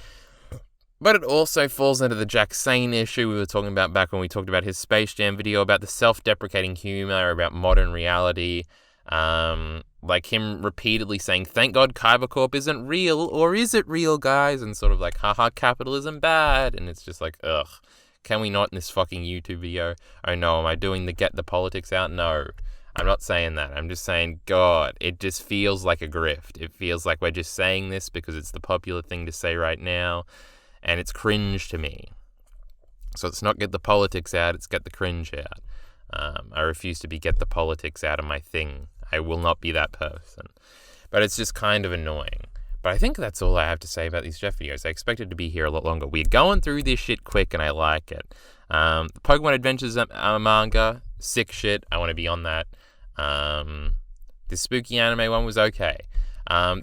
But it also falls into the Jack Sane issue we were talking about back when we talked about his Space Jam video, about the self-deprecating humor, about modern reality. Like him repeatedly saying, thank God Caribou-kun isn't real, or is it real, guys? And sort of like, haha, capitalism bad. And it's just like, ugh, can we not in this fucking YouTube video? Oh no, am I doing the get the politics out? No, I'm not saying that. I'm just saying, God, it just feels like a grift. It feels like we're just saying this because it's the popular thing to say right now. And it's cringe to me. So it's not get the politics out, it's get the cringe out. I refuse to be get the politics out of my thing. I will not be that person. But it's just kind of annoying. But I think that's all I have to say about these Jeff videos. I expected to be here a lot longer. We're going through this shit quick and I like it. The Pokemon Adventures manga, sick shit. I want to be on that. The spooky anime one was okay. I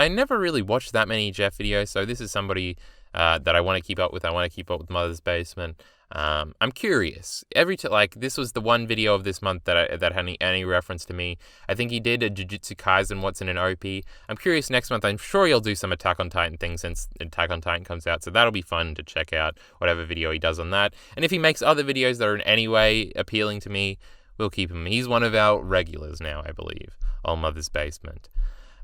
never really watched that many Jeff videos, so this is somebody that I want to keep up with. I want to keep up with Mother's Basement. I'm curious. This was the one video of this month that had any reference to me. I think he did a Jujutsu Kaisen What's in an OP. I'm curious next month. I'm sure he'll do some Attack on Titan things since Attack on Titan comes out, so that'll be fun to check out whatever video he does on that. And if he makes other videos that are in any way appealing to me, we'll keep him. He's one of our regulars now, I believe, on Mother's Basement.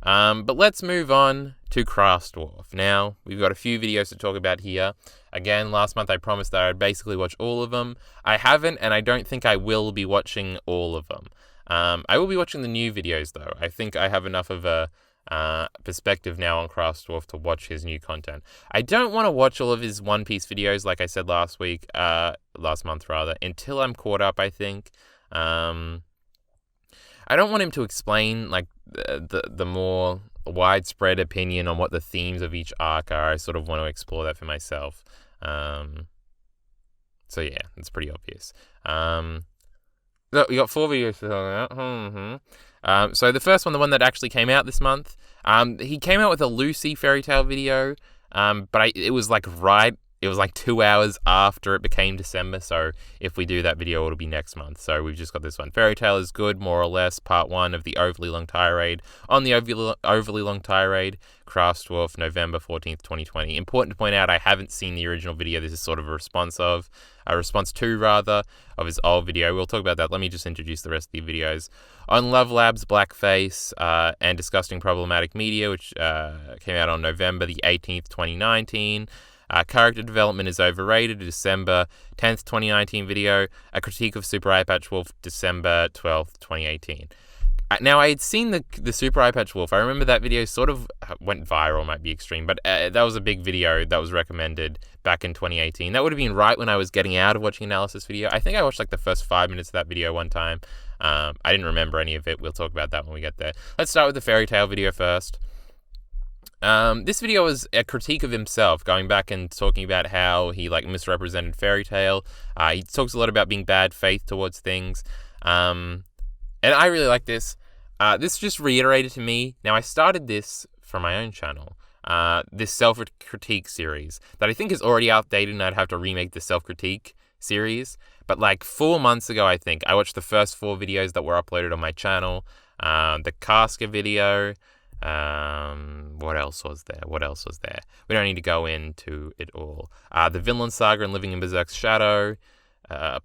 But let's move on to Craftsdwarf. Now, we've got a few videos to talk about here. Again, last month I promised that I'd basically watch all of them. I haven't, and I don't think I will be watching all of them. I will be watching the new videos, though. I think I have enough of a perspective now on Craftsdwarf to watch his new content. I don't want to watch all of his One Piece videos, like I said last month, until I'm caught up, I think. I don't want him to explain like the more widespread opinion on what the themes of each arc are. I sort of want to explore that for myself. So yeah, it's pretty obvious. Look, we got 4 videos for that. So the first one, the one that actually came out this month, he came out with a Lucy fairy tale video, but it was like 2 hours after it became December, so if we do that video, it'll be next month. So we've just got this one. Fairy Tale is Good, More or Less, Part 1 of the Overly Long Tirade. On the Overly Long Tirade, Craftsdwarf, November 14th, 2020. Important to point out, I haven't seen the original video. This is sort of a response to of his old video. We'll talk about that. Let me just introduce the rest of the videos. On Love Labs, Blackface, and Disgusting Problematic Media, which came out on November the 18th, 2019. Character Development is Overrated, December 10th, 2019 video. A Critique of Super Eyepatch Wolf, December 12th, 2018. Now, I had seen the Super Eyepatch Wolf. I remember that video sort of went viral, might be extreme, but that was a big video that was recommended back in 2018. That would have been right when I was getting out of watching analysis video. I think I watched like the first 5 minutes of that video one time. I didn't remember any of it. We'll talk about that when we get there. Let's start with the Fairy Tale video first. This video was a critique of himself, going back and talking about how he like misrepresented Fairy Tale. He talks a lot about being bad faith towards things. And I really like this. This just reiterated to me. Now, I started this for my own channel, this self-critique series that I think is already outdated, and I'd have to remake the self-critique series. But like 4 months ago, I think, I watched the first 4 videos that were uploaded on my channel. The Casca video. What else was there? We don't need to go into it all. The Vinland Saga and Living in Berserk's Shadow. The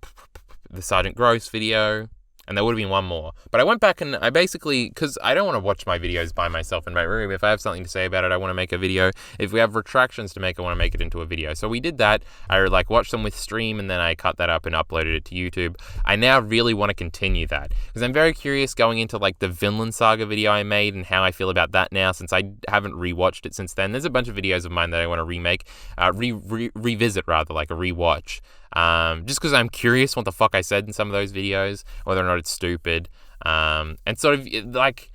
Sergeant Gross video. And there would have been one more. But I went back and I basically, because I don't want to watch my videos by myself in my room. If I have something to say about it, I want to make a video. If we have retractions to make, I want to make it into a video. So we did that. I like watched them with Stream, and then I cut that up and uploaded it to YouTube. I now really want to continue that, because I'm very curious going into like the Vinland Saga video I made and how I feel about that now, since I haven't rewatched it since then. There's a bunch of videos of mine that I want to remake, revisit rather, like a rewatch. Just because I'm curious what the fuck I said in some of those videos, whether or not it's stupid. And sort of like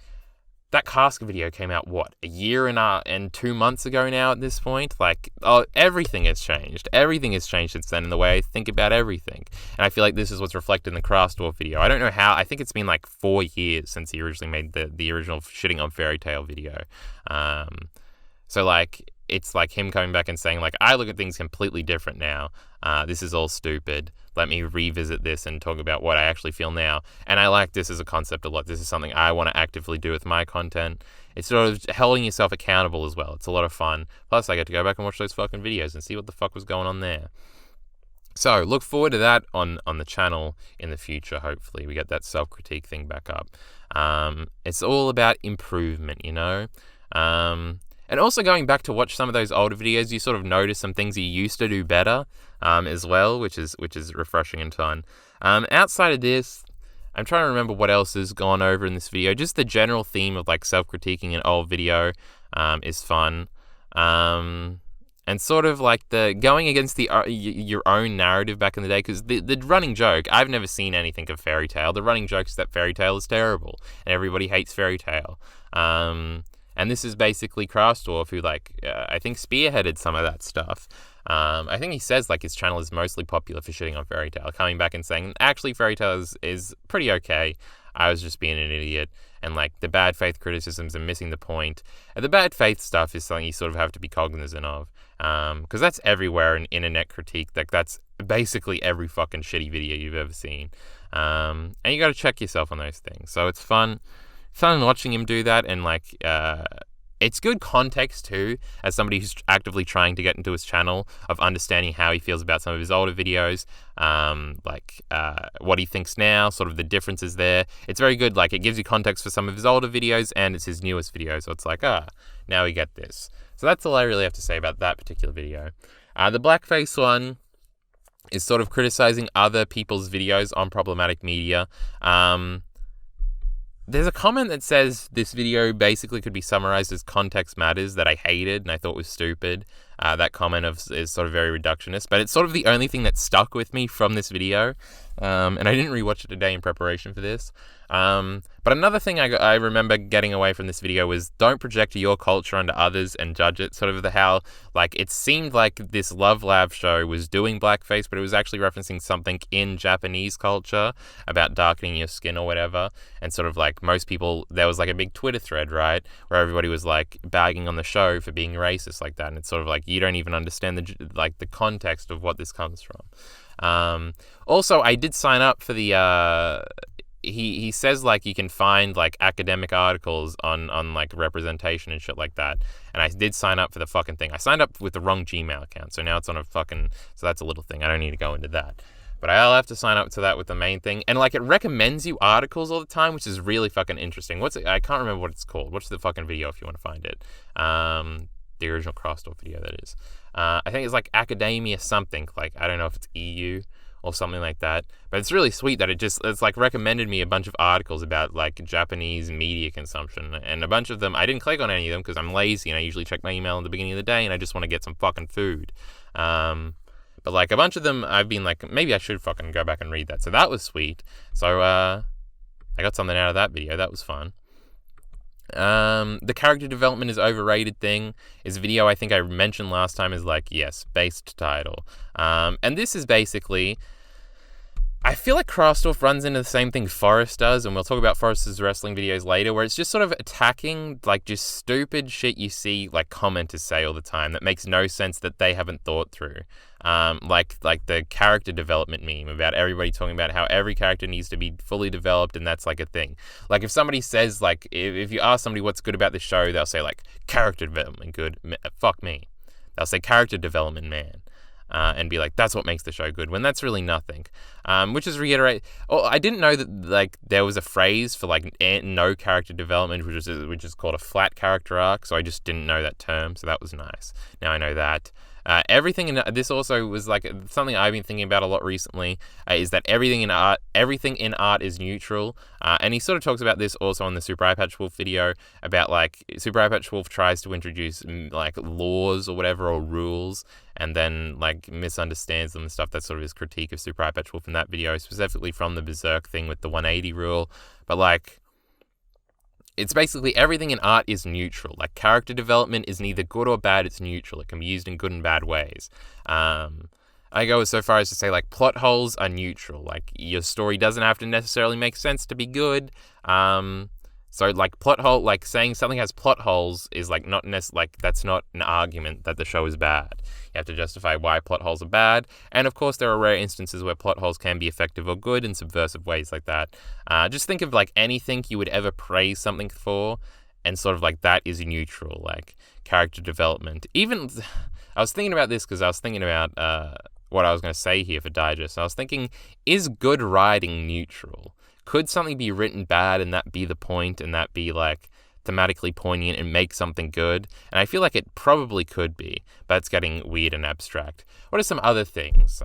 that Casca video came out, a year and 2 months ago now at this point? Like, everything has changed. Everything has changed since then in the way I think about everything. And I feel like this is what's reflected in the Craftsdwarf video. I don't know how. I think it's been like 4 years since he originally made the original shitting on Fairy Tale video. So like, it's like him coming back and saying like, I look at things completely different now. This is all stupid. Let me revisit this and talk about what I actually feel now. And I like this as a concept a lot. This is something I want to actively do with my content. It's sort of holding yourself accountable as well. It's a lot of fun. Plus, I get to go back and watch those fucking videos and see what the fuck was going on there. So, look forward to that on the channel in the future, hopefully. We get that self-critique thing back up. It's all about improvement, you know? And also going back to watch some of those older videos, you sort of notice some things you used to do better as well, which is refreshing and fun. Outside of this, I'm trying to remember what else has gone over in this video. Just the general theme of like self-critiquing an old video is fun. And sort of like the going against your own narrative back in the day, because the running joke, I've never seen anything of Fairy Tale. The running joke is that Fairy Tale is terrible and everybody hates Fairy Tale. And this is basically Craftsdwarf, who I think spearheaded some of that stuff. I think he says like his channel is mostly popular for shitting on Fairy Tale, coming back and saying, actually Fairy Tale is pretty okay. I was just being an idiot. And like the bad faith criticisms are missing the point. And the bad faith stuff is something you sort of have to be cognizant of. Because that's everywhere in internet critique. Like that's basically every fucking shitty video you've ever seen. And you got to check yourself on those things. So it's fun watching him do that, and like it's good context too, as somebody who's actively trying to get into his channel, of understanding how he feels about some of his older videos, what he thinks now, sort of the differences there. It's very good. Like it gives you context for some of his older videos, and it's his newest video, so it's like, now we get this. So that's all I really have to say about that particular video. The blackface one is sort of criticizing other people's videos on problematic media. There's a comment that says this video basically could be summarized as context matters that I hated and I thought was stupid. That comment is sort of very reductionist, but it's sort of the only thing that stuck with me from this video. And I didn't rewatch it today in preparation for this. But another thing I remember getting away from this video was don't project your culture onto others and judge it. Sort of how, like, it seemed like this Love Lab show was doing blackface, but it was actually referencing something in Japanese culture about darkening your skin or whatever. And sort of like most people, there was like a big Twitter thread, right, where everybody was like bagging on the show for being racist like that. And it's sort of like you don't even understand the context of what this comes from. Also, I did sign up for the he says like you can find like academic articles on like representation and shit like that, and I did sign up for the fucking thing. I signed up with the wrong Gmail account, so now it's on a fucking, so that's a little thing. I don't need to go into that, but I'll have to sign up to that with the main thing. And like it recommends you articles all the time, which is really fucking interesting. I can't remember what it's called. Watch the fucking video if you want to find it. The original Craftsdwarf video, that is. I think it's like Academia something, like I don't know if it's EU or something like that, but it's really sweet that it's like recommended me a bunch of articles about like Japanese media consumption, and a bunch of them I didn't click on any of them because I'm lazy and I usually check my email in the beginning of the day and I just want to get some fucking food. But like a bunch of them I've been like, maybe I should fucking go back and read that, so that was sweet. So I got something out of that video. That was fun. The character development is overrated thing is a video I think I mentioned last time, is like, yes, based title. And this is basically, I feel like Craftsdwarf runs into the same thing Forrest does, and we'll talk about Forrest's wrestling videos later, where it's just sort of attacking like just stupid shit you see like commenters say all the time that makes no sense that they haven't thought through. Like the character development meme about everybody talking about how every character needs to be fully developed, and that's like a thing. Like if somebody says like, if you ask somebody what's good about the show, they'll say like character development good. Fuck me. They'll say character development, man. And be like, that's what makes the show good, when that's really nothing. Which is reiterate. Oh, I didn't know that like there was a phrase for like no character development, which is called a flat character arc. So I just didn't know that term, so that was nice. Now I know that. Everything in this also was like something I've been thinking about a lot recently, is that everything in art is neutral. And he sort of talks about this also on the Super Eyepatch Wolf video, about like Super Eyepatch Wolf tries to introduce like laws or whatever, or rules, and then like misunderstands them and stuff. That's sort of his critique of Super Eyepatch Wolf in that video, specifically from the Berserk thing with the 180 rule. But like, it's basically everything in art is neutral. Like character development is neither good or bad, it's neutral. It can be used in good and bad ways. I go so far as to say like plot holes are neutral. Like your story doesn't have to necessarily make sense to be good. So like plot hole, like saying something has plot holes is like not like that's not an argument that the show is bad. You have to justify why plot holes are bad. And of course there are rare instances where plot holes can be effective or good in subversive ways like that. Just think of like anything you would ever praise something for, and sort of like that is neutral, like character development. Even I was thinking about this because I was thinking about what I was going to say here for Digest. I was thinking, is good writing neutral? Could something be written bad and that be the point, and that be like thematically poignant and make something good? And I feel like it probably could be, but it's getting weird and abstract. What are some other things?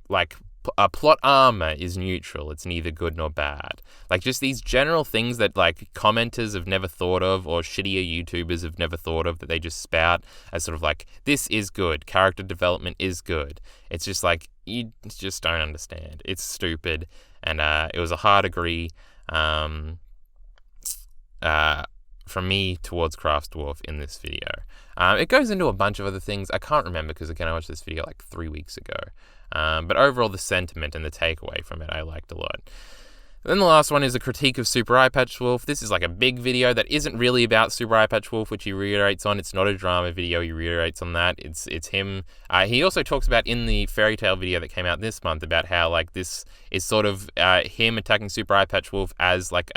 Like a plot armor is neutral. It's neither good nor bad. Like just these general things that like commenters have never thought of, or shittier YouTubers have never thought of, that they just spout as sort of like, this is good. Character development is good. It's just like, you just don't understand. It's stupid. And it was a hard agree from me towards Craftsdwarf in this video. It goes into a bunch of other things. I can't remember because, again, I watched this video like 3 weeks ago. But overall, the sentiment and the takeaway from it I liked a lot. Then the last one is a critique of Super Eyepatch Wolf. This is like a big video that isn't really about Super Eyepatch Wolf, which he reiterates on. It's not a drama video. He reiterates on that. It's him. He also talks about in the Fairy Tale video that came out this month about how like this is sort of him attacking Super Eyepatch Wolf as like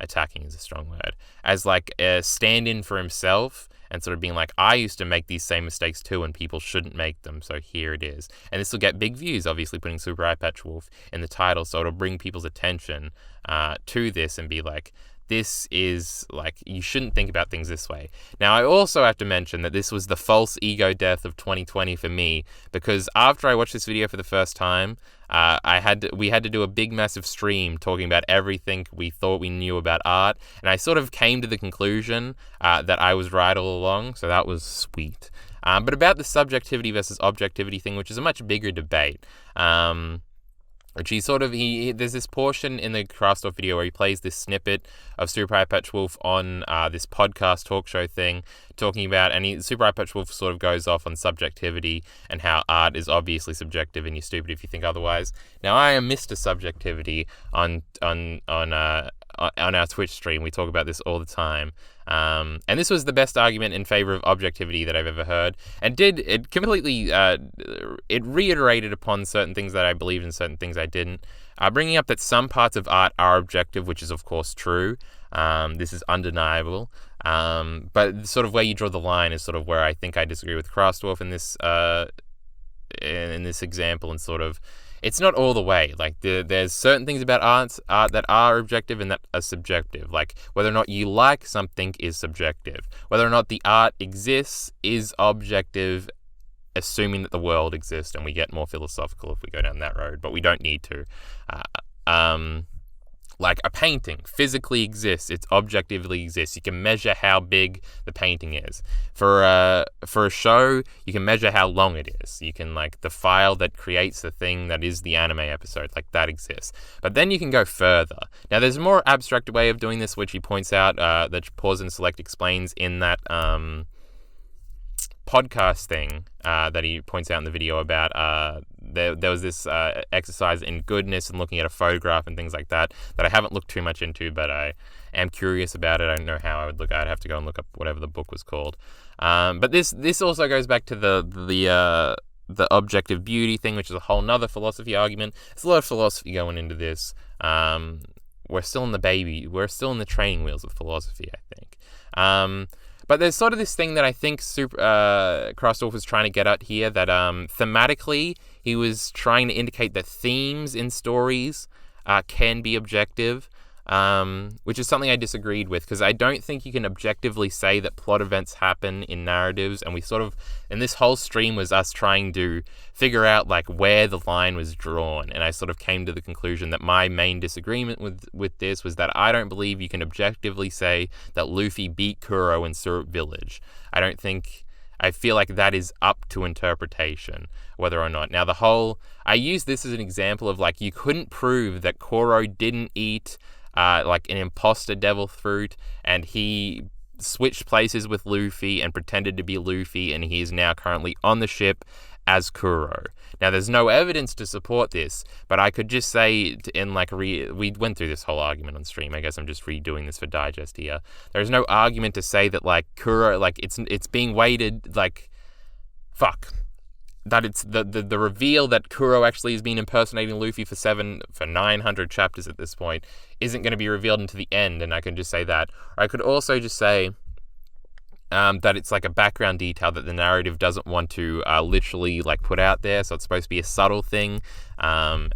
attacking is a strong word, as like a stand-in for himself. And sort of being like, I used to make these same mistakes too, and people shouldn't make them, so here it is. And this will get big views, obviously, putting Super Eyepatch Wolf in the title, so it'll bring people's attention to this and be like, this is, like, you shouldn't think about things this way. Now, I also have to mention that this was the false ego death of 2020 for me, because after I watched this video for the first time, we had to do a big, massive stream talking about everything we thought we knew about art, and I sort of came to the conclusion that I was right all along, so that was sweet. But about the subjectivity versus objectivity thing, which is a much bigger debate, which there's this portion in the Craftsdwarf video where he plays this snippet of Super Eyepatch Wolf on this podcast talk show thing, talking about, and Super Eyepatch Wolf sort of goes off on subjectivity and how art is obviously subjective and you're stupid if you think otherwise. Now, I am Mr. Subjectivity on our Twitch stream. We talk about this all the time. And this was the best argument in favor of objectivity that I've ever heard, and it completely it reiterated upon certain things that I believed and certain things I didn't, bringing up that some parts of art are objective, which is of course true. This is undeniable, but sort of where you draw the line is sort of where I think I disagree with Craftsdwarf in this example, and sort of it's not all the way. Like, there's certain things about art that are objective and that are subjective. Like, whether or not you like something is subjective. Whether or not the art exists is objective, assuming that the world exists, and we get more philosophical if we go down that road, but we don't need to. Like, a painting physically exists. It objectively exists. You can measure how big the painting is. For a show, you can measure how long it is. You can, like, the file that creates the thing that is the anime episode, like, that exists. But then you can go further. Now, there's a more abstract way of doing this, which he points out, that Pause and Select explains in that podcast thing that he points out in the video about there was this exercise in goodness and looking at a photograph and things like that I haven't looked too much into, but I am curious about it. I don't know how I would look. I'd have to go and look up whatever the book was called. But this also goes back to the objective beauty thing, which is a whole nother philosophy argument. There's a lot of philosophy going into this. We're still in the training wheels of philosophy, I think. But there's sort of this thing that I think Craftsdwarf was trying to get at here, that thematically he was trying to indicate that themes in stories can be objective, which is something I disagreed with, because I don't think you can objectively say that plot events happen in narratives, and this whole stream was us trying to figure out, like, where the line was drawn, and I sort of came to the conclusion that my main disagreement with this was that I don't believe you can objectively say that Luffy beat Kuro in Syrup Village. I feel like that is up to interpretation, whether or not. Now, I use this as an example of, like, you couldn't prove that Kuro didn't eat like an imposter devil fruit, and he switched places with Luffy and pretended to be Luffy, and he is now currently on the ship as Kuro. Now, there's no evidence to support this, but I could just say, we went through this whole argument on stream. I guess I'm just redoing this for digest here. There's no argument to say that, like, Kuro, like, it's being weighted, like, that it's the reveal that Kuro actually has been impersonating Luffy for 900 chapters at this point isn't going to be revealed until the end, and I can just say that. Or I could also just say that it's like a background detail that the narrative doesn't want to literally, like, put out there, so it's supposed to be a subtle thing, and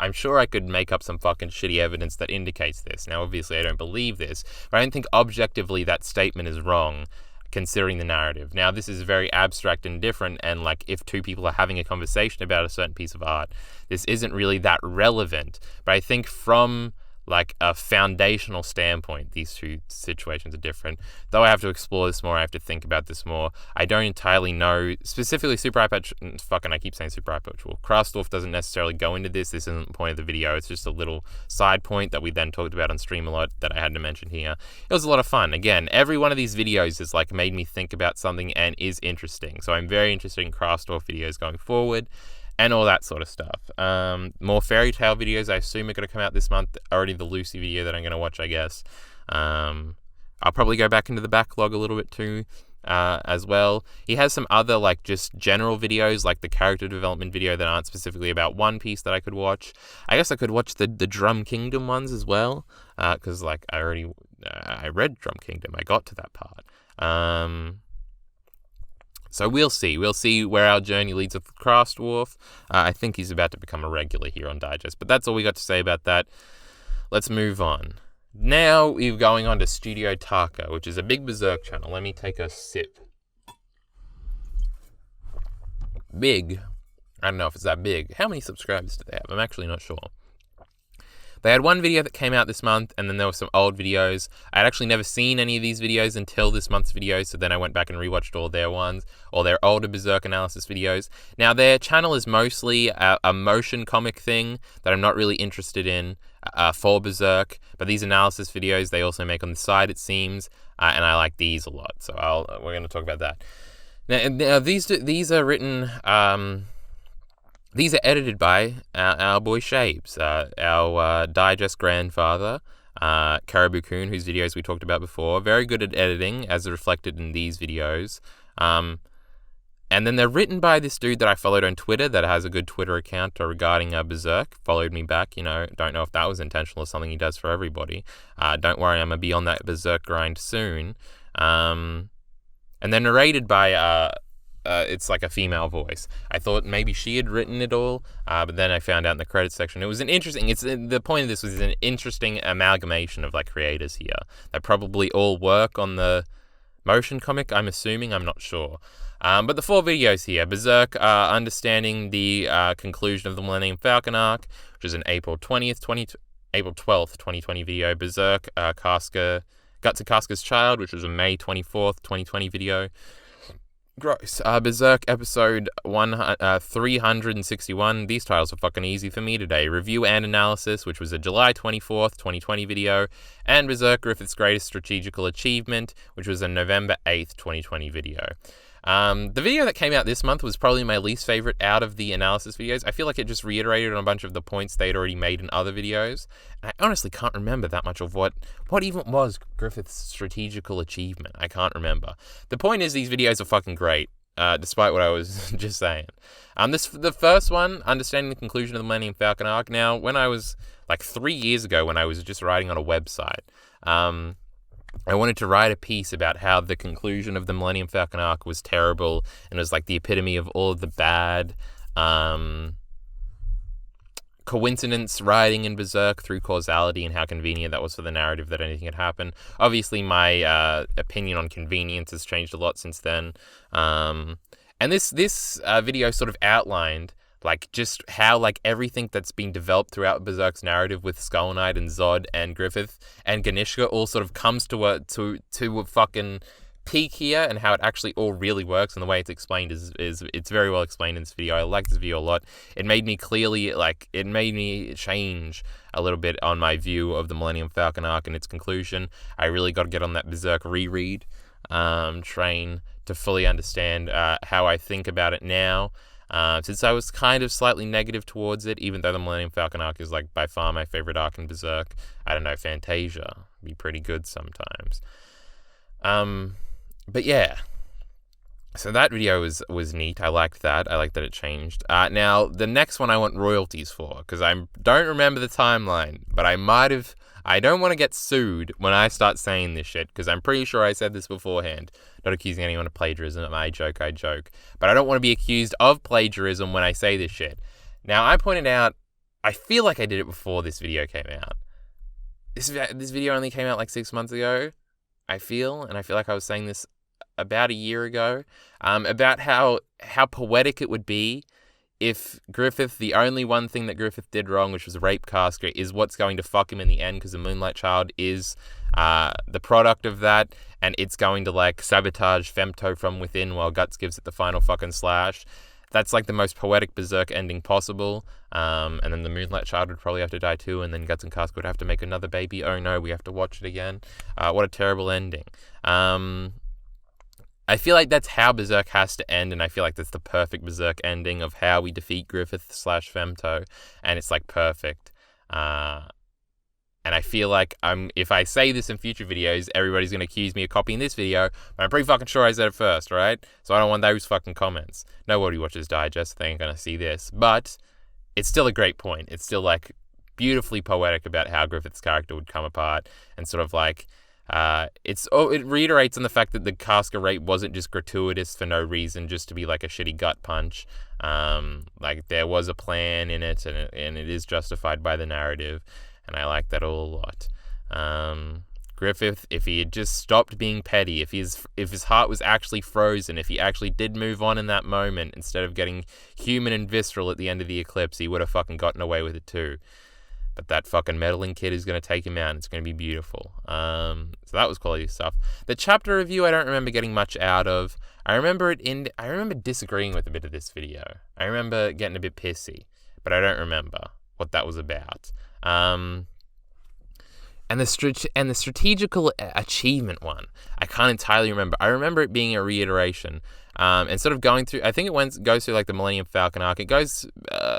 I'm sure I could make up some fucking shitty evidence that indicates this. Now, obviously I don't believe this, but I don't think objectively that statement is wrong, considering the narrative. Now, this is very abstract and different, and, like, if two people are having a conversation about a certain piece of art, this isn't really that relevant. But I think from, like, a foundational standpoint, these two situations are different. Though I have to explore this more, I have to think about this more. I don't entirely know, specifically Super Eyepatch, I keep saying Super Eyepatch. Well, Craftsdwarf doesn't necessarily go into this. This isn't the point of the video. It's just a little side point that we then talked about on stream a lot that I had to mention here. It was a lot of fun. Again, every one of these videos has, like, made me think about something and is interesting. So I'm very interested in Craftsdwarf videos going forward, and all that sort of stuff. More fairy tale videos, I assume, are going to come out this month. Already the Lucy video that I'm going to watch, I guess. I'll probably go back into the backlog a little bit too, as well. He has some other, like, just general videos, like the character development video that aren't specifically about One Piece that I could watch. I guess I could watch the Drum Kingdom ones as well, because, like, I read Drum Kingdom. I got to that part. So we'll see. We'll see where our journey leads with Craftsdwarf. I think he's about to become a regular here on Digest. But that's all we got to say about that. Let's move on. Now we're going on to Studio Taka, which is a big Berserk channel. Let me take a sip. Big. I don't know if it's that big. How many subscribers do they have? I'm actually not sure. They had one video that came out this month, and then there were some old videos. I had actually never seen any of these videos until this month's video, so then I went back and rewatched all their ones, all their older Berserk analysis videos. Now, their channel is mostly a motion comic thing that I'm not really interested in for Berserk, but these analysis videos they also make on the side, it seems, and I like these a lot, so we're going to talk about that. Now these are written... These are edited by our boy Shapes, our digest grandfather, Caribou-kun, whose videos we talked about before. Very good at editing, as reflected in these videos. And then they're written by this dude that I followed on Twitter that has a good Twitter account regarding Berserk. Followed me back, don't know if that was intentional or something he does for everybody. Don't worry, I'm going to be on that Berserk grind soon. And they're narrated by... it's like a female voice. I thought maybe she had written it all, but then I found out in the credits section. It was the point of this was an interesting amalgamation of like creators here that probably all work on the motion comic, I'm assuming, I'm not sure. But the 4 videos here: Berserk, understanding the conclusion of the Millennium Falcon arc, which is an April 12th, 2020 video. Berserk, Casca, Guts of Casca's Child, which was a May 24th, 2020 video. Gross. Berserk episode 361. These titles are fucking easy for me today. Review and analysis, which was a July 24th, 2020 video. And Berserk Griffith's Greatest Strategical Achievement, which was a November 8th, 2020 video. The video that came out this month was probably my least favorite out of the analysis videos. I feel like it just reiterated on a bunch of the points they'd already made in other videos. And I honestly can't remember that much of what even was Griffith's strategical achievement. I can't remember. The point is, these videos are fucking great, despite what I was just saying. The first one, understanding the conclusion of the Millennium Falcon arc. Now, when I was like 3 years ago, when I was just writing on a website, I wanted to write a piece about how the conclusion of the Millennium Falcon arc was terrible and it was like the epitome of all of the bad coincidence writing in Berserk through causality, and how convenient that was for the narrative that anything had happened. Obviously, my opinion on convenience has changed a lot since then. And this video sort of outlined like just how like everything that's been developed throughout Berserk's narrative with Skull Knight and Zod and Griffith and Ganishka all sort of comes to a fucking peak here, and how it actually all really works, and the way it's explained is it's very well explained in this video. I like this video a lot. It made me change a little bit on my view of the Millennium Falcon arc and its conclusion. I really got to get on that Berserk reread train to fully understand how I think about it now. Since I was kind of slightly negative towards it, even though the Millennium Falcon arc is like by far my favorite arc in Berserk. I don't know, Fantasia would be pretty good sometimes. But yeah, so that video was neat. I liked that. I liked that it changed. Now, the next one I want royalties for, because I don't remember the timeline, but I don't want to get sued when I start saying this shit, because I'm pretty sure I said this beforehand. Not accusing anyone of plagiarism. I joke. But I don't want to be accused of plagiarism when I say this shit. Now, I pointed out, I feel like I did it before this video came out. This video only came out like 6 months ago, I feel like I was saying this about a year ago, about how poetic it would be if Griffith, the only one thing that Griffith did wrong, which was rape Casca, is what's going to fuck him in the end, because the Moonlight Child is the product of that, and it's going to like sabotage Femto from within while Guts gives it the final fucking slash. That's like the most poetic Berserk ending possible. And then the Moonlight Child would probably have to die too, and then Guts and Casca would have to make another baby. Oh no, we have to watch it again. What a terrible ending. I feel like that's how Berserk has to end, and I feel like that's the perfect Berserk ending of how we defeat Griffith/Femto, and it's like perfect. And I feel like if I say this in future videos, everybody's going to accuse me of copying this video, but I'm pretty fucking sure I said it first, right? So I don't want those fucking comments. Nobody watches Digest, they ain't going to see this. But it's still a great point. It's still like beautifully poetic about how Griffith's character would come apart, and sort of like it reiterates on the fact that the Casca rape wasn't just gratuitous for no reason, just to be like a shitty gut punch. Like there was a plan in it, and it is justified by the narrative. And I like that all a lot. Griffith, if he had just stopped being petty, if his heart was actually frozen, if he actually did move on in that moment instead of getting human and visceral at the end of the eclipse, he would have fucking gotten away with it too. But that fucking meddling kid is going to take him out, and it's going to be beautiful. So that was quality stuff. The chapter review, I don't remember getting much out of. I remember disagreeing with a bit of this video. I remember getting a bit pissy, but I don't remember what that was about. And the strategical achievement one, I can't entirely remember. I remember it being a reiteration, and sort of going through. I think it goes through like the Millennium Falcon arc. It goes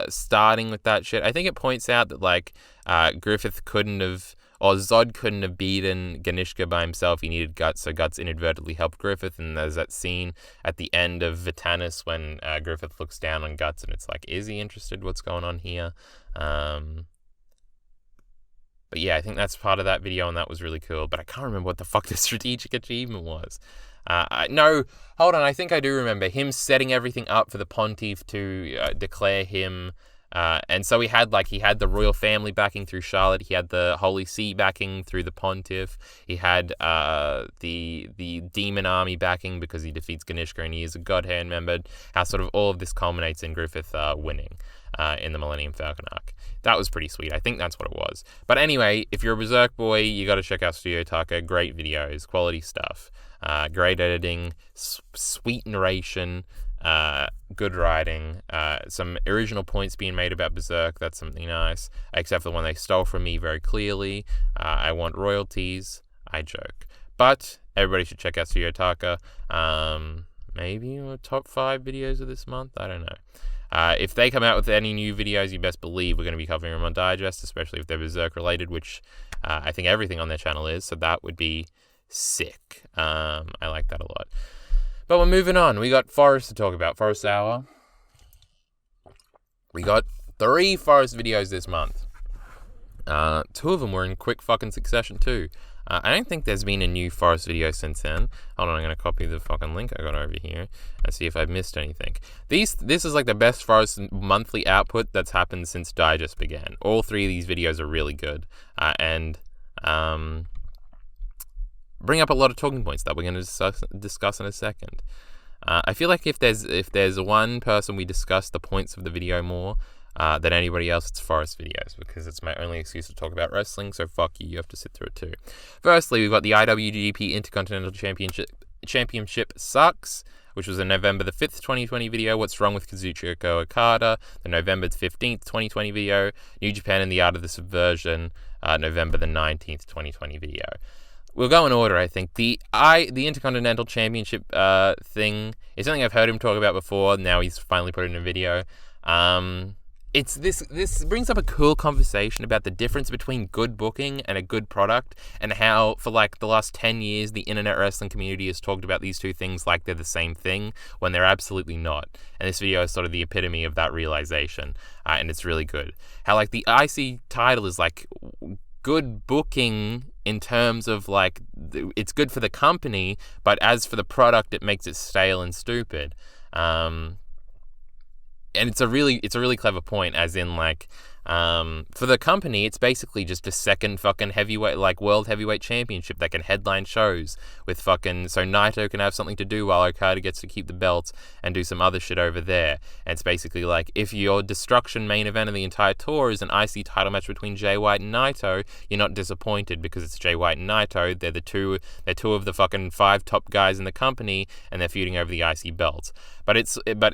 starting with that shit. I think it points out that like Griffith Zod couldn't have beaten Ganishka by himself. He needed Guts, so Guts inadvertently helped Griffith. And there's that scene at the end of Vitanis when Griffith looks down on Guts, and it's like, is he interested? What's going on here? But yeah, I think that's part of that video, and that was really cool. But I can't remember what the fuck the strategic achievement was. No, hold on. I think I do remember him setting everything up for the Pontiff to declare him. And so he had the royal family backing through Charlotte. He had the Holy See backing through the Pontiff. He had the demon army backing because he defeats Ganishka and he is a god hand member. How sort of all of this culminates in Griffith winning in the Millennium Falcon arc. That was pretty sweet. I think that's what it was. But anyway, if you're a Berserk boy, you got to check out Studio Taka. Great videos, quality stuff, great editing, sweet narration. Good writing, some original points being made about Berserk. That's something nice, except for the one they stole from me very clearly. I want royalties. I joke. But everybody should check out Studio Taka. Maybe top 5 videos of this month. I don't know. If they come out with any new videos, you best believe we're going to be covering them on Digest, especially if they're Berserk related, which I think everything on their channel is. So that would be sick. I like that a lot. But we're moving on. We got Forrest to talk about. Forrest Sowa. We got 3 Forrest videos this month. 2 of them were in quick fucking succession too. I don't think there's been a new Forrest video since then. Hold on, I'm going to copy the fucking link I got over here and see if I've missed anything. This is like the best Forrest monthly output that's happened since Digest began. All 3 of these videos are really good. And bring up a lot of talking points that we're going to discuss in a second. I feel like if there's one person we discuss the points of the video more than anybody else, it's Forrest videos, because it's my only excuse to talk about wrestling, so fuck you, you have to sit through it too. Firstly, we've got the IWGP Intercontinental Championship sucks, which was a November the 5th, 2020 video, What's Wrong with Kazuchika Okada, the November 15th, 2020 video, New Japan and the Art of the Subversion, November the 19th, 2020 video. We'll go in order, I think. The Intercontinental Championship thing is something I've heard him talk about before. Now he's finally put it in a video. It's this brings up a cool conversation about the difference between good booking and a good product, and how for like the last 10 years the internet wrestling community has talked about these two things like they're the same thing when they're absolutely not. And this video is sort of the epitome of that realization, and it's really good. How like the IC title is like good booking in terms of like it's good for the company, but as for the product it makes it stale and stupid. And it's a really clever point, as in like for the company it's basically just a second fucking heavyweight, like world heavyweight championship that can headline shows with fucking, so Naito can have something to do while Okada gets to keep the belts and do some other shit over there. And it's basically like, if your Destruction main event of the entire tour is an IC title match between Jay White and Naito, you're not disappointed because it's Jay White and Naito. They're two of the fucking 5 top guys in the company, and they're feuding over the IC belts. But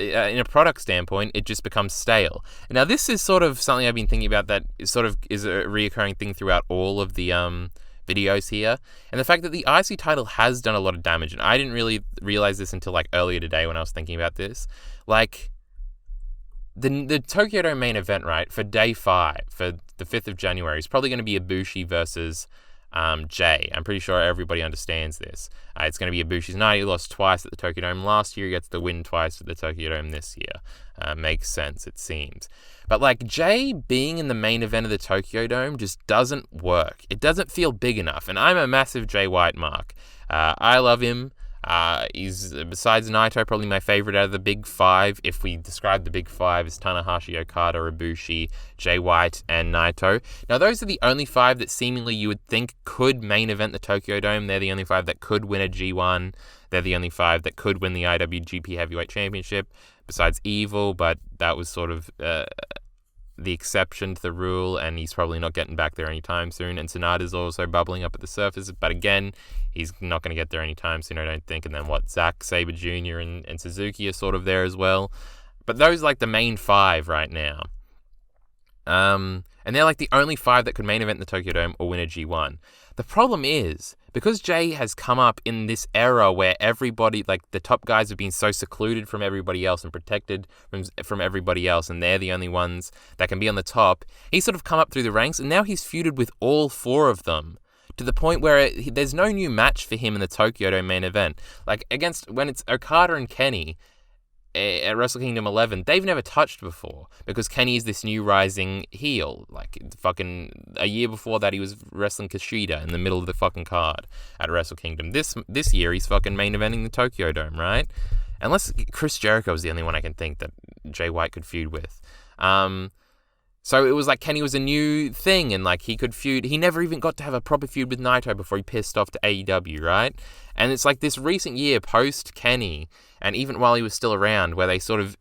in a product standpoint, it just becomes stale. Now this is sort of something I've been thinking about that is a reoccurring thing throughout all of the videos here, and the fact that the IC title has done a lot of damage, and I didn't really realize this until like earlier today when I was thinking about this. Like the Tokyo Dome main event, right, for day 5, for the 5th of January, is probably going to be Ibushi versus Jay. I'm pretty sure everybody understands this. It's going to be Ibushi's night. He lost twice at the Tokyo Dome last year. He gets the win twice at the Tokyo Dome this year. Makes sense, it seems. But like Jay being in the main event of the Tokyo Dome just doesn't work. It doesn't feel big enough. And I'm a massive Jay White mark. I love him. He's, besides Naito, probably my favorite out of the big 5. If we describe the big 5 as Tanahashi, Okada, Ibushi, Jay White, and Naito. Now, those are the only 5 that seemingly you would think could main event the Tokyo Dome. They're the only 5 that could win a G1. They're the only 5 that could win the IWGP Heavyweight Championship, besides Evil, but that was sort of the exception to the rule, and he's probably not getting back there anytime soon. And Sonata's also bubbling up at the surface, but again, he's not going to get there anytime soon, I don't think. And then Zack Sabre Jr. and Suzuki are sort of there as well. But those are like the main 5 right now. And they're like the only 5 that could main event in the Tokyo Dome or win a G1. The problem is, because Jay has come up in this era where everybody, like the top guys, have been so secluded from everybody else and protected from everybody else, and they're the only ones that can be on the top, he's sort of come up through the ranks, and now he's feuded with all 4 of them, to the point where there's no new match for him in the Tokyo Dome main event. Like, when it's Okada and Kenny at Wrestle Kingdom 11, they've never touched before, because Kenny is this new rising heel. Like, fucking a year before that, he was wrestling Kushida in the middle of the fucking card at Wrestle Kingdom. This year, he's fucking main eventing the Tokyo Dome, right? Unless Chris Jericho is the only one I can think that Jay White could feud with. So it was like Kenny was a new thing, and like he could feud. He never even got to have a proper feud with Naito before he pissed off to AEW, right? And it's like this recent year post Kenny, and even while he was still around, where they sort of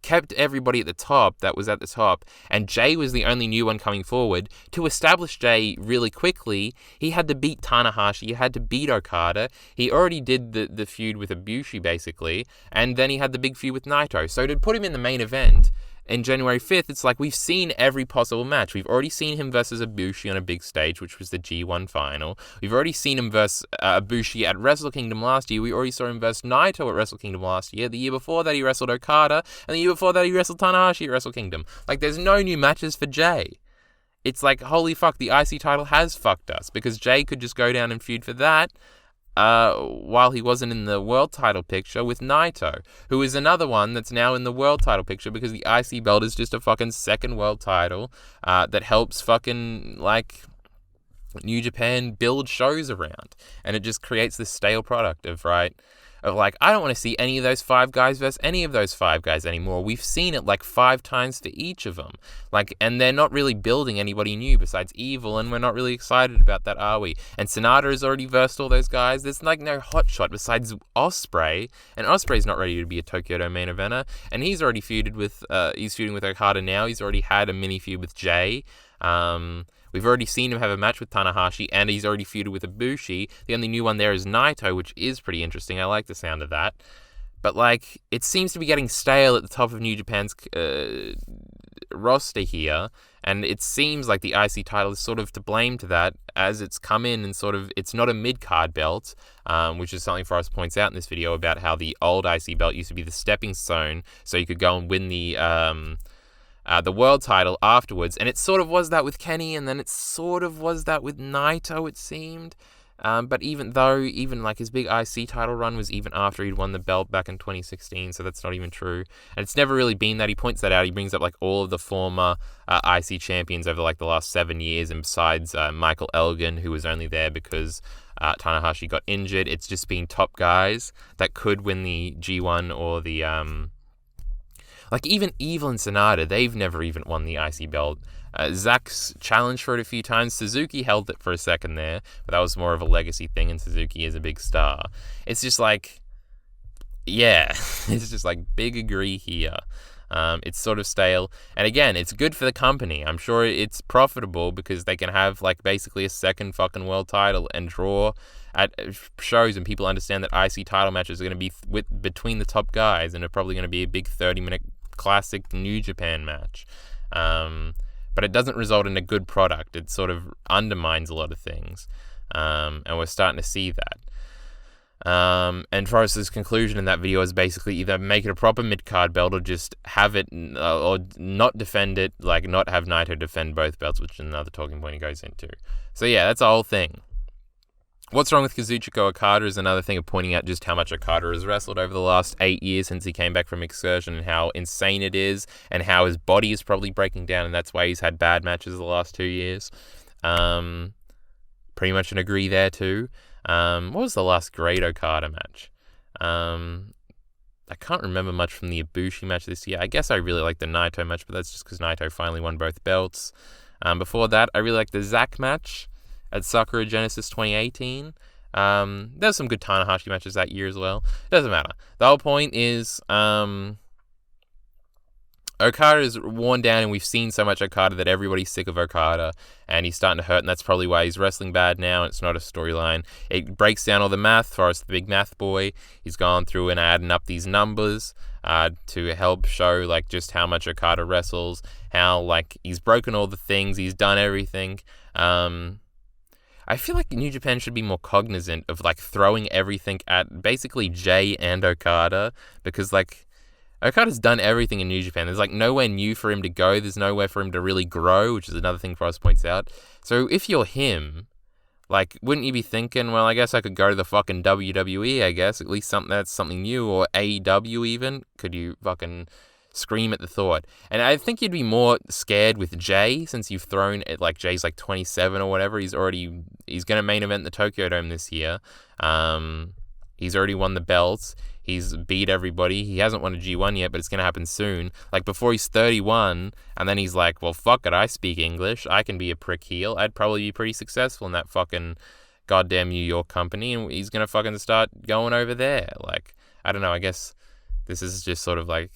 kept everybody at the top that was at the top, and Jay was the only new one coming forward. To establish Jay really quickly, he had to beat Tanahashi, he had to beat Okada, he already did the feud with Ibushi basically, and then he had the big feud with Naito. So to put him in the main event in January 5th, it's like we've seen every possible match. We've already seen him versus Ibushi on a big stage, which was the G1 final. We've already seen him versus Ibushi at Wrestle Kingdom last year. We already saw him versus Naito at Wrestle Kingdom last year. The year before that, he wrestled Okada. And the year before that, he wrestled Tanahashi at Wrestle Kingdom. Like, there's no new matches for Jay. It's like, holy fuck, the IC title has fucked us, because Jay could just go down and feud for that while he wasn't in the world title picture with Naito, who is another one that's now in the world title picture, because the IC belt is just a fucking second world title that helps fucking, like, New Japan build shows around. And it just creates this stale product of like, I don't want to see any of those 5 guys versus any of those 5 guys anymore. We've seen it like 5 times for each of them. Like, and they're not really building anybody new besides Evil, and we're not really excited about that, are we? And Sonata has already versed all those guys. There's like no hotshot besides Ospreay, and Ospreay's not ready to be a Tokyo Dome main eventer, and he's already feuded with, he's feuding with Okada now. He's already had a mini feud with Jay. We've already seen him have a match with Tanahashi, and he's already feuded with Ibushi. The only new one there is Naito, which is pretty interesting. I like the sound of that. But, like, it seems to be getting stale at the top of New Japan's roster here, and it seems like the IC title is sort of to blame to that, as it's come in and sort of, it's not a mid-card belt, which is something Forrest points out in this video about how the old IC belt used to be the stepping stone, so you could go and win the world title afterwards, and it sort of was that with Kenny, and then it sort of was that with Naito, it seemed. But even like his big IC title run was even after he'd won the belt back in 2016, so that's not even true. And it's never really been that. He points that out. He brings up like all of the former IC champions over like the last 7 years, and besides Michael Elgin, who was only there because Tanahashi got injured, it's just been top guys that could win the G1 or the like even Evil and Sonata, they've never even won the IC belt. Zack's challenged for it a few times. Suzuki held it for a second there, but that was more of a legacy thing, and Suzuki is a big star. It's just like, yeah, it's just like big agree here. It's sort of stale. And again, it's good for the company. I'm sure it's profitable because they can have like basically a second fucking world title and draw at shows, and people understand that IC title matches are going to be between the top guys, and are probably going to be a big 30-minute classic New Japan match. But it doesn't result in a good product. It sort of undermines a lot of things. And we're starting to see that. And Forrest's conclusion in that video is basically either make it a proper mid-card belt, or just have it, or not defend it, like not have Naito defend both belts, which is another talking point he goes into. So yeah, that's the whole thing. What's wrong with Kazuchika Okada is another thing of pointing out just how much Okada has wrestled over the last 8 years since he came back from excursion, and how insane it is, and how his body is probably breaking down, and that's why he's had bad matches the last 2 years. Pretty much an agree there too. What was the last great Okada match? I can't remember much from the Ibushi match this year. I guess I really like the Naito match, but that's just because Naito finally won both belts. Before that, I really like the Zack match at Sakura Genesis 2018. There's some good Tanahashi matches that year as well. Doesn't matter. The whole point is, Okada is worn down, and we've seen so much Okada that everybody's sick of Okada, and he's starting to hurt, and that's probably why he's wrestling bad now. It's not a storyline. It breaks down all the math. Forrest, the big math boy, he's gone through and adding up these numbers to help show like just how much Okada wrestles, how like he's broken all the things, he's done everything. I feel like New Japan should be more cognizant of like throwing everything at basically Jay and Okada, because like Okada's done everything in New Japan. There's like nowhere new for him to go. There's nowhere for him to really grow, which is another thing Forrest points out. So if you're him, like, wouldn't you be thinking, well, I guess I could go to the fucking WWE, I guess, at least that's something new, or AEW even? Could you fucking scream at the thought? And I think you'd be more scared with Jay, since you've thrown it, like, Jay's like 27 or whatever. He's going to main event the Tokyo Dome this year. He's already won the belts. He's beat everybody. He hasn't won a G1 yet, but it's going to happen soon. Like, before he's 31, and then he's like, well, fuck it, I speak English. I can be a prick heel. I'd probably be pretty successful in that fucking goddamn New York company, and he's going to fucking start going over there. Like, I don't know, I guess this is just sort of like,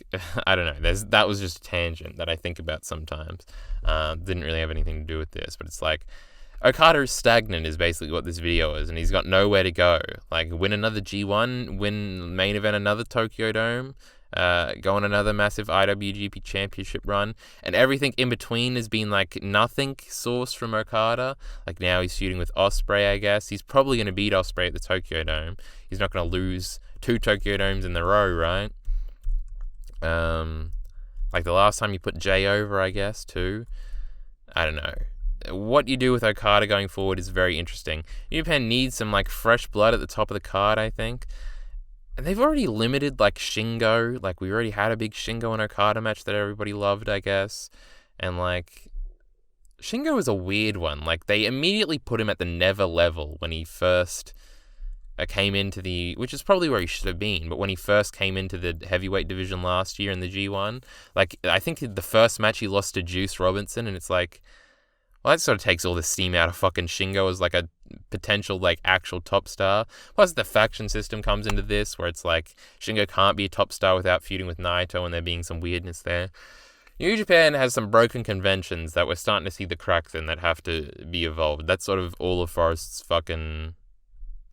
I don't know. That was just a tangent that I think about sometimes. Didn't really have anything to do with this, but it's like, Okada is stagnant is basically what this video is, and he's got nowhere to go. Like, win another G1, win main event another Tokyo Dome, go on another massive IWGP Championship run, and everything in between has been, like, nothing sourced from Okada. Like, now he's feuding with Ospreay, I guess. He's probably going to beat Ospreay at the Tokyo Dome. He's not going to lose 2 Tokyo Domes in a row, right? Like, the last time you put Jay over, I guess, too. I don't know. What you do with Okada going forward is very interesting. New Japan needs some like fresh blood at the top of the card, I think. And they've already limited like Shingo. Like, we already had a big Shingo and Okada match that everybody loved, I guess. And like, Shingo is a weird one. Like, they immediately put him at the never level when he first came into the, which is probably where he should have been, but when he first came into the heavyweight division last year in the G1, like, I think the first match he lost to Juice Robinson, and it's like, well, that sort of takes all the steam out of fucking Shingo as, like, a potential, like, actual top star. Plus, the faction system comes into this, where it's like, Shingo can't be a top star without feuding with Naito, and there being some weirdness there. New Japan has some broken conventions that we're starting to see the cracks in that have to be evolved. That's sort of all of Forrest's fucking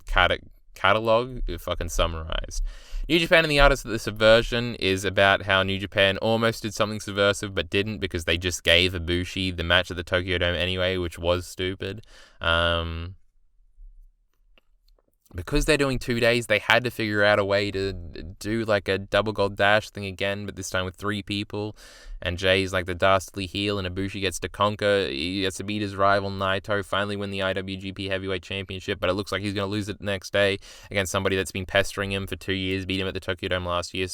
catalog fucking summarized. New Japan and the Artist of the Subversion is about how New Japan almost did something subversive but didn't, because they just gave Ibushi the match at the Tokyo Dome anyway, which was stupid. Because they're doing 2 days, they had to figure out a way to do like a double gold dash thing again, but this time with 3 people. And Jay's like the dastardly heel, and Ibushi gets to conquer. He gets to beat his rival Naito, finally win the IWGP Heavyweight Championship, but it looks like he's going to lose it the next day against somebody that's been pestering him for 2 years, beat him at the Tokyo Dome last year,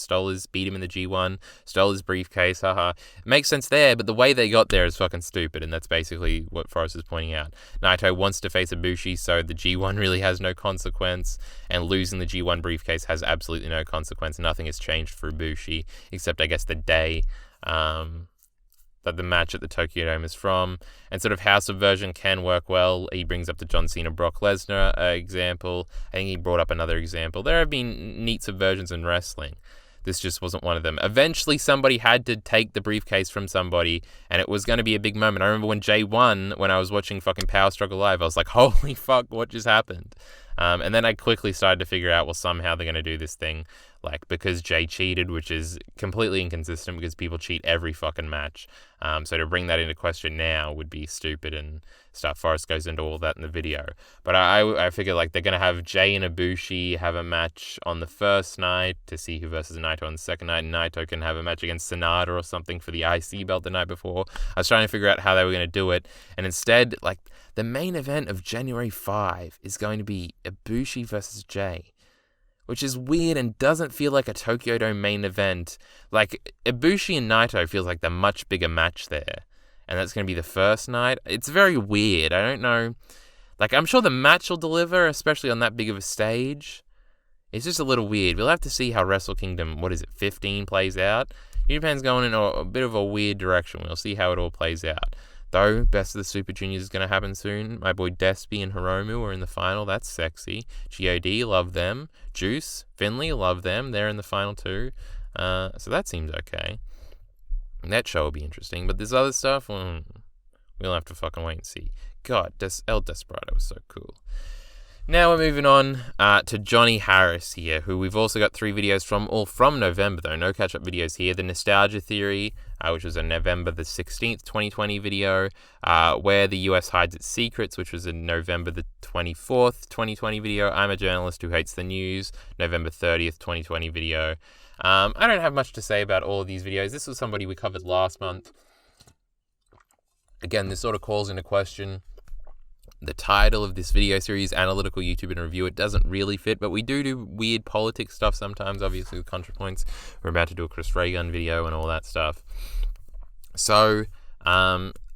beat him in the G1, stole his briefcase, haha. It makes sense there, but the way they got there is fucking stupid, and that's basically what Forrest is pointing out. Naito wants to face Ibushi, so the G1 really has no consequence, and losing the G1 briefcase has absolutely no consequence. Nothing has changed for Ibushi, except I guess the day that the match at the Tokyo Dome is from, and sort of how subversion can work well. He brings up the John Cena Brock Lesnar example. I think he brought up another example. There have been neat subversions in wrestling. This just wasn't one of them. Eventually somebody had to take the briefcase from somebody, and it was going to be a big moment. I remember when Jay won, when I was watching fucking Power Struggle Live, I was like, holy fuck, what just happened? And then I quickly started to figure out, well, somehow they're going to do this thing, like, because Jay cheated, which is completely inconsistent because people cheat every fucking match. So to bring that into question now would be stupid and stuff. Forrest goes into all that in the video. But I figure, like, they're going to have Jay and Ibushi have a match on the first night to see who versus Naito on the second night. And Naito can have a match against Sonata or something for the IC belt the night before. I was trying to figure out how they were going to do it. And instead, like, the main event of January 5 is going to be Ibushi versus Jay, which is weird and doesn't feel like a Tokyo Dome main event. Like, Ibushi and Naito feels like the much bigger match there, and that's going to be the first night. It's very weird. I don't know. Like, I'm sure the match will deliver, especially on that big of a stage. It's just a little weird. We'll have to see how Wrestle Kingdom, 15 plays out. New Japan's going in a bit of a weird direction. We'll see how it all plays out. Though, Best of the Super Juniors is going to happen soon. My boy Despy and Hiromu are in the final. That's sexy. GOD, love them. Juice, Finley, love them. They're in the final too. So that seems okay. That show will be interesting. But this other stuff, we'll have to fucking wait and see. God, El Desperado was so cool. Now we're moving on to Johnny Harris here, who we've also got 3 videos from, all from November though, no catch-up videos here. The Nostalgia Theory, which was a November the 16th, 2020 video. Where the US Hides Its Secrets, which was a November the 24th, 2020 video. I'm a Journalist Who Hates the News, November 30th, 2020 video. I don't have much to say about all of these videos. This was somebody we covered last month. Again, this sort of calls into question the title of this video series, Analytical YouTube and Review. It doesn't really fit, but we do weird politics stuff sometimes, obviously with ContraPoints. We're about to do a Chris Ray-Gun video and all that stuff. So,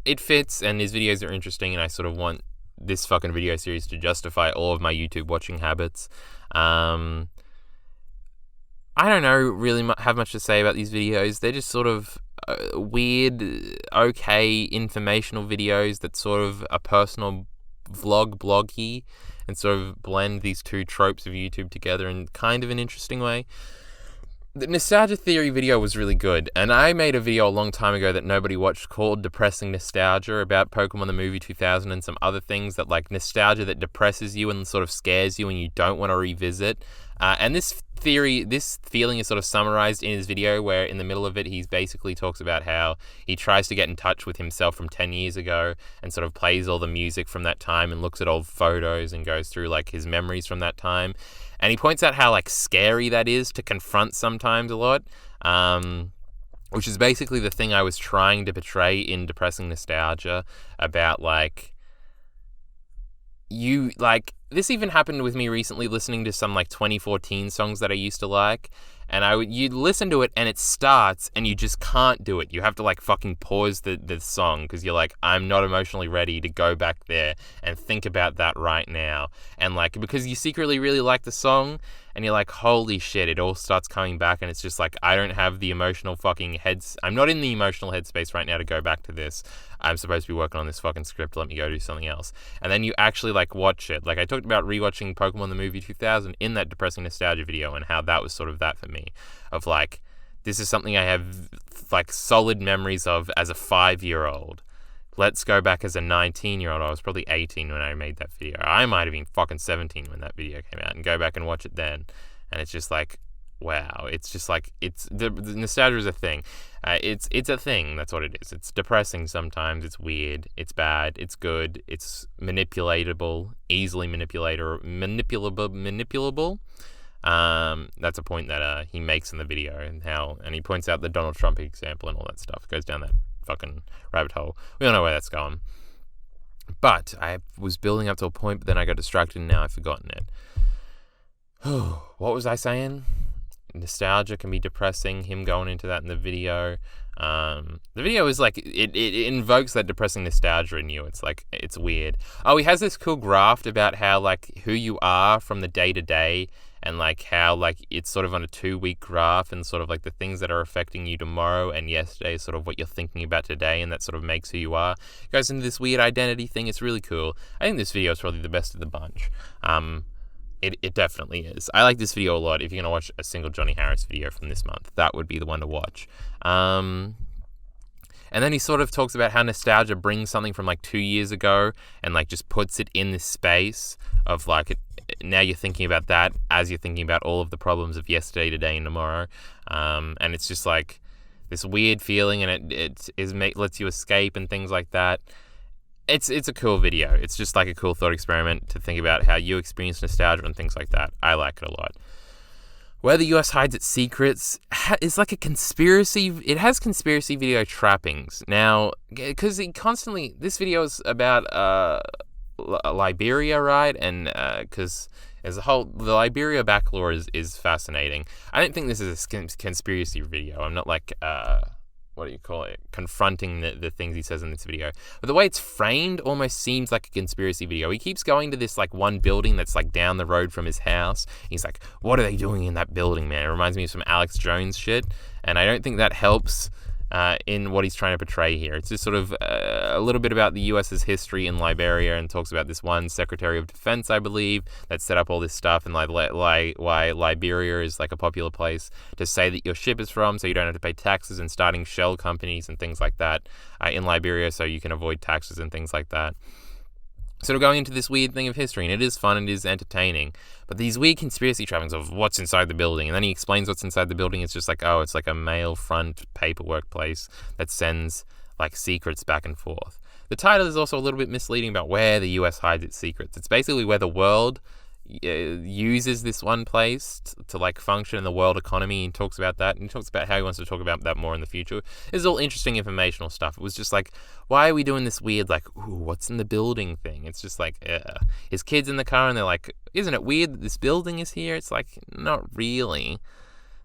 it fits, and his videos are interesting, and I sort of want this fucking video series to justify all of my YouTube watching habits. I don't know really have much to say about these videos. They're just sort of weird, okay, informational videos that sort of are personal bloggy and sort of blend these two tropes of YouTube together in kind of an interesting way. The Nostalgia Theory video was really good, and I made a video a long time ago that nobody watched called Depressing Nostalgia about Pokemon the Movie 2000 and some other things that, like, nostalgia that depresses you and sort of scares you and you don't want to revisit. And this feeling is sort of summarized in his video, where in the middle of it, he basically talks about how he tries to get in touch with himself from 10 years ago and sort of plays all the music from that time and looks at old photos and goes through, like, his memories from that time. And he points out how, like, scary that is to confront sometimes a lot, which is basically the thing I was trying to portray in Depressing Nostalgia about, like, this even happened with me recently listening to some, like, 2014 songs that I used to like, and you'd listen to it and it starts and you just can't do it. You have to, like, fucking pause the song because you're like, I'm not emotionally ready to go back there and think about that right now. And, like, because you secretly really like the song and you're like, holy shit, it all starts coming back, and it's just like, I don't have the emotional fucking I'm not in the emotional headspace right now to go back to this. I'm supposed to be working on this fucking script. Let me go do something else. And then you actually, like, watch it. Like, I talked about rewatching Pokemon the Movie 2000 in that Depressing Nostalgia video, and how that was sort of that for me. Of, like, this is something I have, like, solid memories of as a 5-year-old. Let's go back as a 19-year-old. I was probably 18 when I made that video. I might have been fucking 17 when that video came out, and go back and watch it then. And it's just like, wow. It's just like, the nostalgia is a thing. It's a thing. That's what it is. It's depressing sometimes. It's weird. It's bad. It's good. It's manipulatable. Easily manipulable. That's a point that he makes in the video, and he points out the Donald Trump example and all that stuff. It goes down that fucking rabbit hole. We all know where that's going. But I was building up to a point, but then I got distracted and now I've forgotten it. What was I saying? Nostalgia can be depressing. Him going into that in the video. The video is like, it invokes that depressing nostalgia in you. It's like, it's weird. Oh, he has this cool graph about how, like, who you are from the day to day, and, like, how, like, it's sort of on a 2-week graph, and sort of, like, the things that are affecting you tomorrow and yesterday is sort of what you're thinking about today, and that sort of makes who you are. It goes into this weird identity thing. It's really cool. I think this video is probably the best of the bunch. It definitely is. I like this video a lot. If you're going to watch a single Johnny Harris video from this month, that would be the one to watch. And then he sort of talks about how nostalgia brings something from, like, 2 years ago and, like, just puts it in this space of, like, now you're thinking about that as you're thinking about all of the problems of yesterday, today, and tomorrow. And it's just, like, this weird feeling, and it lets you escape and things like that. It's a cool video. It's just, like, a cool thought experiment to think about how you experience nostalgia and things like that. I like it a lot. Where the US Hides Its Secrets is like a conspiracy. It has conspiracy video trappings. Now, because this video is about Liberia, right? And because as a whole, the Liberia backlore is fascinating. I don't think this is a conspiracy video. I'm not, like, confronting the things he says in this video. But the way it's framed almost seems like a conspiracy video. He keeps going to this, like, one building that's, like, down the road from his house. He's like, what are they doing in that building, man? It reminds me of some Alex Jones shit. And I don't think that helps in what he's trying to portray here. It's just sort of a little bit about the US's history in Liberia, and talks about this one Secretary of Defense, I believe, that set up all this stuff, and why Liberia is like a popular place to say that your ship is from, so you don't have to pay taxes, and starting shell companies and things like that in Liberia so you can avoid taxes and things like that. Sort of going into this weird thing of history, and it is fun and it is entertaining, but these weird conspiracy trappings of what's inside the building, and then he explains what's inside the building. It's just like, oh, it's like a mail front paperwork place that sends like secrets back and forth. The title is also a little bit misleading about where the US hides its secrets. It's basically where the world uses this one place to like function in the world economy, and talks about that, and he talks about how he wants to talk about that more in the future. This is all interesting informational stuff. It was just like, why are we doing this weird like, ooh, what's in the building thing? It's just like, his kids in the car, and they're like, isn't it weird that this building is here? It's like, not really.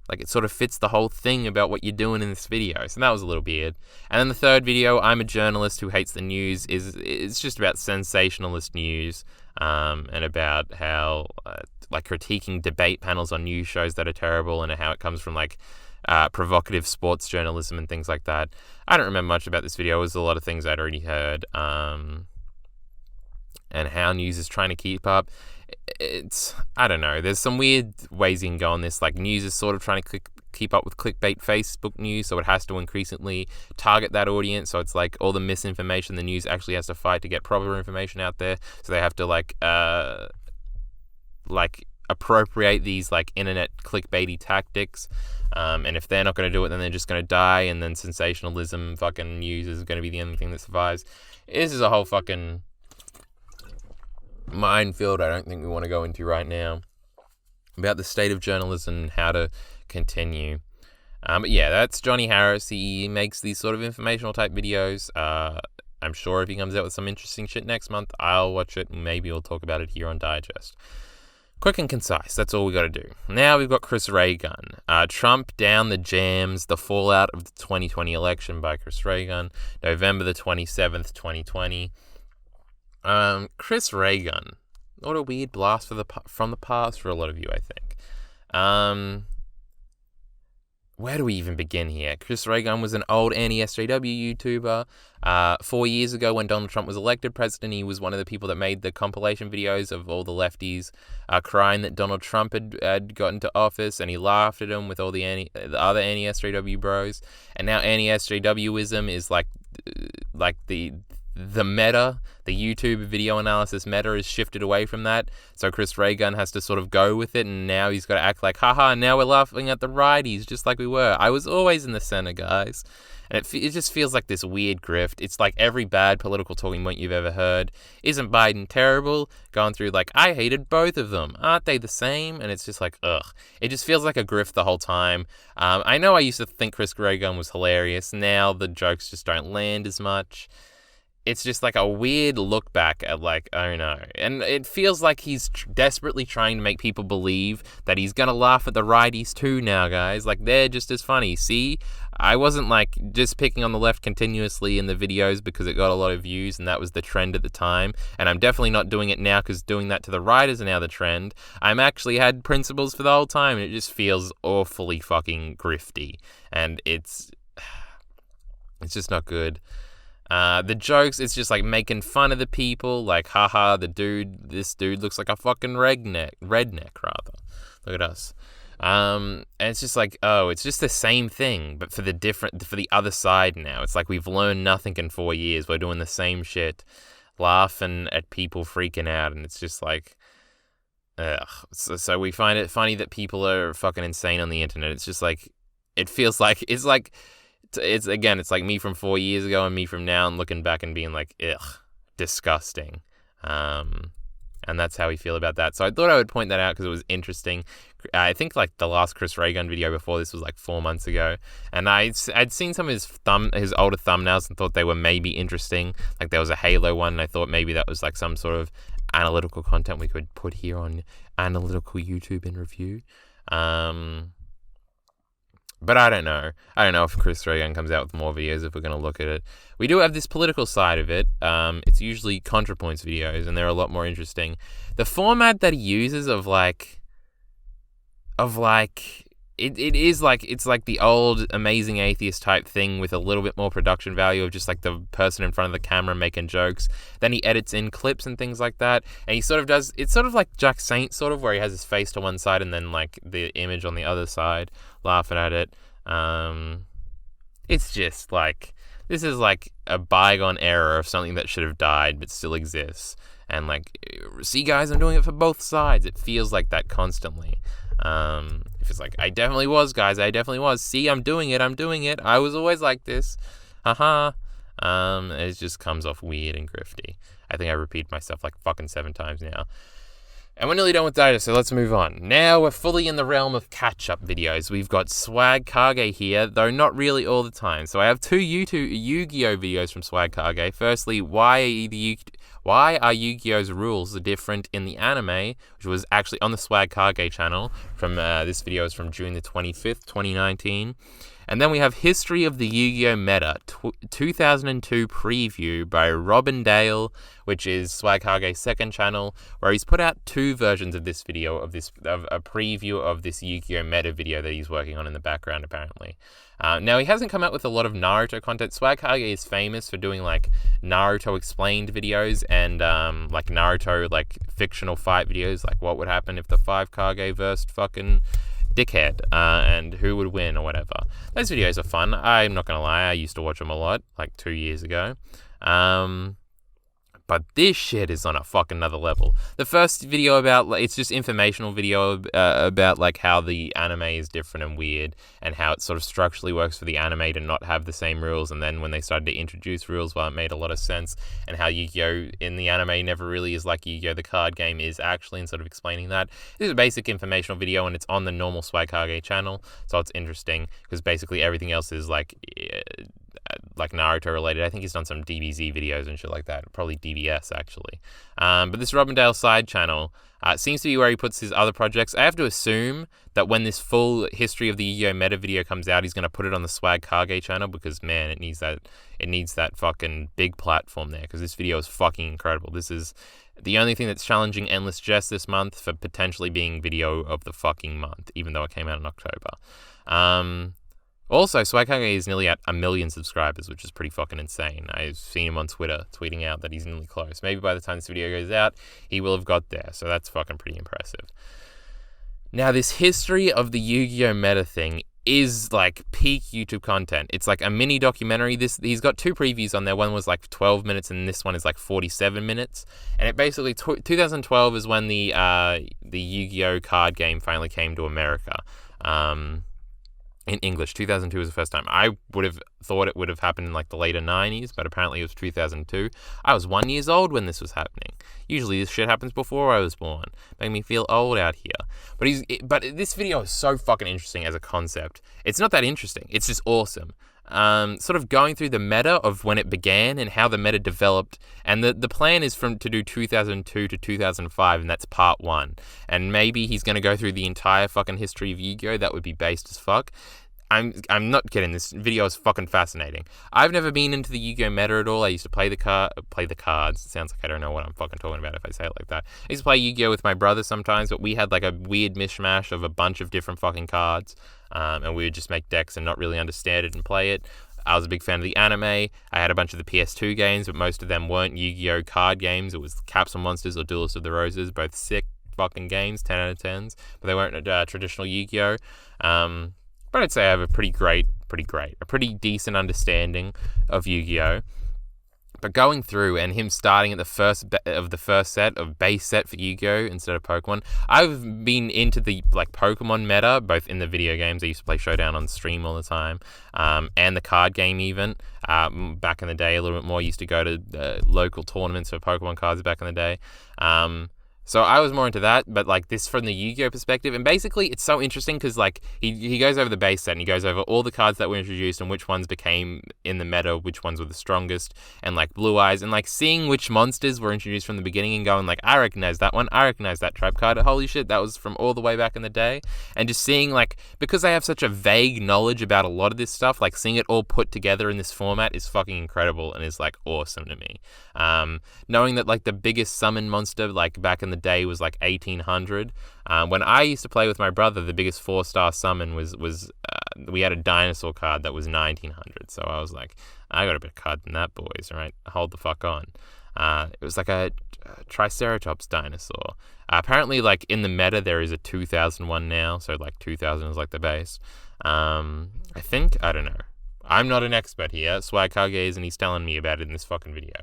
Like, it sort of fits the whole thing about what you're doing in this video. So that was a little weird. And then the third video, I'm a journalist who hates the news, it's just about sensationalist news, and about how, like, critiquing debate panels on news shows that are terrible, and how it comes from, like, provocative sports journalism and things like that. I don't remember much about this video. It was a lot of things I'd already heard. And how news is trying to keep up. It's, I don't know, there's some weird ways you can go on this. Like, news is sort of trying to keep up with clickbait Facebook news, so it has to increasingly target that audience. So it's like all the misinformation the news actually has to fight to get proper information out there. So they have to like appropriate these like internet clickbaity tactics. And if they're not going to do it, then they're just going to die. And then sensationalism fucking news is going to be the only thing that survives. This is a whole fucking minefield I don't think we want to go into right now, about the state of journalism and how to continue. But yeah, that's Johnny Harris. He makes these sort of informational type videos. I'm sure if he comes out with some interesting shit next month, I'll watch it, and maybe we'll talk about it here on Digest. Quick and concise, that's all we got to do. Now we've got Chris Ray Gun. Trump Down the Jams, the fallout of the 2020 election by Chris Ray Gun, November the 27th, 2020. Chris Ray Gun. What a weird blast from the past for a lot of you, I think. Where do we even begin here? Chris Ray Gun was an old anti-SJW YouTuber. 4 years ago, when Donald Trump was elected president, he was one of the people that made the compilation videos of all the lefties crying that Donald Trump had gotten to office, and he laughed at him with all the other anti-SJW bros. And now anti-SJWism is like the meta, the YouTube video analysis meta is shifted away from that. So Chris Ray Gun has to sort of go with it, and now he's got to act like, haha, now we're laughing at the righties just like we were. I was always in the center, guys. And it just feels like this weird grift. It's like every bad political talking point you've ever heard. Isn't Biden terrible? Going through like, I hated both of them. Aren't they the same? And it's just like, ugh. It just feels like a grift the whole time. I know I used to think Chris Ray Gun was hilarious. Now the jokes just don't land as much. It's just like a weird look back at like, oh no. And it feels like he's desperately trying to make people believe that he's going to laugh at the righties too now, guys. Like, they're just as funny. See, I wasn't like just picking on the left continuously in the videos because it got a lot of views and that was the trend at the time. And I'm definitely not doing it now because doing that to the right is now the trend. I'm actually had principles for the whole time, and it just feels awfully fucking grifty. And it's just not good. The jokes, it's just like making fun of the people, like, haha, this dude looks like a fucking redneck rather. Look at us. And it's just like, oh, it's just the same thing, but for the other side now. It's like we've learned nothing in 4 years. We're doing the same shit, laughing at people freaking out, and it's just like, ugh. So we find it funny that people are fucking insane on the internet. It's just like, it feels like, it's like me from 4 years ago and me from now, and looking back and being like, ugh, disgusting. And that's how we feel about that. So I thought I would point that out because it was interesting. I think like the last Chris Ray Gun video before this was like 4 months ago, and I'd seen some of his older thumbnails and thought they were maybe interesting. Like there was a Halo one, and I thought maybe that was like some sort of analytical content we could put here on Analytical YouTube in review. But I don't know. I don't know if Chris Ray Gun comes out with more videos, if we're going to look at it. We do have this political side of it. It's usually ContraPoints videos, and they're a lot more interesting. The format that he uses of it is like, it's like the old Amazing Atheist type thing with a little bit more production value of just like the person in front of the camera making jokes. Then he edits in clips and things like that, and he sort of does, it's sort of like Jack Saint sort of, where he has his face to one side and then like the image on the other side, laughing at it. It's just like, this is like a bygone era of something that should have died but still exists. And like, see guys, I'm doing it for both sides. It feels like that constantly. If it's like, I definitely was, guys, I definitely was. See, I'm doing it. I was always like this. It just comes off weird and grifty. I think I repeat myself like fucking 7 times now. And we're nearly done with Digest, so let's move on. Now we're fully in the realm of catch-up videos. We've got Swagkage here, though not really all the time. So I have 2 Yu-Gi-Oh videos from Swagkage. Firstly, why are Yu-Gi-Oh's rules different in the anime, which was actually on the Swagkage channel. This video is from June the 25th, 2019. And then we have History of the Yu-Gi-Oh! Meta, 2002 preview by Robin Dale, which is Swagkage's second channel, where he's put out 2 versions of this video, of a preview of this Yu-Gi-Oh! Meta video that he's working on in the background, apparently. Now, he hasn't come out with a lot of Naruto content. Swagkage is famous for doing, like, Naruto explained videos and, like, Naruto, like, fictional fight videos, like, what would happen if the 5 Kage versed fucking dickhead, and who would win or whatever. Those videos are fun. I'm not gonna lie, I used to watch them a lot, like 2 years ago. But this shit is on a fucking another level. The first video about, like, it's just informational video about like how the anime is different and weird, and how it sort of structurally works for the anime to not have the same rules, and then when they started to introduce rules, well, it made a lot of sense, and how Yu-Gi-Oh! In the anime never really is like Yu-Gi-Oh! The card game is actually, and sort of explaining that. This is a basic informational video, and it's on the normal Swagkage channel, so it's interesting, because basically everything else is like Naruto related. I think he's done some DBZ videos and shit like that. Probably DBS, actually. But this Robin Dale side channel seems to be where he puts his other projects. I have to assume that when this full History of the Yu-Gi-Oh! Meta video comes out, he's going to put it on the Swagkage channel, because, man, it needs that fucking big platform there, because this video is fucking incredible. This is the only thing that's challenging Endless Jess this month for potentially being video of the fucking month, even though it came out in October. Also, Swagkage is nearly at 1 million subscribers, which is pretty fucking insane. I've seen him on Twitter tweeting out that he's nearly close. Maybe by the time this video goes out, he will have got there, so that's fucking pretty impressive. Now, this History of the Yu-Gi-Oh! Meta thing is like peak YouTube content. It's like a mini documentary. He's got 2 previews on there. One was like 12 minutes, and this one is like 47 minutes. And it basically 2012 is when the Yu-Gi-Oh! Card game finally came to America. In English. 2002 was the first time. I would have thought it would have happened in like the later 90s, but apparently it was 2002. I was 1 year old when this was happening. Usually this shit happens before I was born. Making me feel old out here. But this video is so fucking interesting as a concept. It's not that interesting. It's just awesome. Sort of going through the meta of when it began and how the meta developed, and the plan is to do 2002 to 2005, and that's part 1. And maybe he's going to go through the entire fucking history of Yu-Gi-Oh! That would be based as fuck. I'm not kidding. This video is fucking fascinating. I've never been into the Yu-Gi-Oh! Meta at all. I used to play the cards. It sounds like I don't know what I'm fucking talking about if I say it like that. I used to play Yu-Gi-Oh! With my brother sometimes, but we had like a weird mishmash of a bunch of different fucking cards. And we would just make decks and not really understand it and play it. I was a big fan of the anime. I had a bunch of the PS2 games, but most of them weren't Yu-Gi-Oh! Card games. It was Capsule Monsters or Duelist of the Roses, both sick fucking games, 10 out of 10s, but they weren't traditional Yu-Gi-Oh! But I'd say I have a pretty decent understanding of Yu-Gi-Oh! But going through and him starting at the first set of base set for Yu-Gi-Oh! Instead of Pokemon, I've been into the like Pokemon meta, both in the video games. I used to play Showdown on stream all the time, and the card game even. Back in the day, a little bit more. I used to go to local tournaments for Pokemon cards back in the day. So I was more into that, but like this from the Yu-Gi-Oh! Perspective, and basically it's so interesting because like he goes over the base set and he goes over all the cards that were introduced and which ones became in the meta, which ones were the strongest, and like Blue Eyes, and like seeing which monsters were introduced from the beginning and going like, I recognize that one, I recognize that trap card, holy shit, that was from all the way back in the day. And just seeing like, because I have such a vague knowledge about a lot of this stuff, like seeing it all put together in this format is fucking incredible and is like awesome to me. Knowing that like the biggest summon monster like back in the day was like 1800. When I used to play with my brother, the biggest 4-star summon was we had a dinosaur card that was 1900. So I was like, I got a better card than that, boys. All right, hold the fuck on. It was like a Triceratops dinosaur. Apparently, like in the meta, there is a 2001 now, so like 2000 is like the base. I don't know. I'm not an expert here. Swagkage is, and he's telling me about it in this fucking video.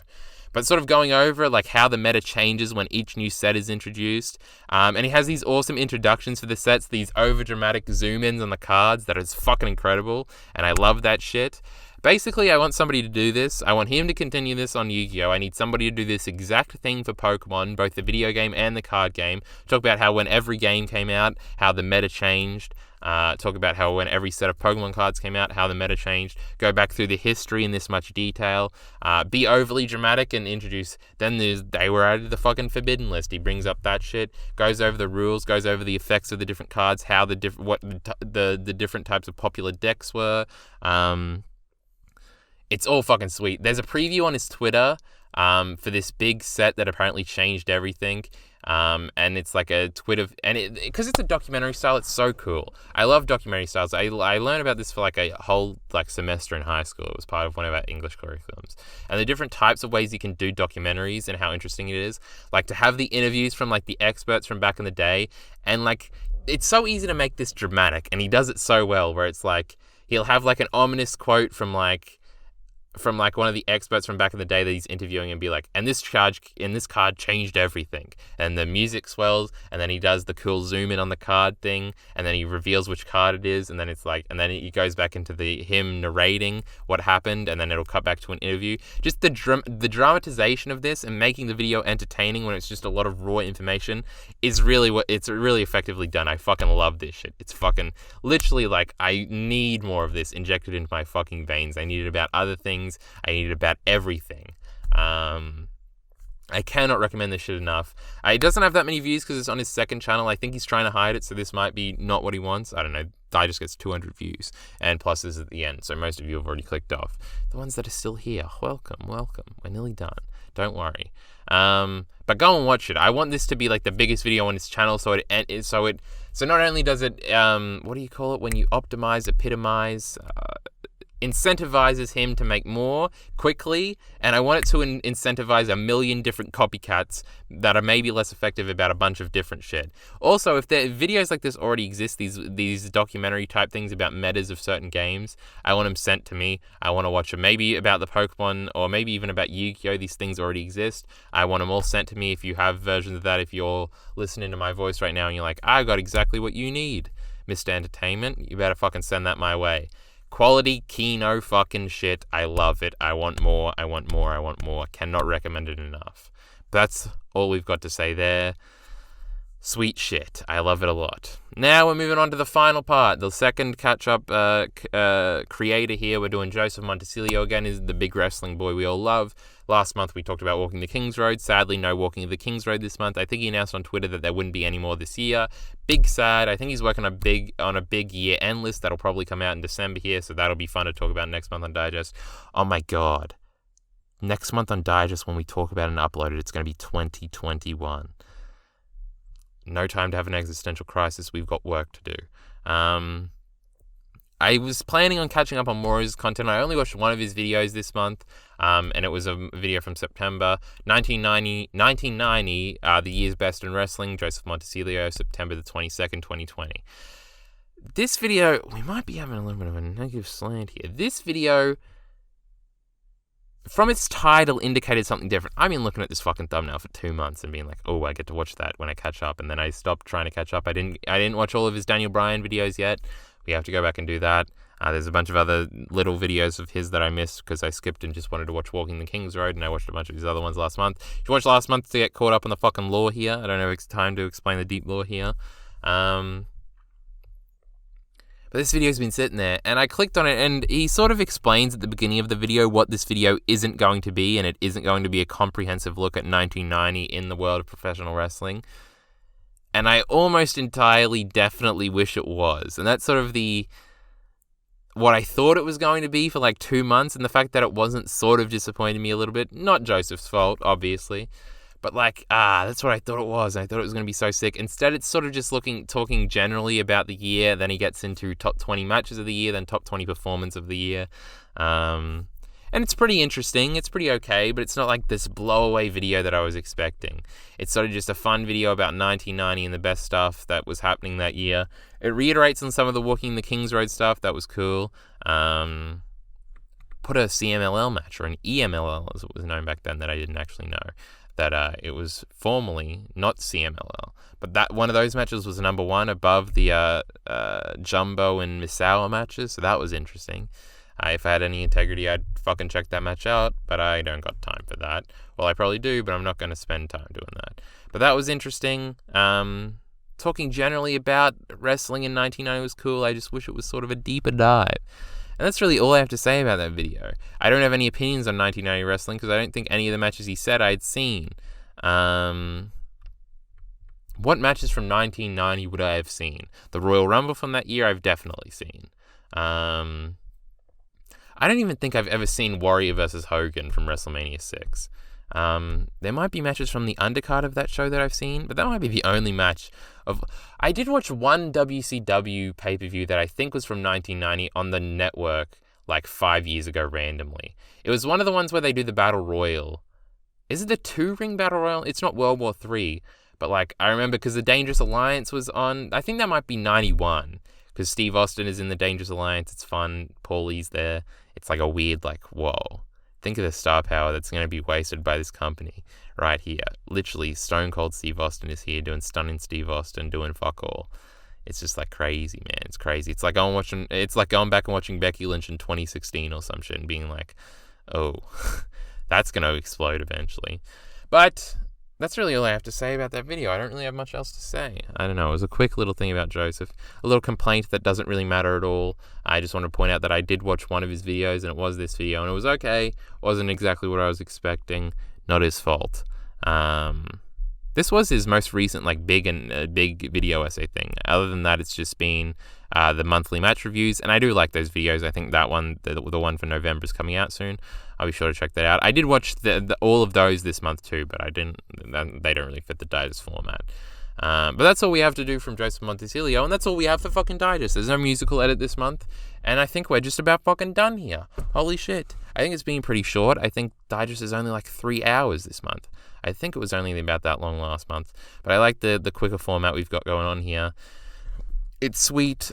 But sort of going over like how the meta changes when each new set is introduced. And he has these awesome introductions for the sets, these over-dramatic zoom-ins on the cards that is fucking incredible. And I love that shit. Basically, I want somebody to do this. I want him to continue this on Yu-Gi-Oh! I need somebody to do this exact thing for Pokemon, both the video game and the card game. Talk about how when every game came out, how the meta changed. Talk about how when every set of Pokemon cards came out, how the meta changed. Go back through the history in this much detail. Be overly dramatic and introduce. Then they were added to the fucking forbidden list. He brings up that shit. Goes over the rules. Goes over the effects of the different cards. How the different types of popular decks were. It's all fucking sweet. There's a preview on his Twitter for this big set that apparently changed everything. And it's like a Twitter, and because it's a documentary style, it's so cool. I love documentary styles. I learned about this for like a whole like semester in high school. It was part of one of our English curriculums. And the different types of ways you can do documentaries and how interesting it is. Like to have the interviews from like the experts from back in the day, and like it's so easy to make this dramatic, and he does it so well. Where it's like he'll have like an ominous quote from one of the experts from back in the day that he's interviewing and be like, and this card changed everything. And the music swells, and then he does the cool zoom in on the card thing, and then he reveals which card it is, and then it's like, and then he goes back into him narrating what happened, and then it'll cut back to an interview. Just the dramatization of this and making the video entertaining when it's just a lot of raw information is really it's really effectively done. I fucking love this shit. It's fucking literally like, I need more of this injected into my fucking veins. I need it about other things. I need it about everything. I cannot recommend this shit enough. It doesn't have that many views because it's on his second channel. I think he's trying to hide it, so this might be not what he wants. I don't know. Digest gets 200 views, and plus this is at the end, so most of you have already clicked off. The ones that are still here, welcome. We're nearly done. Don't worry. But go and watch it. I want this to be like the biggest video on his channel, so not only does it, what do you call it when you optimize, epitomize, incentivizes him to make more quickly, and I want it to incentivize a million different copycats that are maybe less effective about a bunch of different shit. Also, if there videos like this already exist, these documentary type things about metas of certain games, I want them sent to me. I want to watch them maybe about the Pokemon or maybe even about Yu-Gi-Oh! These things already exist. I want them all sent to me. If you have versions of that, if you're listening to my voice right now and you're like, I got exactly what you need, Mr. Entertainment, you better fucking send that my way. Quality Kino fucking shit. I love it. I want more. Cannot recommend it enough. That's all we've got to say there. Sweet shit. I love it a lot. Now we're moving on to the final part. The second catch-up creator here. We're doing Joseph Montecillo again. Is the big wrestling boy we all love. Last month we talked about Walking the King's Road. Sadly, no Walking the King's Road this month. I think he announced on Twitter that there wouldn't be any more this year. Big sad. I think he's working on a big year-end list that'll probably come out in December here, so that'll be fun to talk about next month on Digest. Oh my god. Next month on Digest, when we talk about it and upload it, it's going to be 2021. No time to have an existential crisis. We've got work to do. I was planning on catching up on more of his content. I only watched one of his videos this month, and it was a video from September 1990, the year's best in wrestling, Joseph Montecillo, September the 22nd, 2020. This video, we might be having a little bit of a negative slant here. This video, from its title, indicated something different. I've been looking at this fucking thumbnail for 2 months and being like, oh, I get to watch that when I catch up. And then I stopped trying to catch up. I didn't watch all of his Daniel Bryan videos yet. We have to go back and do that. There's a bunch of other little videos of his that I missed because I skipped and just wanted to watch Walking the King's Road, and I watched a bunch of his other ones last month. If you watched last month to get caught up on the fucking lore here, I don't have time to explain the deep lore here. But this video's been sitting there, and I clicked on it, and he sort of explains at the beginning of the video what this video isn't going to be, and it isn't going to be a comprehensive look at 1990 in the world of professional wrestling. And I almost entirely definitely wish it was. And that's sort of what I thought it was going to be for like 2 months, and the fact that it wasn't sort of disappointed me a little bit. Not Joseph's fault, obviously. But that's what I thought it was. I thought it was going to be so sick. Instead, it's sort of just talking generally about the year. Then he gets into top 20 matches of the year, then top 20 performance of the year. And it's pretty interesting. It's pretty okay, but it's not like this blow-away video that I was expecting. It's sort of just a fun video about 1990 and the best stuff that was happening that year. It reiterates on some of the Walking the King's Road stuff. That was cool. Put a CMLL match, or an EMLL as it was known back then, that I didn't actually know. That it was formerly not CMLL. But that one of those matches was number one above the Jumbo and Misawa matches, so that was interesting. If I had any integrity, I'd fucking check that match out, but I don't got time for that. Well, I probably do, but I'm not going to spend time doing that. But that was interesting. Talking generally about wrestling in 1990 was cool. I just wish it was sort of a deeper dive. And that's really all I have to say about that video. I don't have any opinions on 1990 wrestling because I don't think any of the matches he said I'd seen. What matches from 1990 would I have seen? The Royal Rumble from that year, I've definitely seen. I don't even think I've ever seen Warrior versus Hogan from WrestleMania 6. There might be matches from the undercard of that show that I've seen, but that might be the only match of... I did watch one WCW pay-per-view that I think was from 1990 on the network 5 years ago randomly. It was one of the ones where they do the Battle Royal. Is it the 2-ring Battle Royal? It's not World War III, but I remember because the Dangerous Alliance was on... I think that might be 91, because Steve Austin is in the Dangerous Alliance. It's fun. Paulie's there. It's a weird, whoa. Think of the star power that's going to be wasted by this company right here. Literally, Stone Cold Steve Austin is here doing Stunning Steve Austin, doing fuck all. It's just crazy, man. It's crazy. It's like going back and watching Becky Lynch in 2016 or some shit and being oh, that's going to explode eventually. But that's really all I have to say about that video. I don't really have much else to say. I don't know. It was a quick little thing about Joseph. A little complaint that doesn't really matter at all. I just want to point out that I did watch one of his videos, and it was this video, and it was okay. Wasn't exactly what I was expecting. Not his fault. This was his most recent, big video essay thing. Other than that, it's just been the monthly match reviews, and I do like those videos. I think that one, the one for November, is coming out soon. I'll be sure to check that out. I did watch all of those this month too, but I didn't. They don't really fit the digest format. But that's all we have to do from Joseph Montecillo, and that's all we have for fucking digest. There's no musical edit this month, and I think we're just about fucking done here. Holy shit. I think it's been pretty short. I think digest is only 3 hours this month. I think it was only about that long last month, but I like the quicker format we've got going on here. It's sweet.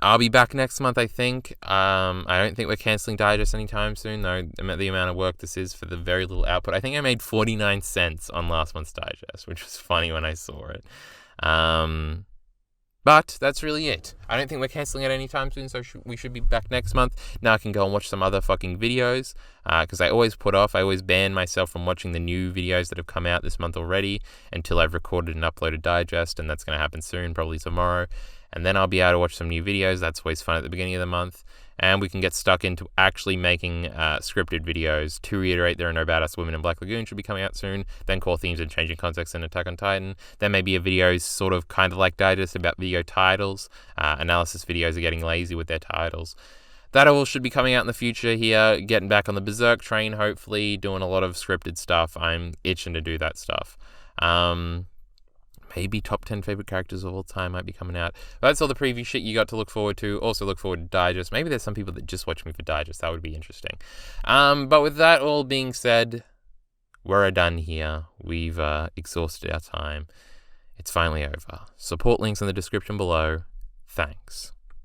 I'll be back next month, I think. I don't think we're cancelling digest anytime soon, though. The amount of work this is for the very little output. I think I made 49 cents on last month's digest, which was funny when I saw it. But that's really it. I don't think we're cancelling it anytime soon, so we should be back next month. Now I can go and watch some other fucking videos, because I always ban myself from watching the new videos that have come out this month already until I've recorded and uploaded digest, and that's going to happen soon, probably tomorrow. And then I'll be able to watch some new videos. That's always fun at the beginning of the month. And we can get stuck into actually making scripted videos. To reiterate, There Are No Badass Women in Black Lagoon should be coming out soon. Then Core Themes and Changing Context in Attack on Titan. Then maybe a video kind of like digest about video titles. Analysis videos are getting lazy with their titles. That all should be coming out in the future here. Getting back on the Berserk train, hopefully. Doing a lot of scripted stuff. I'm itching to do that stuff. Maybe top 10 favorite characters of all time might be coming out. But that's all the preview shit you got to look forward to. Also look forward to digest. Maybe there's some people that just watch me for digest. That would be interesting. But with that all being said, we're done here. We've exhausted our time. It's finally over. Support links in the description below. Thanks.